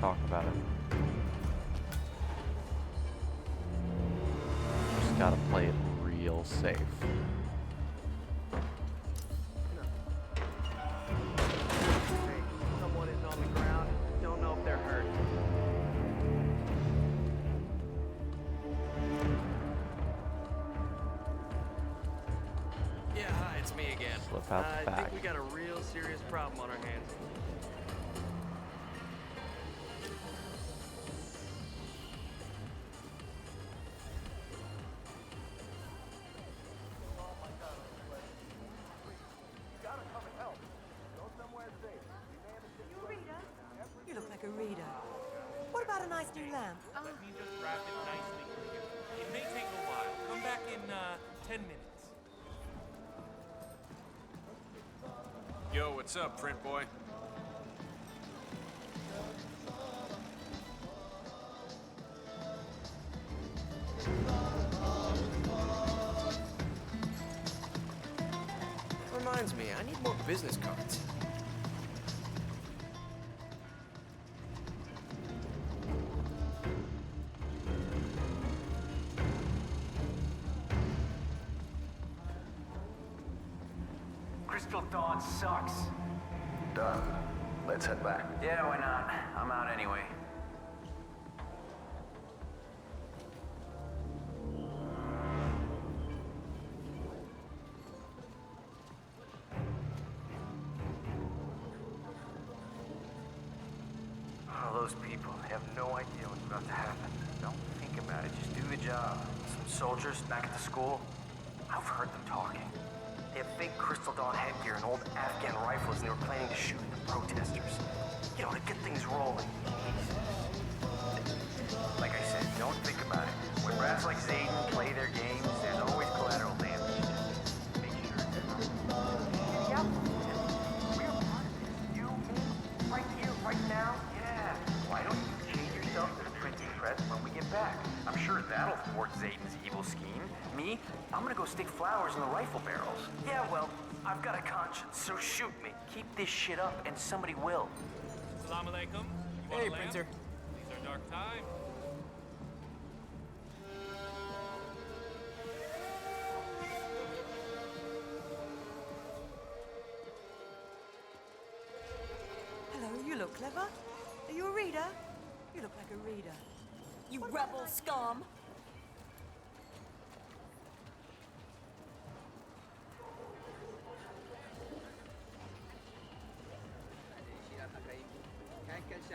talk about it. Just gotta play it real safe. Someone is on the ground. Don't know if they're hurt. Yeah, hi, it's me again. Slip out the I back. think we got a real serious problem on our hands. You a reader? You look like a reader. What about a nice new lamp? Let me just wrap it nicely for you. It may take a while. Come back in 10 minutes. Yo, what's up, print boy? Reminds me, I need more business cards. Crystal Dawn sucks. Done. Let's head back. Yeah, why not? I'm out anyway. Oh, those people, they have no idea what's about to happen. Don't think about it, just do the job. Some soldiers back at the school, I've heard them talking. They have fake Crystal Dawn headgear and old Afghan rifles, and they were planning to shoot the protesters. You know, to get things rolling. Like I said, don't think about it. When brats like Zayden play their games, there's always collateral damage. Make sure it's yeah. We're part of this. You, me, right here, right now. Yeah. Why don't you chain yourself to the printing press when we get back? I'm sure that'll thwart Zayden's evil scheme. Me, I'm gonna go stick flowers in the rifle barrels. Yeah, well, I've got a conscience, so shoot me. Keep this shit up, and somebody will. Assalamu alaikum. You want Hey, a lamp? printer. These are dark times. Hello, you look clever. Are you a reader? You look like a reader. You rebel scum!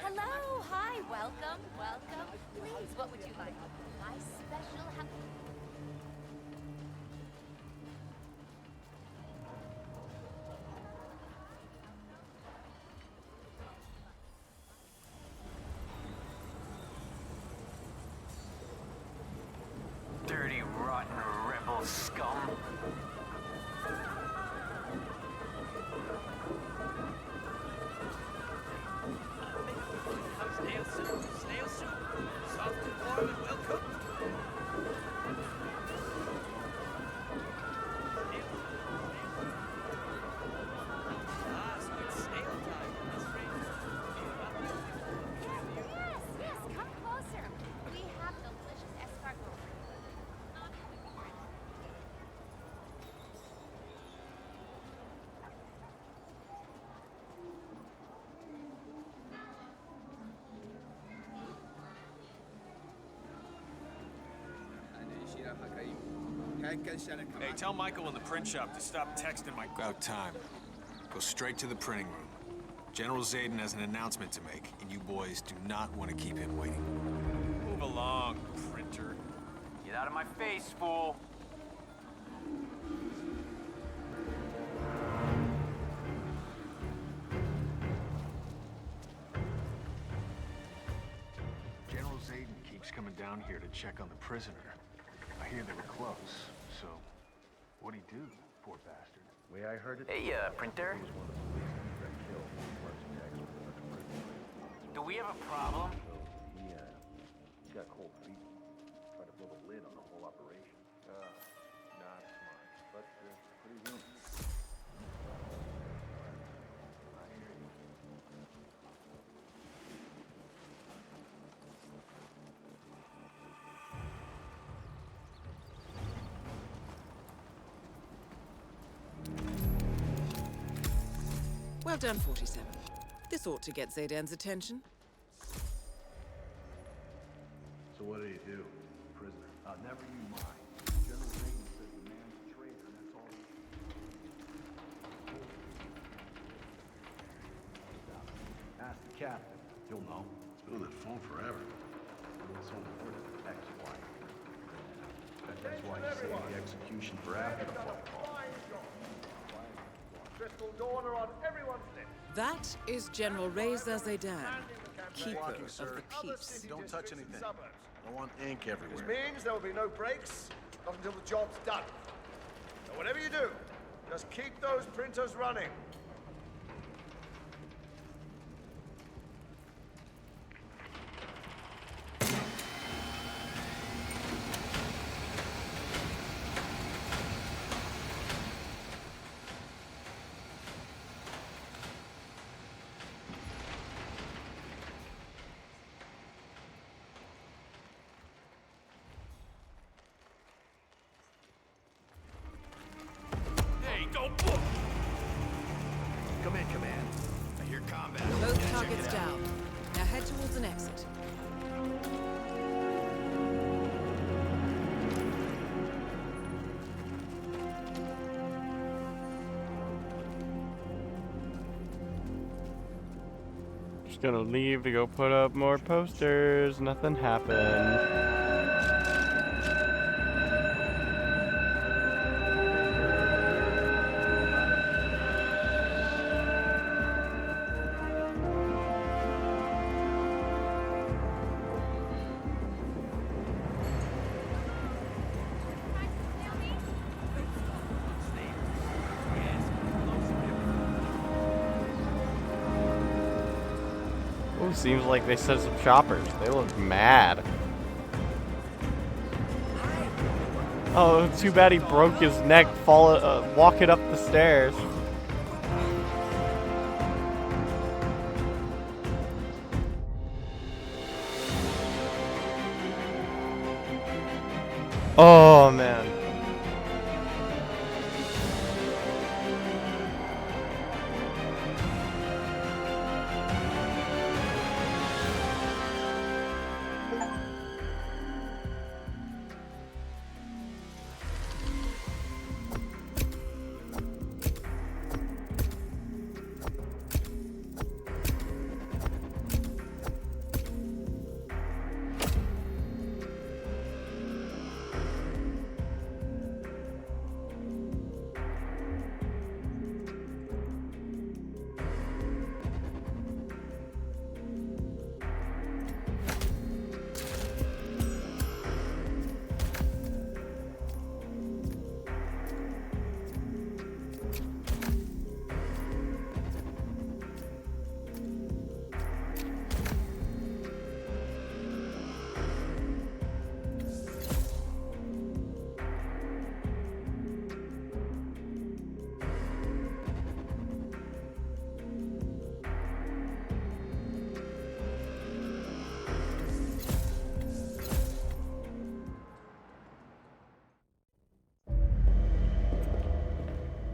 Hello, hi, welcome, welcome. Please, what would you like? My special Dirty, rotten rebel scum. Snail soup, snail soup. Soft and warm and well cooked. Ah, so it's snail time. That's great. Yes, yes, come closer. We have delicious escargot. Hey, tell Michael in the print shop to stop texting my... About time. Go straight to the printing room. General Zayden has an announcement to make, and you boys do not want to keep him waiting. Move along, printer. Get out of my face, fool. General Zayden keeps coming down here to check on the prisoner. I hear they were close, so what'd he do, poor bastard? Way I heard it. Hey, printer. He was one of the policemen who got killed when he marched Jackson with another prisoner. Do we have a problem? So he got cold feet. Tried to blow the lid on the whole operation. Not smart, but pretty human. I hear you. Well done, 47. This ought to get Zaydan's attention. So what do you do? Prisoner? Never you mind. General Reagan says the man's a traitor, and that's all. Ask the captain. He'll know. It's been on that phone forever. It's so important. Ex-wife. That's why you save the execution for after the fight. Crystal Dawn are on everyone's list. That is General Reza Zaydan, keeper Walking, of sir. the peace. Don't touch anything. I want ink This everywhere. means there will be no breaks, not until the job's done. So whatever you do, just keep those printers running. Hey, go! Come in, Command. I hear combat. Both targets down. Now head towards an exit. Just gonna leave to go put up more posters. Nothing happened. Ooh, seems like they set some choppers. They look mad. Oh, too bad he broke his neck walking up the stairs. Oh, man.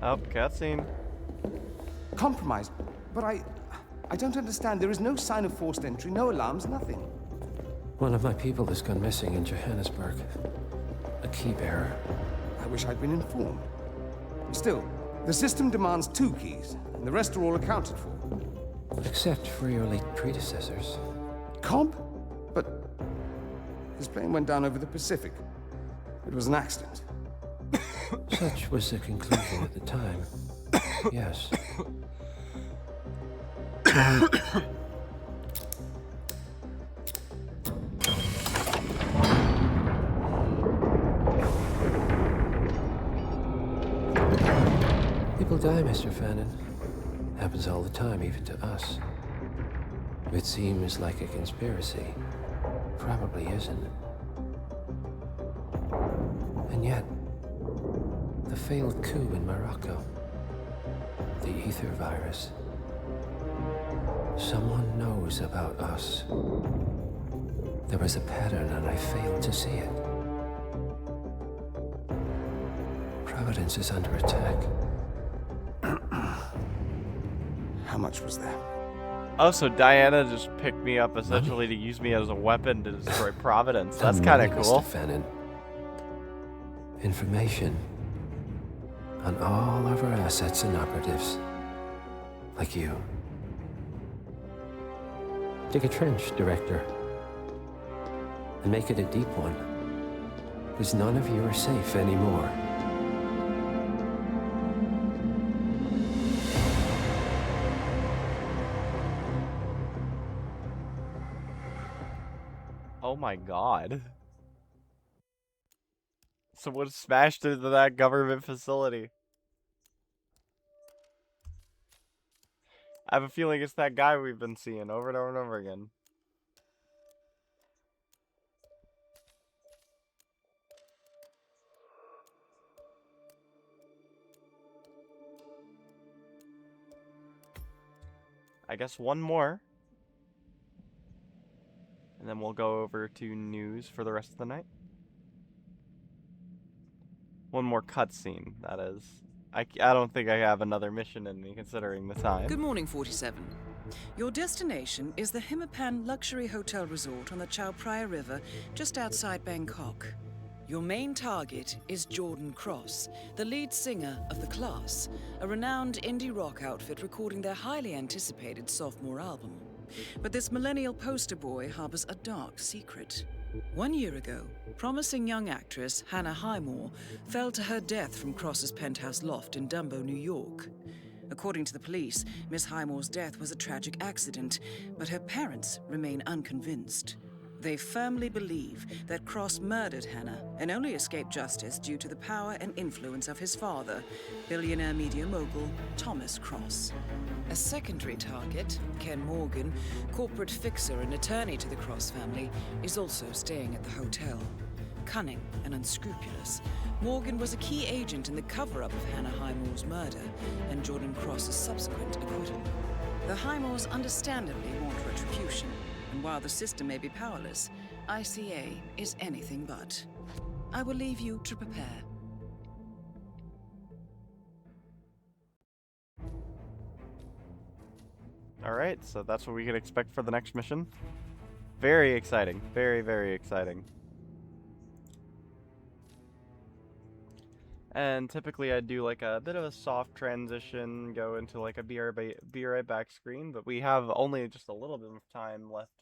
Oh, cutscene. Compromised? But I don't understand. There is no sign of forced entry, no alarms, nothing. One of my people has gone missing in Johannesburg. A key bearer. I wish I'd been informed. Still, the system demands 2 keys, and the rest are all accounted for. Except for your late predecessors. Comp? But his plane went down over the Pacific. It was an accident. Such was the conclusion at the time. Yes. People die, Mr. Fannin. Happens all the time, even to us. It seems like a conspiracy. Probably isn't. And yet, the failed coup in Morocco, the ether virus. Someone knows about us. There was a pattern and I failed to see it. Providence is under attack. How much was there? Oh, so Diana just picked me up essentially to use me as a weapon to destroy Providence. That's kind of cool. Mr. Fenton. Information on all of our assets and operatives. Like you. Dig a trench, Director. And make it a deep one. Because none of you are safe anymore. Oh my god. Someone smashed into that government facility. I have a feeling it's that guy we've been seeing over and over and over again. I guess one more. And then we'll go over to news for the rest of the night. One more cutscene, that is. I don't think I have another mission in me, considering the time. Good morning, 47. Your destination is the Hitman Luxury Hotel Resort on the Chao Phraya River, just outside Bangkok. Your main target is Jordan Cross, the lead singer of The Class, a renowned indie rock outfit recording their highly anticipated sophomore album. But this millennial poster boy harbors a dark secret. 1 year ago, promising young actress Hannah Highmore fell to her death from Cross's penthouse loft in Dumbo, New York. According to the police, Miss Highmore's death was a tragic accident, but her parents remain unconvinced. They firmly believe that Cross murdered Hannah and only escaped justice due to the power and influence of his father, billionaire media mogul Thomas Cross. A secondary target, Ken Morgan, corporate fixer and attorney to the Cross family, is also staying at the hotel. Cunning and unscrupulous, Morgan was a key agent in the cover-up of Hannah Highmore's murder and Jordan Cross's subsequent acquittal. The Highmores understandably want retribution, and while the system may be powerless, ICA is anything but. I will leave you to prepare. Alright, so that's what we can expect for the next mission. Very exciting. Very, very exciting. And typically I do like a bit of a soft transition, go into like a be right back screen, but we have only just a little bit of time left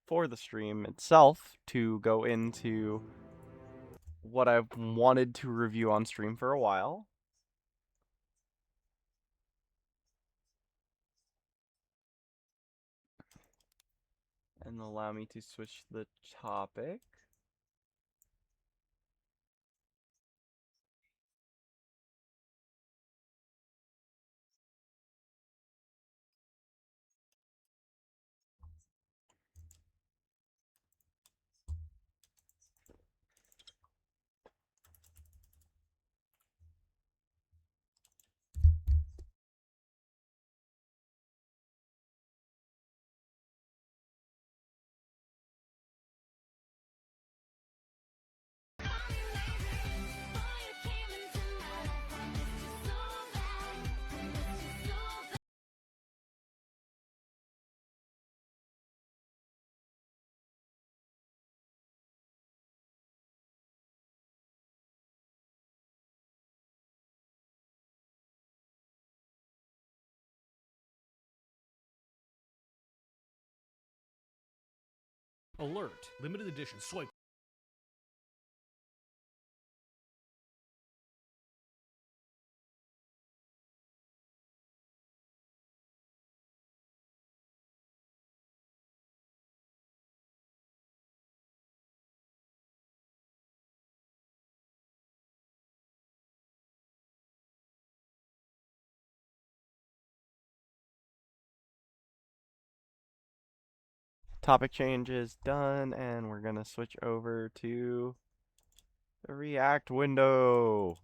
for the stream itself to go into what I've wanted to review on stream for a while. And allow me to switch the topic. Alert! Limited edition soy. Topic change is done, and we're gonna switch over to the React window.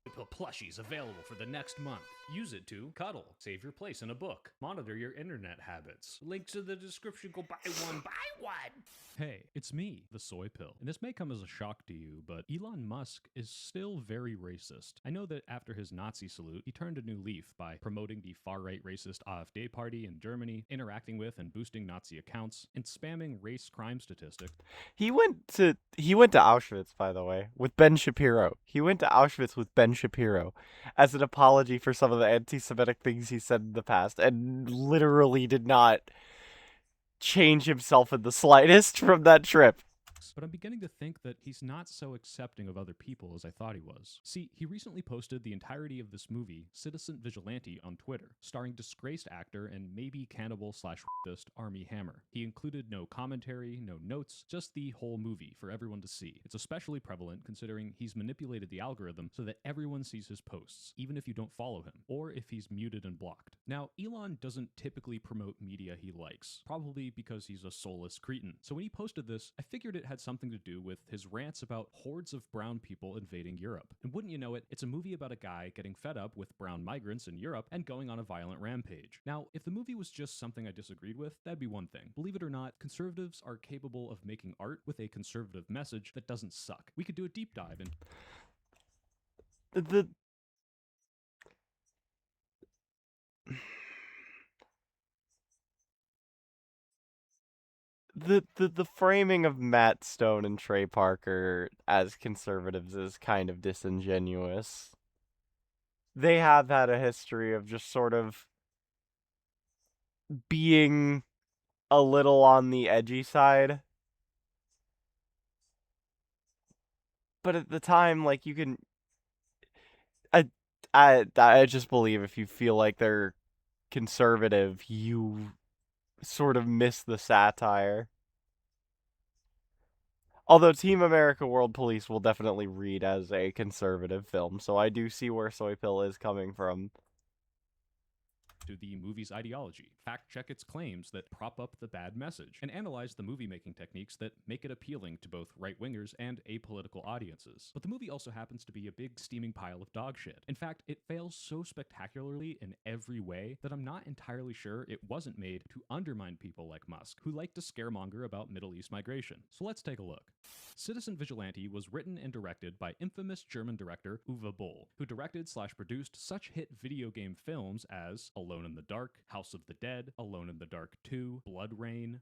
Pill plushies available for the next month. Use it to cuddle, save your place in a book, monitor your internet habits. Link to the description, go buy one, buy one! Hey, it's me, the Soy Pill. And this may come as a shock to you, but Elon Musk is still very racist. I know that after his Nazi salute, he turned a new leaf by promoting the far-right racist AfD party in Germany, interacting with and boosting Nazi accounts, and spamming race crime statistics. He went to Auschwitz, by the way, with Ben Shapiro. He went to Auschwitz with Ben Shapiro as an apology for some of the anti-Semitic things he said in the past, and literally did not change himself in the slightest from that trip. But I'm beginning to think that he's not so accepting of other people as I thought he was. See, he recently posted the entirety of this movie, Citizen Vigilante, on Twitter, starring disgraced actor and maybe cannibal/rapist Armie Hammer. He included no commentary, no notes, just the whole movie for everyone to see. It's especially prevalent considering he's manipulated the algorithm so that everyone sees his posts, even if you don't follow him, or if he's muted and blocked. Now, Elon doesn't typically promote media he likes, probably because he's a soulless cretin. So when he posted this, I figured it had something to do with his rants about hordes of brown people invading Europe. And wouldn't you know it, it's a movie about a guy getting fed up with brown migrants in Europe and going on a violent rampage. Now, if the movie was just something I disagreed with, that'd be one thing. Believe it or not, conservatives are capable of making art with a conservative message that doesn't suck. We could do a deep dive in the framing of Matt Stone and Trey Parker as conservatives is kind of disingenuous. They have had a history of just sort of being a little on the edgy side. But at the time, like, you can... I just believe if you feel like they're conservative, you sort of miss the satire. Although Team America World Police will definitely read as a conservative film, so I do see where Soy Pill is coming from. To the movie's ideology, fact-check its claims that prop up the bad message, and analyze the movie-making techniques that make it appealing to both right-wingers and apolitical audiences. But the movie also happens to be a big steaming pile of dog shit. In fact, it fails so spectacularly in every way that I'm not entirely sure it wasn't made to undermine people like Musk, who like to scaremonger about Middle East migration. So let's take a look. Citizen Vigilante was written and directed by infamous German director Uwe Boll, who directed/produced such hit video game films as Alone in the Dark, House of the Dead, Alone in the Dark 2, Blood Rain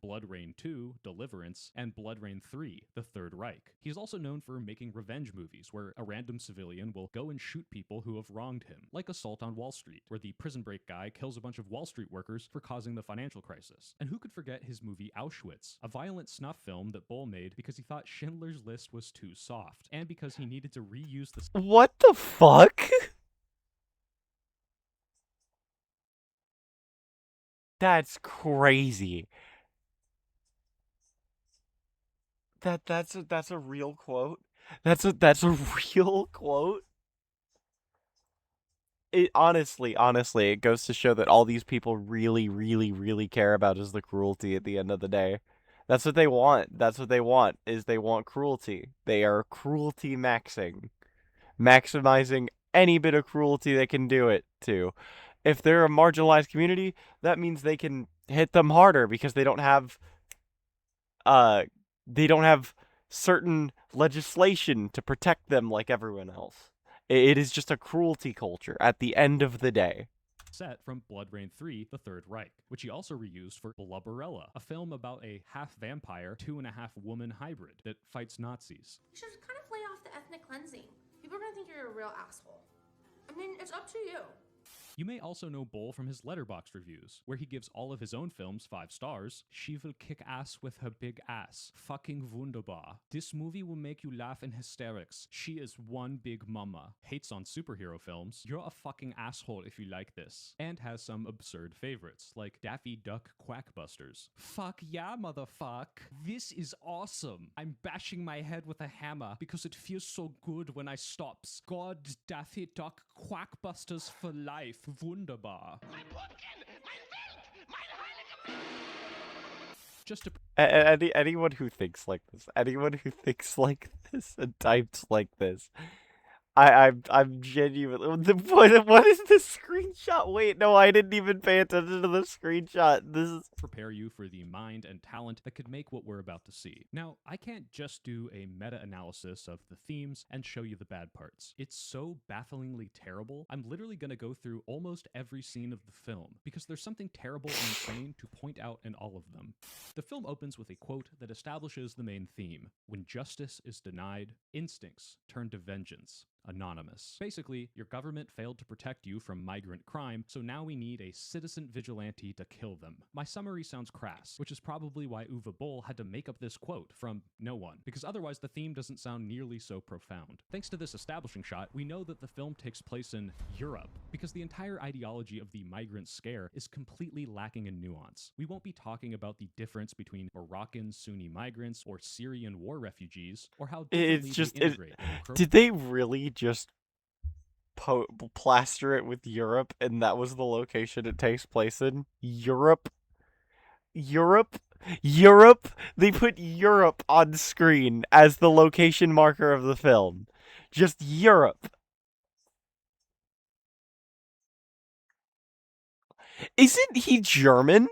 2, Deliverance, and Blood Rain 3, The Third Reich. He's also known for making revenge movies where a random civilian will go and shoot people who have wronged him, like Assault on Wall Street, where the Prison Break guy kills a bunch of Wall Street workers for causing the financial crisis. And who could forget his movie Auschwitz, a violent snuff film that Boll made because he thought Schindler's List was too soft, and because he needed to reuse the... What the fuck? That's crazy. That's a real quote. That's a real quote. It honestly, it goes to show that all these people really care about is the cruelty at the end of the day. That's what they want. That's what they want, is they want cruelty. They are cruelty maximizing any bit of cruelty they can do it to. If they're a marginalized community, that means they can hit them harder because they don't have certain legislation to protect them like everyone else. It is just a cruelty culture at the end of the day. Set from Blood Rain 3, The Third Reich, which he also reused for Blubberella, a film about a half-vampire, 2.5-woman hybrid that fights Nazis. You should kind of play off the ethnic cleansing. People are gonna think you're a real asshole. I mean, it's up to you. You may also know Boll from his Letterboxd reviews, where he gives all of his own films 5 stars. She will kick ass with her big ass. Fucking wunderbar. This movie will make you laugh in hysterics. She is one big mama. Hates on superhero films. You're a fucking asshole if you like this. And has some absurd favorites, like Daffy Duck Quackbusters. Fuck yeah, motherfuck. This is awesome. I'm bashing my head with a hammer because it feels so good when I stops. God, Daffy Duck Quackbusters for life. Wunderbar. Just to anyone who thinks like this and types like this, I'm genuinely. What is this screenshot? Wait, no, I didn't even pay attention to the screenshot. This is. Prepare you for the mind and talent that could make what we're about to see. Now, I can't just do a meta-analysis of the themes and show you the bad parts. It's so bafflingly terrible, I'm literally gonna go through almost every scene of the film, because there's something terrible and insane to point out in all of them. The film opens with a quote that establishes the main theme. When justice is denied, instincts turn to vengeance. Anonymous. Basically, your government failed to protect you from migrant crime, so now we need a citizen vigilante to kill them. My summary sounds crass, which is probably why Uwe Boll had to make up this quote from no one, because otherwise the theme doesn't sound nearly so profound. Thanks to this establishing shot, we know that the film takes place in Europe, because the entire ideology of the migrant scare is completely lacking in nuance. We won't be talking about the difference between Moroccan Sunni migrants or Syrian war refugees, or how differently It's just. they integrate. Did they really just plaster it with Europe, and that was the location it takes place in? Europe? Europe? Europe? They put Europe on screen as the location marker of the film. Just Europe. Isn't he German?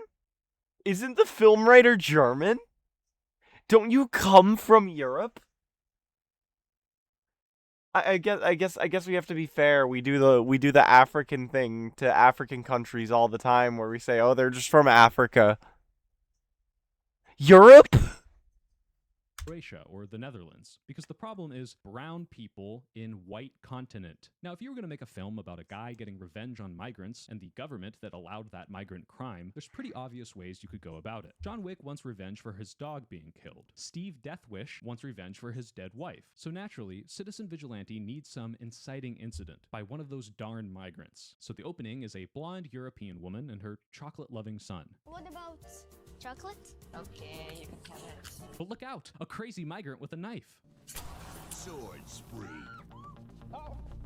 Isn't the film writer German? Don't you come from Europe? I guess we have to be fair. We do the African thing to African countries all the time, where we say, "Oh, they're just from Africa." Europe? Croatia or the Netherlands, because the problem is brown people in white continent. Now, if you were going to make a film about a guy getting revenge on migrants and the government that allowed that migrant crime, there's pretty obvious ways you could go about it. John Wick wants revenge for his dog being killed. Steve Deathwish wants revenge for his dead wife. So naturally, Citizen Vigilante needs some inciting incident by one of those darn migrants. So the opening is a blonde European woman and her chocolate-loving son. What about chocolate? Okay, you can have it. But look out! A crazy migrant with a knife! Sword spree.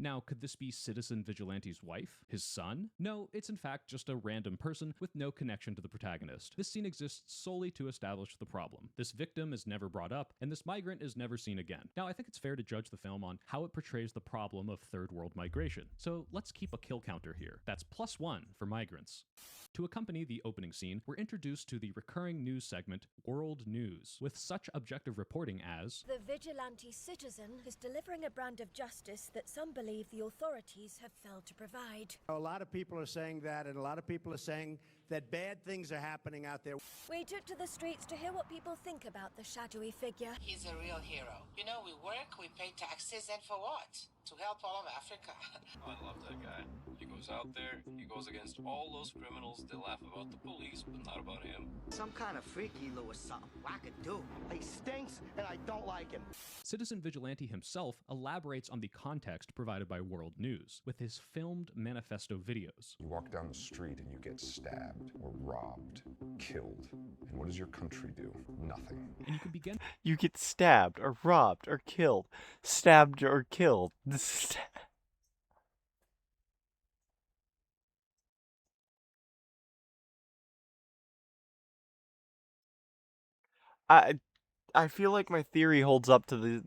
Now, could this be Citizen Vigilante's wife? His son? No, it's in fact just a random person with no connection to the protagonist. This scene exists solely to establish the problem. This victim is never brought up, and this migrant is never seen again. Now, I think it's fair to judge the film on how it portrays the problem of third world migration. So let's keep a kill counter here. That's +1 for migrants. To accompany the opening scene, we're introduced to the recurring news segment, World News, with such objective reporting as The vigilante citizen is delivering a brand of justice that some believe the authorities have failed to provide. A lot of people are saying that, and a lot of people are saying that bad things are happening out there. We took to the streets to hear what people think about the shadowy figure. He's a real hero. You know, we work, we pay taxes, and for what? To help all of Africa. I love that guy. He goes out there, he goes against all those criminals. They laugh about the police, but not about him. Some kind of freaky Lou or something. Wackadoo. He stinks, and I don't like him. Citizen Vigilante himself elaborates on the context provided by World News with his filmed manifesto videos. You walk down the street and you get stabbed or robbed, killed. And what does your country do? Nothing. And you can begin. You get stabbed or robbed or killed. Stabbed or killed. I feel like my theory holds up to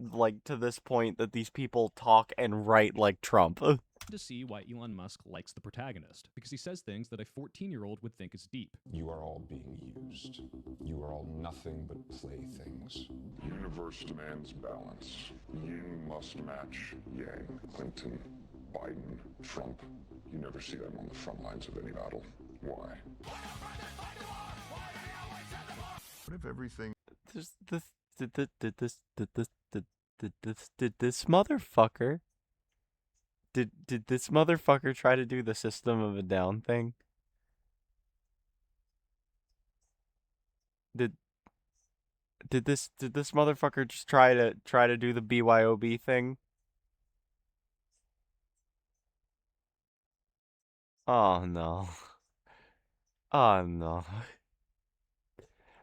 to this point that these people talk and write like Trump. To see why Elon Musk likes the protagonist, because he says things that a 14-year-old would think is deep. You are all being used. You are all nothing but playthings. The universe demands balance. Yin must match yang. Clinton, Biden, Trump. You never see them on the front lines of any battle. Why? What if everything... Did this motherfucker... Did this motherfucker try to do the System of a Down thing? Did this motherfucker just try to do the BYOB thing? Oh no. Oh no.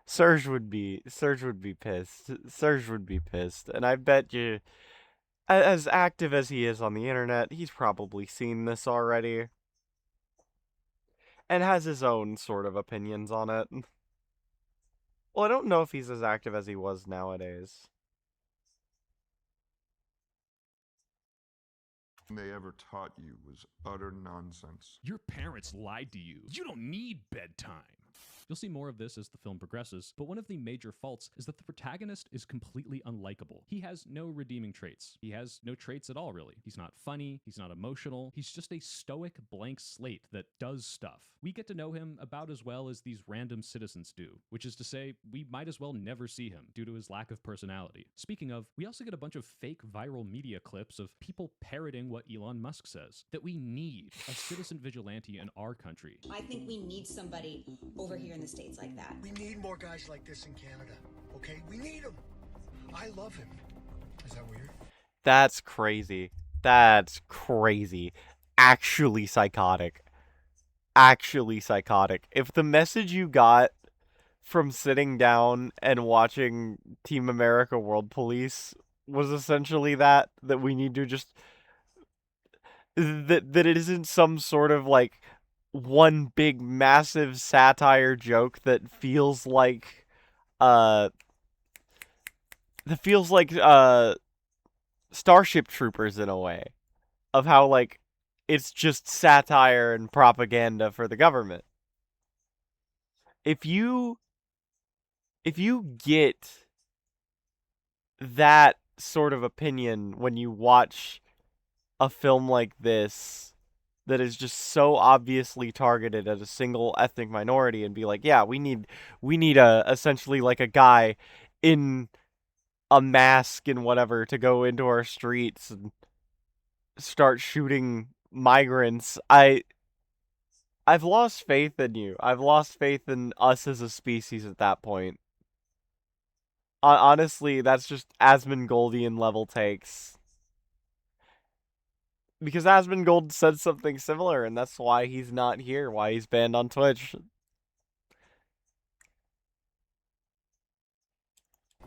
Serge would be pissed. Serge would be pissed, and I bet you, as active as he is on the internet, he's probably seen this already. And has his own sort of opinions on it. Well, I don't know if he's as active as he was nowadays. they ever taught you was utter nonsense. Your parents lied to you. You don't need bedtime. You'll see more of this as the film progresses, but one of the major faults is that the protagonist is completely unlikable. He has no redeeming traits. He has no traits at all, really. He's not funny, he's not emotional, he's just a stoic blank slate that does stuff. We get to know him about as well as these random citizens do, which is to say, we might as well never see him due to his lack of personality. Speaking of, we also get a bunch of fake viral media clips of people parroting what Elon Musk says, that we need a citizen vigilante in our country. I think we need somebody over here in the States like that. We need more guys like this in Canada, okay? We need him. I love him. Is that weird? That's crazy. That's crazy. Actually psychotic. Actually psychotic. If the message you got from sitting down and watching Team America World Police was essentially that we need to just... That it isn't some sort of, like, one big massive satire joke that feels like, Starship Troopers in a way. Of how, like, it's just satire and propaganda for the government. If you get that sort of opinion when you watch a film like this that is just so obviously targeted at a single ethnic minority and be like, yeah, we need essentially like a guy in a mask and whatever to go into our streets and start shooting migrants. I've lost faith in you. I've lost faith in us as a species at that point. Honestly, that's just Asmongoaldian level takes. Because Asmongold said something similar, and that's why he's not here, why he's banned on Twitch.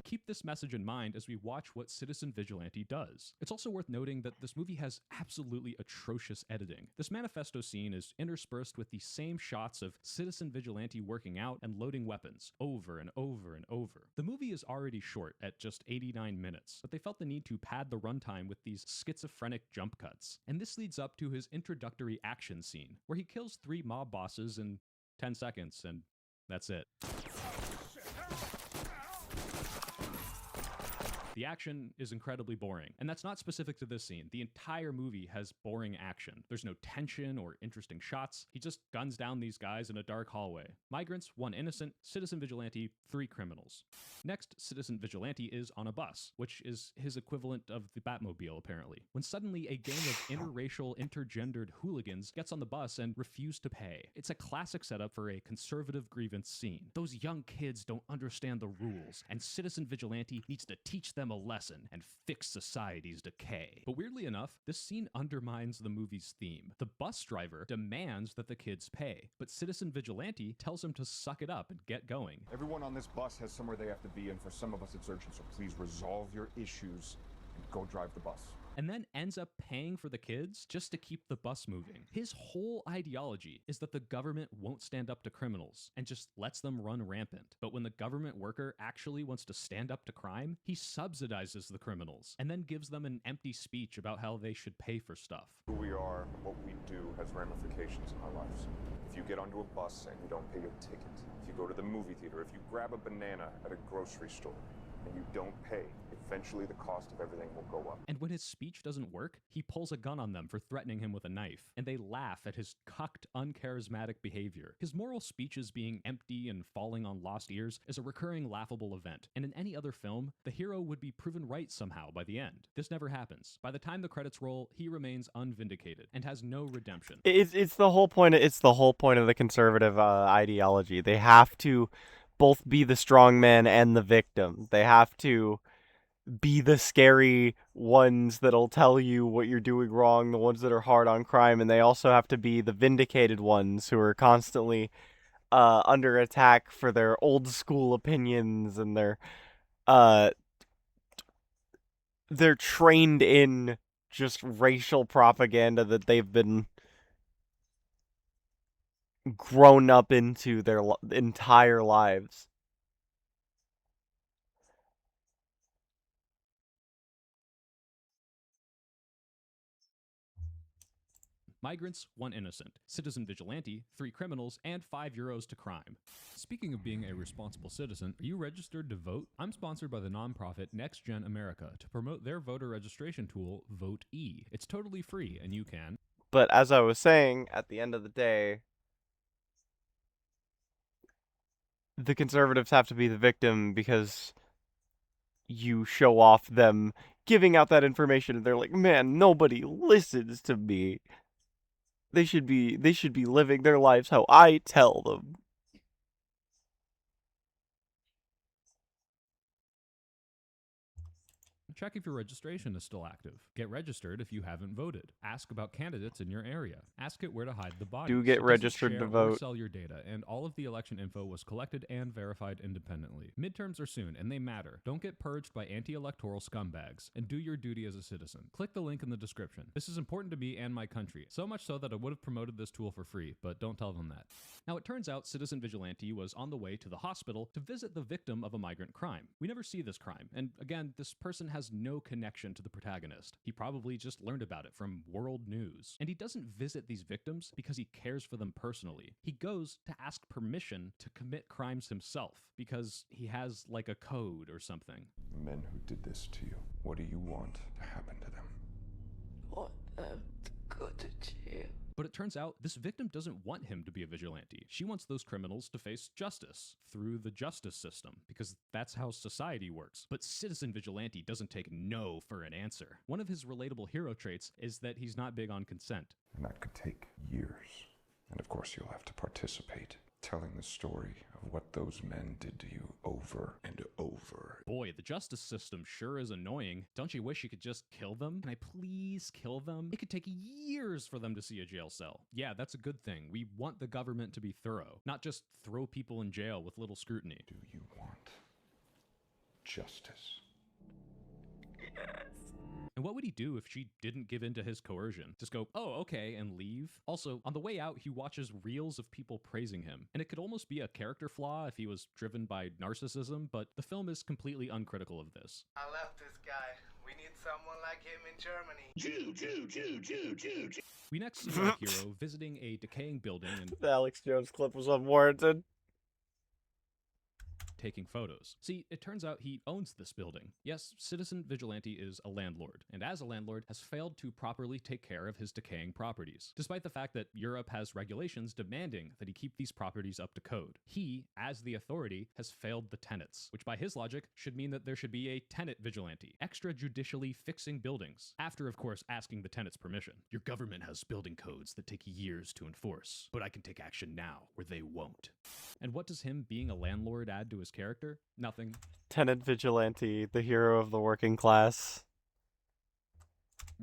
Keep this message in mind as we watch what Citizen Vigilante does. It's also worth noting that this movie has absolutely atrocious editing. This manifesto scene is interspersed with the same shots of Citizen Vigilante working out and loading weapons over and over and over. The movie is already short at just 89 minutes, but they felt the need to pad the runtime with these schizophrenic jump cuts. And this leads up to his introductory action scene, where he kills 3 mob bosses in 10 seconds, and that's it. The action is incredibly boring, and that's not specific to this scene. The entire movie has boring action. There's no tension or interesting shots. He just guns down these guys in a dark hallway. Migrants, 1 innocent, Citizen Vigilante, 3 criminals. Next, Citizen Vigilante is on a bus, which is his equivalent of the Batmobile, apparently, when suddenly a gang of interracial, intergendered hooligans gets on the bus and refuse to pay. It's a classic setup for a conservative grievance scene. Those young kids don't understand the rules, and Citizen Vigilante needs to teach them a lesson and fix society's decay. But weirdly enough, this scene undermines the movie's theme. The bus driver demands that the kids pay, but Citizen Vigilante tells him to suck it up and get going. Everyone on this bus has somewhere they have to be, and for some of us it's urgent, so please resolve your issues and go drive the bus. And then ends up paying for the kids just to keep the bus moving. His whole ideology is that the government won't stand up to criminals and just lets them run rampant. But when the government worker actually wants to stand up to crime, he subsidizes the criminals and then gives them an empty speech about how they should pay for stuff. Who we are, what we do, has ramifications in our lives. If you get onto a bus and you don't pay your ticket, if you go to the movie theater, if you grab a banana at a grocery store, and you don't pay, eventually the cost of everything will go up. And when his speech doesn't work, he pulls a gun on them for threatening him with a knife, and they laugh at his cucked, uncharismatic behavior. His moral speeches being empty and falling on lost ears is a recurring laughable event, and in any other film, the hero would be proven right somehow by the end. This never happens. By the time the credits roll, he remains unvindicated and has no redemption. It's the whole point. It's the whole point of the conservative ideology. They have to both be the strong man and the victim. They have to be the scary ones that'll tell you what you're doing wrong, the ones that are hard on crime, and they also have to be the vindicated ones who are constantly under attack for their old school opinions and they're trained in just racial propaganda that they've been grown up into their entire lives. Migrants, 1 innocent. Citizen vigilante, 3 criminals, and €5 to crime. Speaking of being a responsible citizen, are you registered to vote? I'm sponsored by the nonprofit Next Gen America to promote their voter registration tool, Vote E. It's totally free, and you can. But as I was saying, at the end of the day, the conservatives have to be the victim because you show off them giving out that information and they're like, man, nobody listens to me. They should be living their lives how I tell them. Check if your registration is still active. Get registered if you haven't voted. Ask about candidates in your area. Ask it where to hide the bodies. Do get It doesn't registered to share or vote. sell your data, and all of the election info was collected and verified independently. Midterms are soon, and they matter. Don't get purged by anti-electoral scumbags, and do your duty as a citizen. Click the link in the description. This is important to me and my country, so much so that I would have promoted this tool for free, but don't tell them that. Now, it turns out Citizen Vigilante was on the way to the hospital to visit the victim of a migrant crime. We never see this crime, and again, this person has no connection to the protagonist. He probably just learned about it from world news. And he doesn't visit these victims because he cares for them personally. He goes to ask permission to commit crimes himself because he has like a code or something. The men who did this to you, what do you want to happen to them? Want them to go to jail. But it turns out this victim doesn't want him to be a vigilante. She wants those criminals to face justice through the justice system, because that's how society works. But Citizen Vigilante doesn't take no for an answer. One of his relatable hero traits is that he's not big on consent. And that could take years. And of course you'll have to participate, telling the story of what those men did to you over and over. Boy, the justice system sure is annoying. Don't you wish you could just kill them? Can I please kill them? It could take years for them to see a jail cell. Yeah, that's a good thing. We want the government to be thorough, not just throw people in jail with little scrutiny. Do you want justice? And what would he do if she didn't give in to his coercion? Just go, oh, okay, and leave? Also, on the way out, he watches reels of people praising him. And it could almost be a character flaw if he was driven by narcissism, but the film is completely uncritical of this. I left this guy. We need someone like him in Germany. Jew. We next see our hero visiting a decaying building and The Alex Jones clip was unwarranted. taking photos. See, it turns out he owns this building. Yes, Citizen Vigilante is a landlord, and as a landlord has failed to properly take care of his decaying properties, despite the fact that Europe has regulations demanding that he keep these properties up to code. He, as the authority, has failed the tenants, which by his logic should mean that there should be a tenant vigilante, extrajudicially fixing buildings, after of course asking the tenant's permission. Your government has building codes that take years to enforce, but I can take action now where they won't. And what does him being a landlord add to his character? Nothing. Tenant vigilante, the hero of the working class.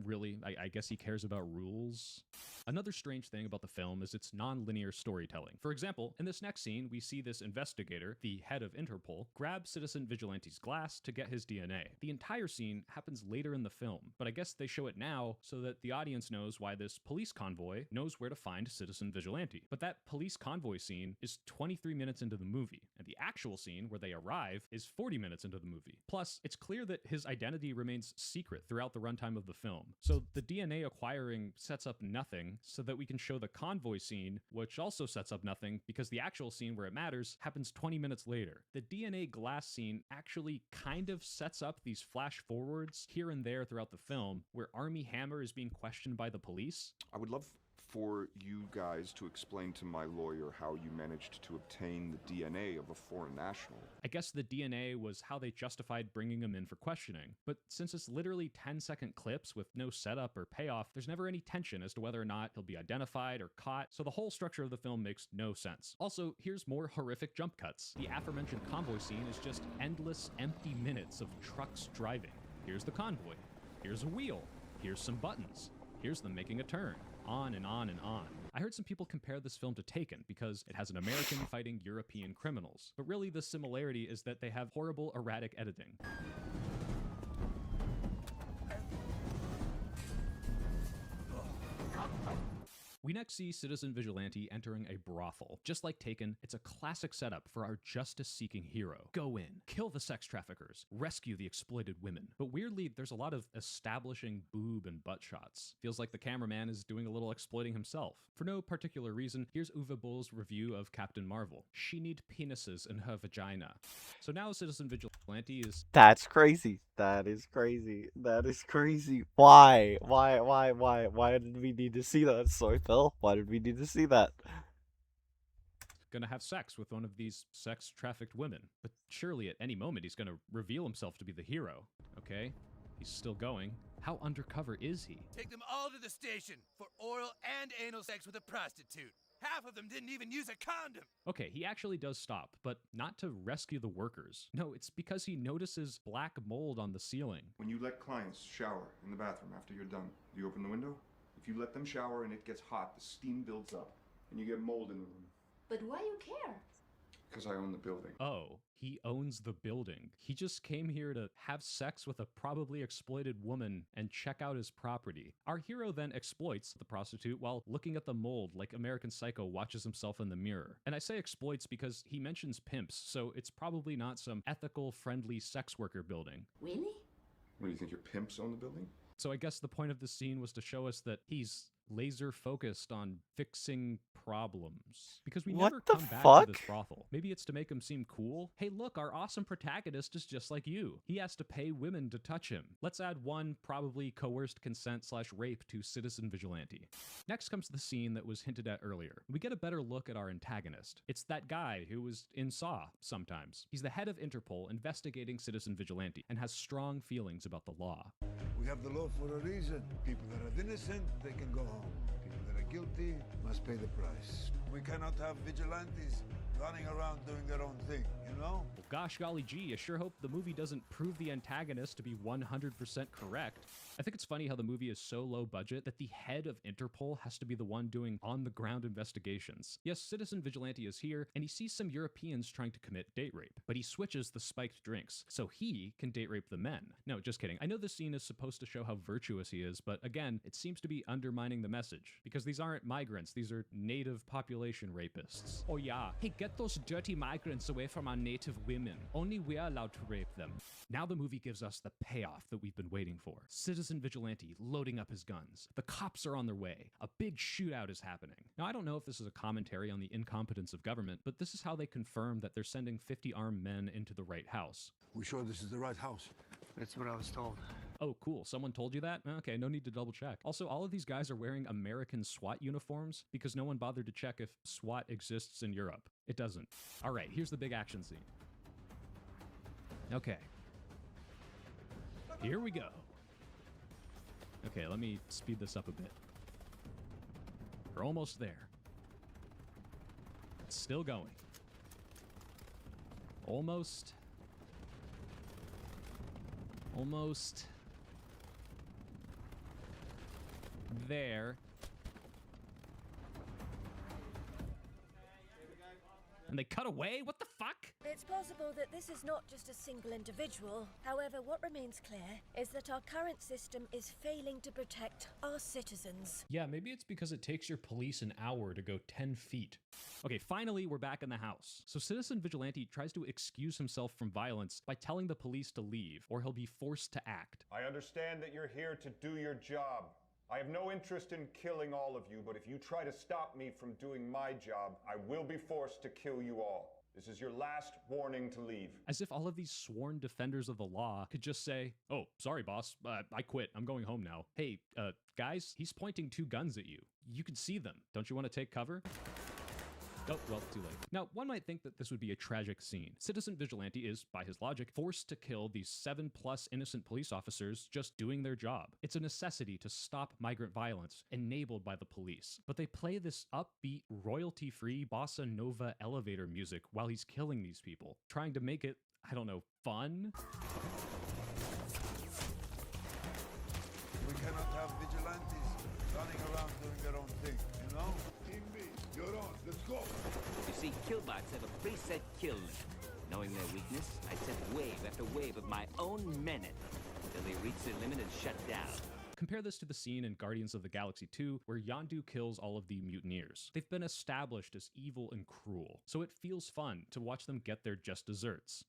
Really, I guess he cares about rules. Another strange thing about the film is its non-linear storytelling. For example, in this next scene, we see this investigator, the head of Interpol, grab Citizen Vigilante's glass to get his DNA. The entire scene happens later in the film, but I guess they show it now so that the audience knows why this police convoy knows where to find Citizen Vigilante. But that police convoy scene is 23 minutes into the movie, and the actual scene where they arrive is 40 minutes into the movie. Plus, it's clear that his identity remains secret throughout the runtime of the film. So the DNA acquiring sets up nothing so that we can show the convoy scene, which also sets up nothing because the actual scene where it matters happens 20 minutes later. The DNA glass scene actually kind of sets up these flash forwards here and there throughout the film where Armie Hammer is being questioned by the police. I would love for you guys to explain to my lawyer how you managed to obtain the DNA of a foreign national. I guess the DNA was how they justified bringing him in for questioning, but since it's literally 10-second clips with no setup or payoff, there's never any tension as to whether or not he'll be identified or caught, so the whole structure of the film makes no sense. Also, here's more horrific jump cuts. The aforementioned convoy scene is just endless, empty minutes of trucks driving. Here's the convoy. Here's a wheel. Here's some buttons. Here's them making a turn. On and on and on. I heard some people compare this film to Taken because it has an American fighting European criminals, but really the similarity is that they have horrible erratic editing. We next see Citizen Vigilante entering a brothel. Just like Taken, it's a classic setup for our justice-seeking hero. Go in, kill the sex traffickers, rescue the exploited women. But weirdly, there's a lot of establishing boob and butt shots. Feels like the cameraman is doing a little exploiting himself. For no particular reason, here's Uwe Boll's review of Captain Marvel. She need penises in her vagina. So now Citizen Vigilante is... That's crazy. That is crazy. That is crazy. Why? Why did we need to see that, Soy Phil? Why did we need to see that? Gonna have sex with one of these sex-trafficked women. But surely at any moment he's gonna reveal himself to be the hero. Okay? He's still going. How undercover is he? Take them all to the station for oral and anal sex with a prostitute. Half of them didn't even use a condom. Okay, he actually does stop, but not to rescue the workers. No, it's because he notices black mold on the ceiling. When you let clients shower in the bathroom after you're done, do you open the window? If you let them shower and it gets hot, the steam builds up, and you get mold in the room. But why you care? Because I own the building. Oh, he owns the building. He just came here to have sex with a probably exploited woman and check out his property. Our hero then exploits the prostitute while looking at the mold like American Psycho watches himself in the mirror. And I say exploits because he mentions pimps, so it's probably not some ethical, friendly sex worker building. Really? What, do you think your pimps own the building? So I guess the point of this scene was to show us that he's laser focused on fixing problems. Because we never come back to this brothel. Maybe it's to make him seem cool. Hey look, our awesome protagonist is just like you. He has to pay women to touch him. Let's add one probably coerced consent / rape to Citizen Vigilante. Next comes the scene that was hinted at earlier. We get a better look at our antagonist. It's that guy who was in Saw sometimes. He's the head of Interpol investigating Citizen Vigilante and has strong feelings about the law. We have the law for a reason. People that are innocent, they can go home. People that are guilty must pay the price. We cannot have vigilantes running around doing their own thing, you know? Well, gosh golly gee, I sure hope the movie doesn't prove the antagonist to be 100% correct. I think it's funny how the movie is so low budget that the head of Interpol has to be the one doing on-the-ground investigations. Yes, Citizen Vigilante is here, and he sees some Europeans trying to commit date rape, but he switches the spiked drinks, so he can date rape the men. No, just kidding. I know this scene is supposed to show how virtuous he is, but again, it seems to be undermining the message, because these aren't migrants, these are native population rapists. Oh yeah, hey, get those dirty migrants away from our native women. Only we're allowed to rape them. Now the movie gives us the payoff that we've been waiting for. Citizen Vigilante loading up his guns. The cops are on their way. A big shootout is happening. Now, I don't know if this is a commentary on the incompetence of government, but this is how they confirm that they're sending 50 armed men into the right house. We sure this is the right house? That's what I was told. Oh, cool. Someone told you that? Okay, no need to double check. Also, all of these guys are wearing American SWAT uniforms because no one bothered to check if SWAT exists in Europe. It doesn't. All right, here's the big action scene. Okay. Here we go. Okay, let me speed this up a bit. We're almost there. It's still going. Almost. There. And they cut away? What the fuck? It's possible that this is not just a single individual. However, what remains clear is that our current system is failing to protect our citizens. Yeah, maybe it's because it takes your police an hour to go 10 feet. Okay, finally, we're back in the house. So Citizen Vigilante tries to excuse himself from violence by telling the police to leave, or he'll be forced to act. I understand that you're here to do your job. I have no interest in killing all of you, but if you try to stop me from doing my job, I will be forced to kill you all. This is your last warning to leave. As if all of these sworn defenders of the law could just say, oh, sorry, boss, I quit. I'm going home now. Hey, guys, he's pointing 2 guns at you. You can see them. Don't you want to take cover? Oh, well, too late. Now, one might think that this would be a tragic scene. Citizen Vigilante is, by his logic, forced to kill these 7+ innocent police officers just doing their job. It's a necessity to stop migrant violence, enabled by the police. But they play this upbeat, royalty-free bossa nova elevator music while he's killing these people, trying to make it, I don't know, fun? We cannot have vigilantes running around doing their own thing, you know? Team B, you're on. Let's go. You see, killbots have a preset kill limit. Knowing their weakness, I send wave after wave of my own men at them until they reach their limit and shut down. Compare this to the scene in Guardians of the Galaxy 2 where Yondu kills all of the mutineers. They've been established as evil and cruel, so it feels fun to watch them get their just desserts.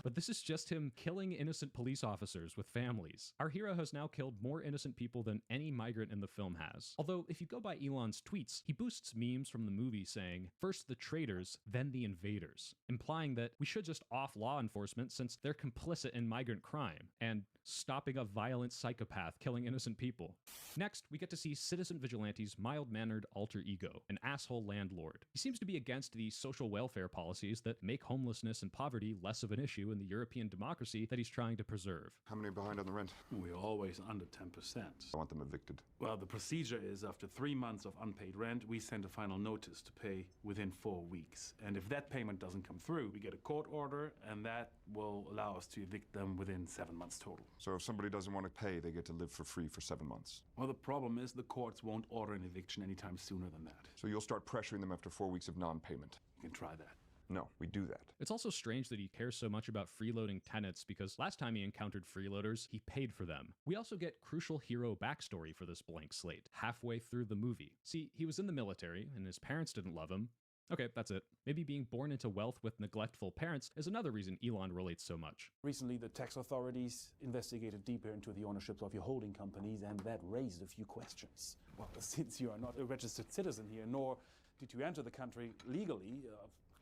But this is just him killing innocent police officers with families. Our hero has now killed more innocent people than any migrant in the film has. Although, if you go by Elon's tweets, he boosts memes from the movie saying, "First the traitors, then the invaders," implying that we should just off law enforcement since they're complicit in migrant crime, and stopping a violent psychopath killing innocent people. Next, we get to see Citizen Vigilante's mild-mannered alter ego, an asshole landlord. He seems to be against the social welfare policies that make homelessness and poverty less of an issue in the European democracy that he's trying to preserve. How many are behind on the rent? We're always under 10%. I want them evicted. Well, the procedure is after 3 months of unpaid rent, we send a final notice to pay within 4 weeks. And if that payment doesn't come through, we get a court order, and that will allow us to evict them within 7 months total. So if somebody doesn't want to pay, they get to live for free for 7 months. Well, the problem is the courts won't order an eviction anytime sooner than that. So you'll start pressuring them after 4 weeks of non-payment. You can try that. No, we do that. It's also strange that he cares so much about freeloading tenants because last time he encountered freeloaders, he paid for them. We also get crucial hero backstory for this blank slate, halfway through the movie. See, he was in the military, and his parents didn't love him. Okay, that's it. Maybe being born into wealth with neglectful parents is another reason Elon relates so much. Recently, the tax authorities investigated deeper into the ownerships of your holding companies, and that raised a few questions. Well, since you are not a registered citizen here, nor did you enter the country legally,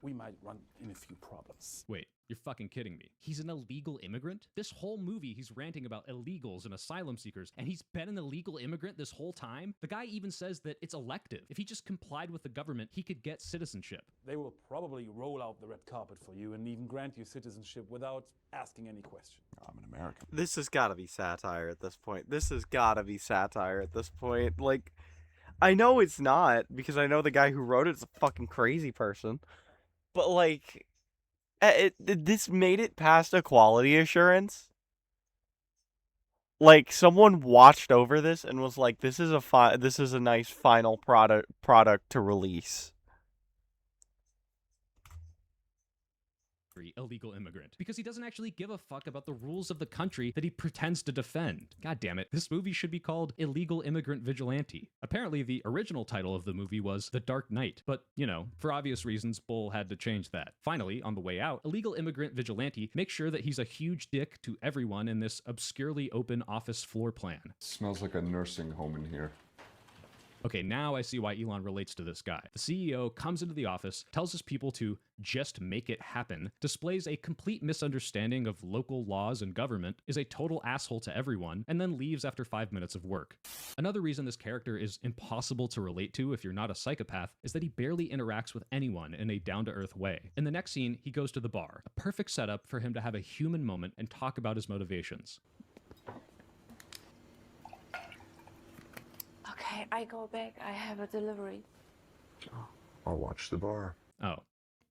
we might run in a few problems. Wait, you're fucking kidding me. He's an illegal immigrant? This whole movie he's ranting about illegals and asylum seekers, and he's been an illegal immigrant this whole time? The guy even says that it's elective. If he just complied with the government, he could get citizenship. They will probably roll out the red carpet for you and even grant you citizenship without asking any questions. I'm an American. This has gotta be satire at this point. This has gotta be satire at this point. Like, I know it's not, because I know the guy who wrote it is a fucking crazy person. But, like, this made it past a quality assurance. Like, someone watched over this and was like, this is a nice final product to release. Illegal immigrant, because he doesn't actually give a fuck about the rules of the country that he pretends to defend. God damn it, this movie should be called Illegal Immigrant Vigilante. Apparently the original title of the movie was The Dark Knight, but you know, for obvious reasons, Bull had to change that. Finally, on the way out, Illegal Immigrant Vigilante makes sure that he's a huge dick to everyone in this obscurely open office floor plan. Smells like a nursing home in here. Okay, now I see why Elon relates to this guy. The CEO comes into the office, tells his people to just make it happen, displays a complete misunderstanding of local laws and government, is a total asshole to everyone, and then leaves after 5 minutes of work. Another reason this character is impossible to relate to if you're not a psychopath is that he barely interacts with anyone in a down-to-earth way. In the next scene, he goes to the bar, a perfect setup for him to have a human moment and talk about his motivations. Okay, I go back. I have a delivery. I'll watch the bar. Oh,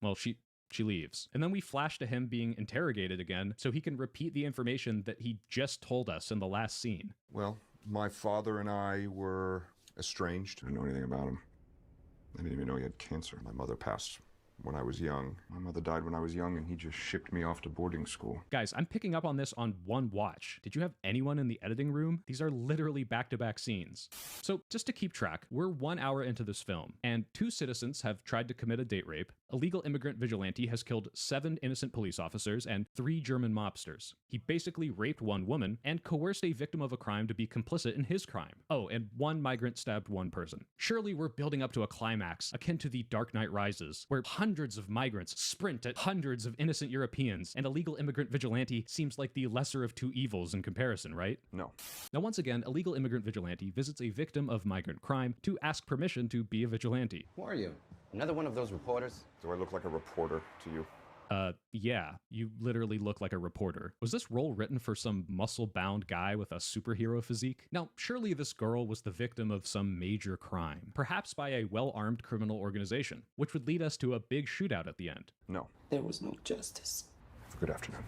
well, she leaves. And then we flash to him being interrogated again so he can repeat the information that he just told us in the last scene. Well, my father and I were estranged. I didn't know anything about him. I didn't even know he had cancer. My mother passed when I was young. My mother died when I was young, and he just shipped me off to boarding school. Guys, I'm picking up on this on one watch. Did you have anyone in the editing room? These are literally back-to-back scenes. So just to keep track, we're 1 hour into this film, and 2 citizens have tried to commit a date rape. Illegal Immigrant Vigilante has killed 7 innocent police officers and 3 German mobsters. He basically raped 1 woman and coerced a victim of a crime to be complicit in his crime. Oh, and 1 migrant stabbed 1 person. Surely we're building up to a climax akin to The Dark Knight Rises, where hundreds of migrants sprint at hundreds of innocent Europeans, and Illegal Immigrant Vigilante seems like the lesser of 2 evils in comparison, right? No. Now, once again, Illegal Immigrant Vigilante visits a victim of migrant crime to ask permission to be a vigilante. Who are you? Another one of those reporters? Do I look like a reporter to you? Yeah, you literally look like a reporter. Was this role written for some muscle-bound guy with a superhero physique? Now, surely this girl was the victim of some major crime, perhaps by a well-armed criminal organization, which would lead us to a big shootout at the end. No. There was no justice. Good afternoon.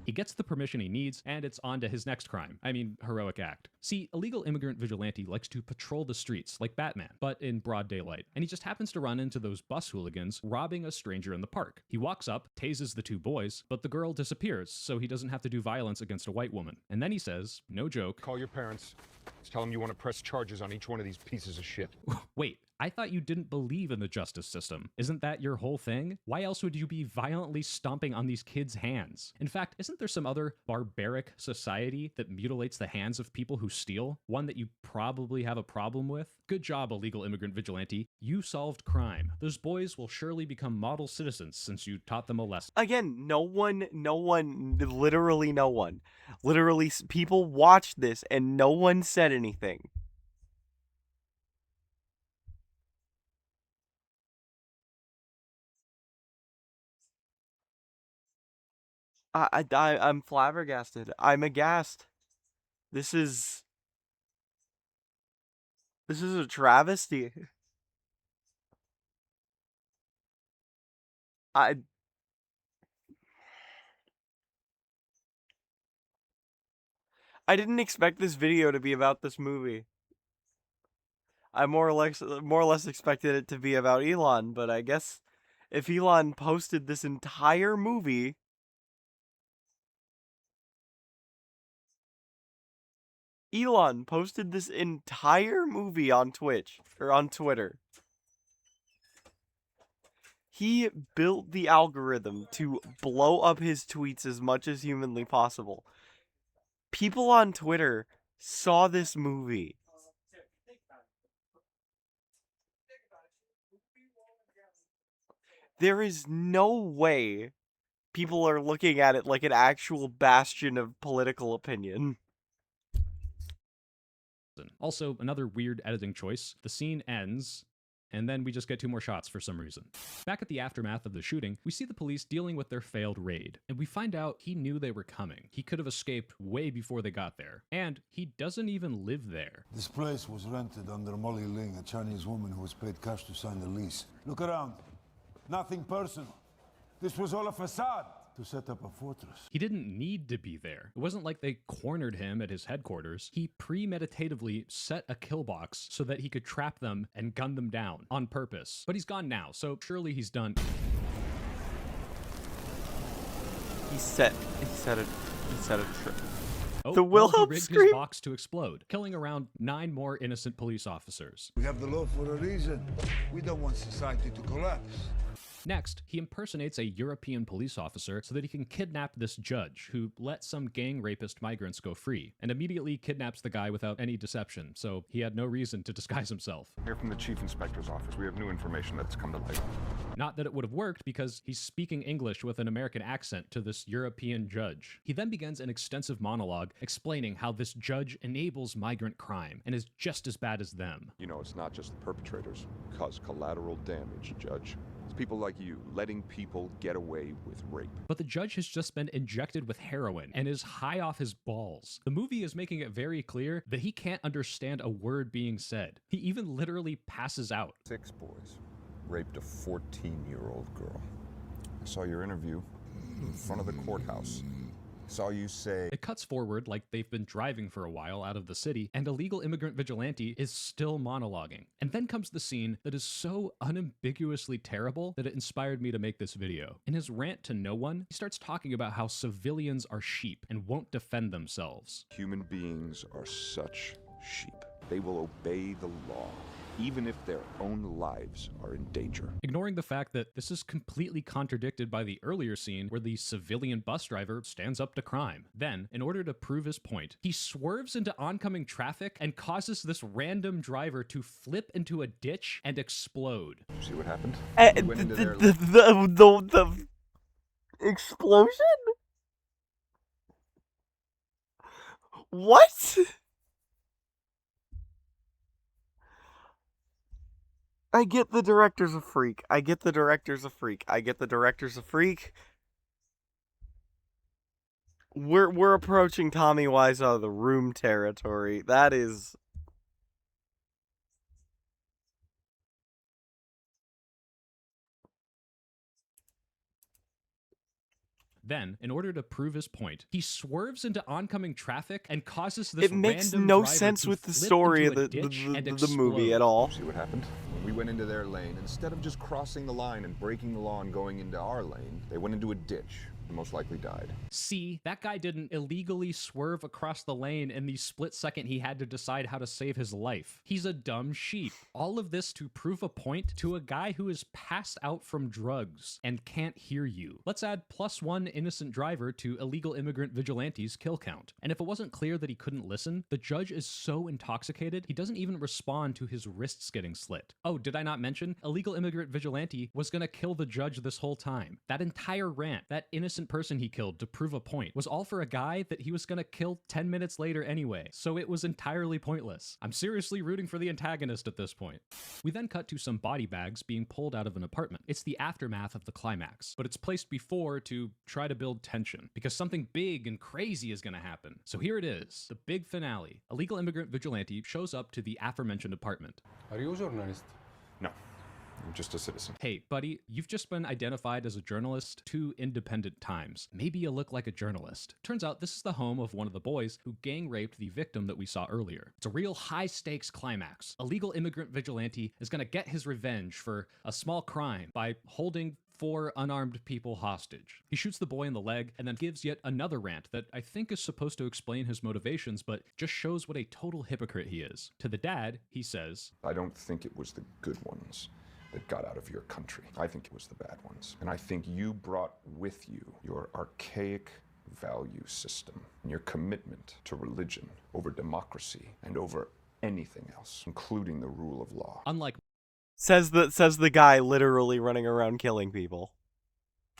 He gets the permission he needs, and it's on to his next crime. I mean, heroic act. See, a legal immigrant vigilante likes to patrol the streets like Batman, but in broad daylight. And he just happens to run into those bus hooligans robbing a stranger in the park. He walks up, tases the two boys, but the girl disappears, so he doesn't have to do violence against a white woman. And then he says, no joke, Call your parents. Tell them you want to press charges on each one of these pieces of shit. wait, I thought you didn't believe in the justice system. Isn't that your whole thing? Why else would you be violently stomping on these kids' hands? In fact, isn't there some other barbaric society that mutilates the hands of people who steal? One that you probably have a problem with? Good job, illegal immigrant vigilante. You solved crime. Those boys will surely become model citizens since you taught them a lesson. Again, no one, literally no one. Literally, people watched this and no one said anything. I'm flabbergasted. I'm aghast. This is a travesty. I didn't expect this video to be about this movie. I more or less expected it to be about Elon, but I guess if Elon posted this entire movie, on Twitch or on Twitter. He built the algorithm to blow up his tweets as much as humanly possible. People on Twitter saw this movie. There is no way people are looking at it like an actual bastion of political opinion. Also, another weird editing choice. The scene ends, and then we just get two more shots for some reason. Back at the aftermath of the shooting, we see the police dealing with their failed raid, and we find out he knew they were coming. He could have escaped way before they got there, and he doesn't even live there. This place was rented under Molly Ling, a Chinese woman who was paid cash to sign the lease. Look around. Nothing personal. This was all a facade to set up a fortress. He didn't need to be there. It wasn't like they cornered him at his headquarters. He premeditatively set a kill box so that he could trap them and gun them down on purpose. But he's gone now, so surely he's done. He set a trip. Oh, the Wilhelm he rigged scream? his box to explode, killing around 9 more innocent police officers. We have the law for a reason. We don't want society to collapse. Next, he impersonates a European police officer so that he can kidnap this judge who let some gang rapist migrants go free, and immediately kidnaps the guy without any deception, so he had no reason to disguise himself. Here from the Chief Inspector's office, we have new information that's come to light. Not that it would have worked because he's speaking English with an American accent to this European judge. He then begins an extensive monologue explaining how this judge enables migrant crime and is just as bad as them. You know, it's not just the perpetrators who cause collateral damage, Judge. It's people like you letting people get away with rape. But the judge has just been injected with heroin and is high off his balls. The movie is making it very clear that he can't understand a word being said. He even literally passes out. 6 boys raped a 14-year-old girl. I saw your interview in front of the courthouse. Saw you say... It cuts forward like they've been driving for a while out of the city, and a legal immigrant vigilante is still monologuing. And then comes the scene that is so unambiguously terrible that it inspired me to make this video. In his rant to no one, he starts talking about how civilians are sheep and won't defend themselves. Human beings are such sheep. They will obey the law, even if their own lives are in danger. Ignoring the fact that this is completely contradicted by the earlier scene where the civilian bus driver stands up to crime. Then, in order to prove his point, he swerves into oncoming traffic and causes this random driver to flip into a ditch and explode. You see what happened? The explosion? What? I get the director's a freak. We're approaching Tommy Wiseau the Room territory. That is... Then, in order to prove his point, he swerves into oncoming traffic and causes this It makes random no driver sense to with the flip story into of a ditch and the movie at explode. all. See what happened? When we went into their lane, instead of just crossing the line and breaking the law and going into our lane, they went into a ditch and most likely died. See, that guy didn't illegally swerve across the lane in the split second he had to decide how to save his life. He's a dumb sheep. All of this to prove a point to a guy who is passed out from drugs and can't hear you. Let's add +1 innocent driver to illegal immigrant vigilante's kill count. And if it wasn't clear that he couldn't listen, the judge is so intoxicated, he doesn't even respond to his wrists getting slit. Oh, did I not mention? Illegal immigrant vigilante was gonna kill the judge this whole time. That entire rant, that innocent person he killed to prove a point, was all for a guy that he was gonna kill 10 minutes later anyway, so it was entirely pointless. I'm seriously rooting for the antagonist at this point. We then cut to some body bags being pulled out of an apartment. It's the aftermath of the climax, but it's placed before to try to build tension, because something big and crazy is gonna happen. So here it is, the big finale. Illegal immigrant vigilante shows up to the aforementioned apartment. Are you a journalist? No. I'm just a citizen. Hey, buddy, you've just been identified as a journalist 2 independent times. Maybe you look like a journalist. Turns out this is the home of one of the boys who gang raped the victim that we saw earlier. It's a real high-stakes climax. A legal immigrant vigilante is gonna get his revenge for a small crime by holding 4 unarmed people hostage. He shoots the boy in the leg and then gives yet another rant that I think is supposed to explain his motivations, but just shows what a total hypocrite he is. To the dad, he says, I don't think it was the good ones that got out of your country. I think it was the bad ones. And I think you brought with you your archaic value system and your commitment to religion over democracy and over anything else, including the rule of law. Unlike Says the guy literally running around killing people.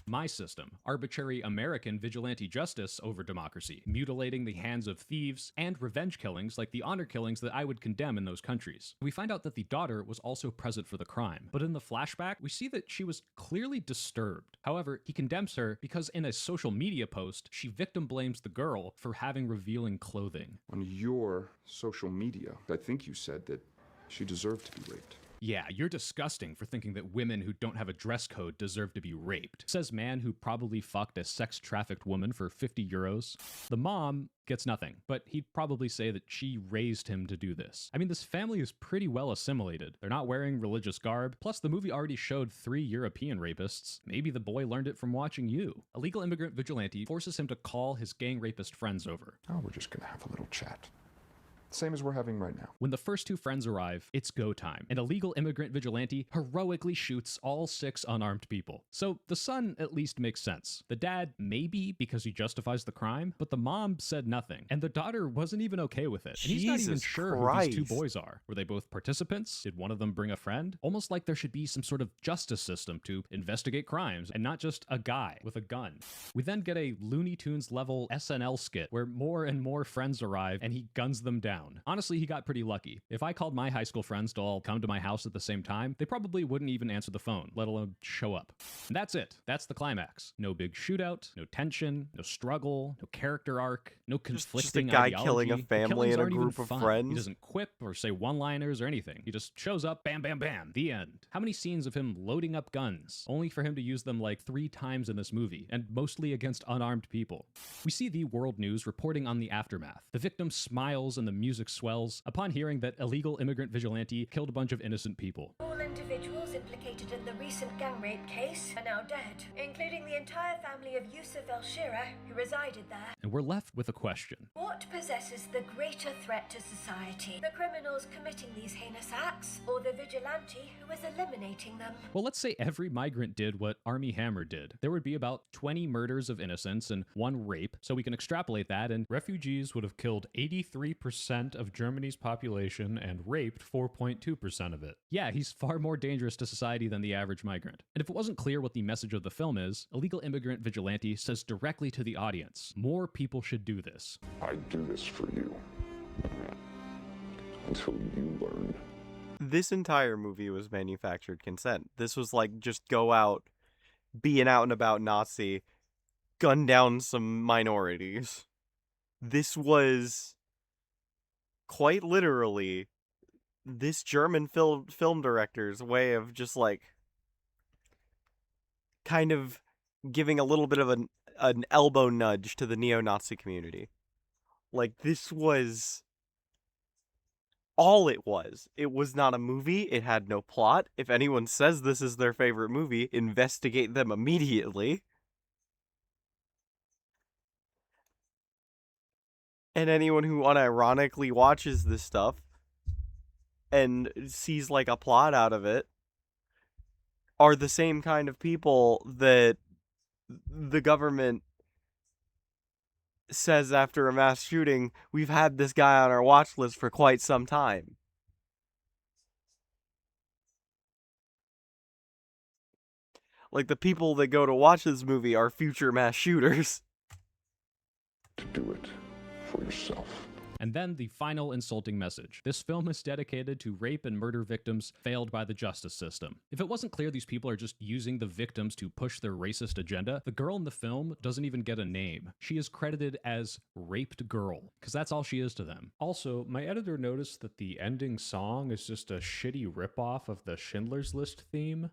my system, arbitrary American vigilante justice over democracy, mutilating the hands of thieves, and revenge killings like the honor killings that I would condemn in those countries. We find out that the daughter was also present for the crime, but in the flashback, we see that she was clearly disturbed. However, he condemns her because in a social media post, she victim blames the girl for having revealing clothing. On your social media, I think you said that she deserved to be raped. Yeah, you're disgusting for thinking that women who don't have a dress code deserve to be raped. Says man who probably fucked a sex-trafficked woman for 50 euros. The mom gets nothing, but he'd probably say that she raised him to do this. I mean, this family is pretty well assimilated. They're not wearing religious garb, plus the movie already showed 3 European rapists. Maybe the boy learned it from watching you. A legal immigrant vigilante forces him to call his gang rapist friends over. Oh, we're just gonna have a little chat. Same as we're having right now. When the first 2 friends arrive, it's go time, and a legal immigrant vigilante heroically shoots all 6 unarmed people. So the son at least makes sense. The dad, maybe because he justifies the crime, but the mom said nothing, and the daughter wasn't even okay with it. And he's not even Jesus sure Christ. who these 2 boys are. Were they both participants? Did one of them bring a friend? Almost like there should be some sort of justice system to investigate crimes, and not just a guy with a gun. We then get a Looney Tunes level SNL skit where more and more friends arrive and he guns them down. Honestly, he got pretty lucky. If I called my high school friends to all come to my house at the same time, they probably wouldn't even answer the phone, let alone show up. And that's it. That's the climax. No big shootout, no tension, no struggle, no character arc, no conflicting just a guy ideology. killing a The family killings and a aren't even group of fun. friends. He doesn't quip or say one-liners or anything. He just shows up, bam, bam, bam, the end. How many scenes of him loading up guns, only for him to use them like 3 times in this movie, and mostly against unarmed people? We see the World News reporting on the aftermath. The victim smiles and the music swells upon hearing that illegal immigrant vigilante killed a bunch of innocent people. All individuals implicated in the recent gang rape case are now dead, including the entire family of Yusuf El-Shira, who resided there. And we're left with a question. What possesses the greater threat to society? The criminals committing these heinous acts, or the vigilante who is eliminating them? Well, let's say every migrant did what Armie Hammer did. There would be about 20 murders of innocents and 1 rape, so we can extrapolate that, and refugees would have killed 83% of Germany's population and raped 4.2% of it. Yeah, he's far more dangerous to society than the average migrant. And if it wasn't clear what the message of the film is, Illegal Immigrant Vigilante says directly to the audience, more people should do this. I do this for you. Until you learn. This entire movie was manufactured consent. This was like, just go out, be an out and about Nazi, gun down some minorities. This was quite literally this German film director's way of just like kind of giving a little bit of an elbow nudge to the neo-Nazi community. Like, this was all it was. It was not a movie. It had no plot. If anyone says this is their favorite movie, investigate them immediately. And anyone who unironically watches this stuff and sees like a plot out of it are the same kind of people that the government says after a mass shooting, we've had this guy on our watch list for quite some time. Like, the people that go to watch this movie are future mass shooters. Do it for yourself. And then the final insulting message. This film is dedicated to rape and murder victims failed by the justice system. If it wasn't clear these people are just using the victims to push their racist agenda, the girl in the film doesn't even get a name. She is credited as Raped Girl, because that's all she is to them. Also, my editor noticed that the ending song is just a shitty ripoff of the Schindler's List theme.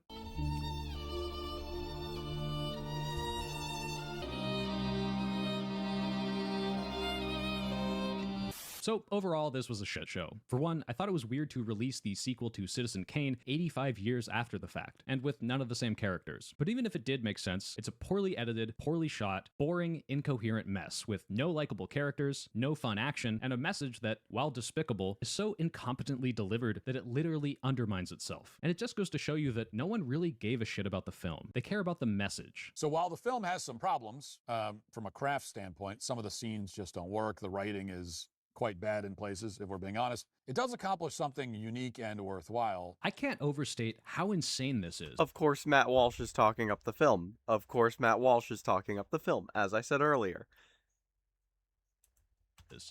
So overall, this was a shit show. For one, I thought it was weird to release the sequel to Citizen Kane 85 years after the fact, and with none of the same characters. But even if it did make sense, it's a poorly edited, poorly shot, boring, incoherent mess with no likable characters, no fun action, and a message that, while despicable, is so incompetently delivered that it literally undermines itself. And it just goes to show you that no one really gave a shit about the film. They care about the message. So while the film has some problems, from a craft standpoint, some of the scenes just don't work, the writing is quite bad in places, if we're being honest, it does accomplish something unique and worthwhile. I can't overstate how insane this is. Of course, Matt Walsh is talking up the film. Of course, Matt Walsh is talking up the film, as I said earlier.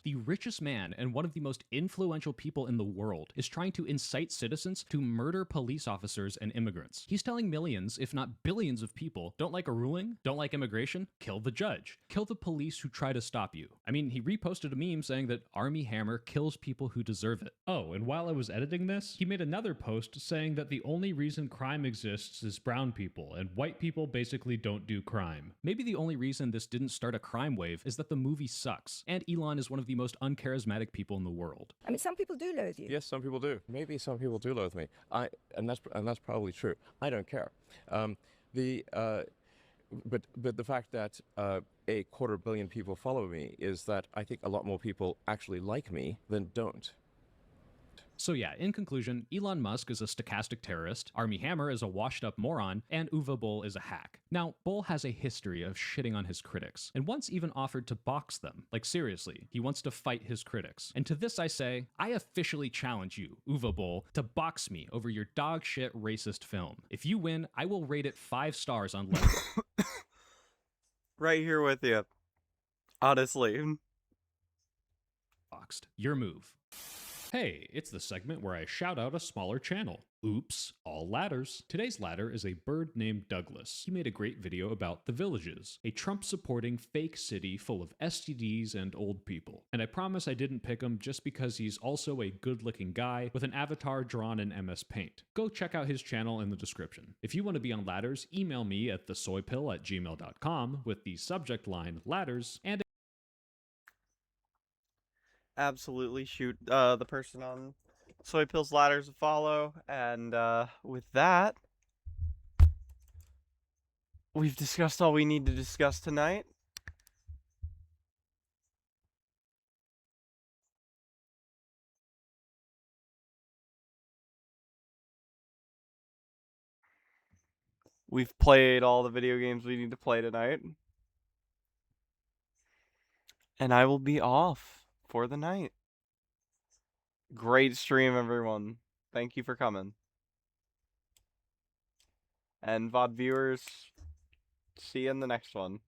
The richest man and one of the most influential people in the world is trying to incite citizens to murder police officers and immigrants. He's telling millions, if not billions of people, don't like a ruling, don't like immigration, kill the judge. Kill the police who try to stop you. I mean, he reposted a meme saying that Armie Hammer kills people who deserve it. Oh, and while I was editing this, he made another post saying that the only reason crime exists is brown people, and white people basically don't do crime. Maybe the only reason this didn't start a crime wave is that the movie sucks, and Elon is one of the most uncharismatic people in the world. I mean, some people do loathe you. Yes, some people do. Maybe some people do loathe me. And that's probably true. I don't care. But the fact that 250 million people follow me is that I think a lot more people actually like me than don't. So yeah, in conclusion, Elon Musk is a stochastic terrorist, Armie Hammer is a washed-up moron, and Uwe Boll is a hack. Now, Boll has a history of shitting on his critics, and once even offered to box them. Like seriously, he wants to fight his critics. And to this I say, I officially challenge you, Uwe Boll, to box me over your dog shit racist film. If you win, I will rate it 5 stars on Letterboxd. Right here with you. Honestly. Your move. Hey, it's the segment where I shout out a smaller channel. Oops, all ladders. Today's ladder is a bird named Douglas. He made a great video about The Villages, a Trump-supporting fake city full of STDs and old people. And I promise I didn't pick him just because he's also a good-looking guy with an avatar drawn in MS Paint. Go check out his channel in the description. If you want to be on ladders, email me at thesoypill@gmail.com with the subject line ladders and Absolutely shoot the person on Soy Pills Ladders a follow, and with that, we've discussed all we need to discuss tonight. We've played all the video games we need to play tonight. And I will be off for the night. Great stream, everyone. Thank you for coming. And VOD viewers, see you in the next one.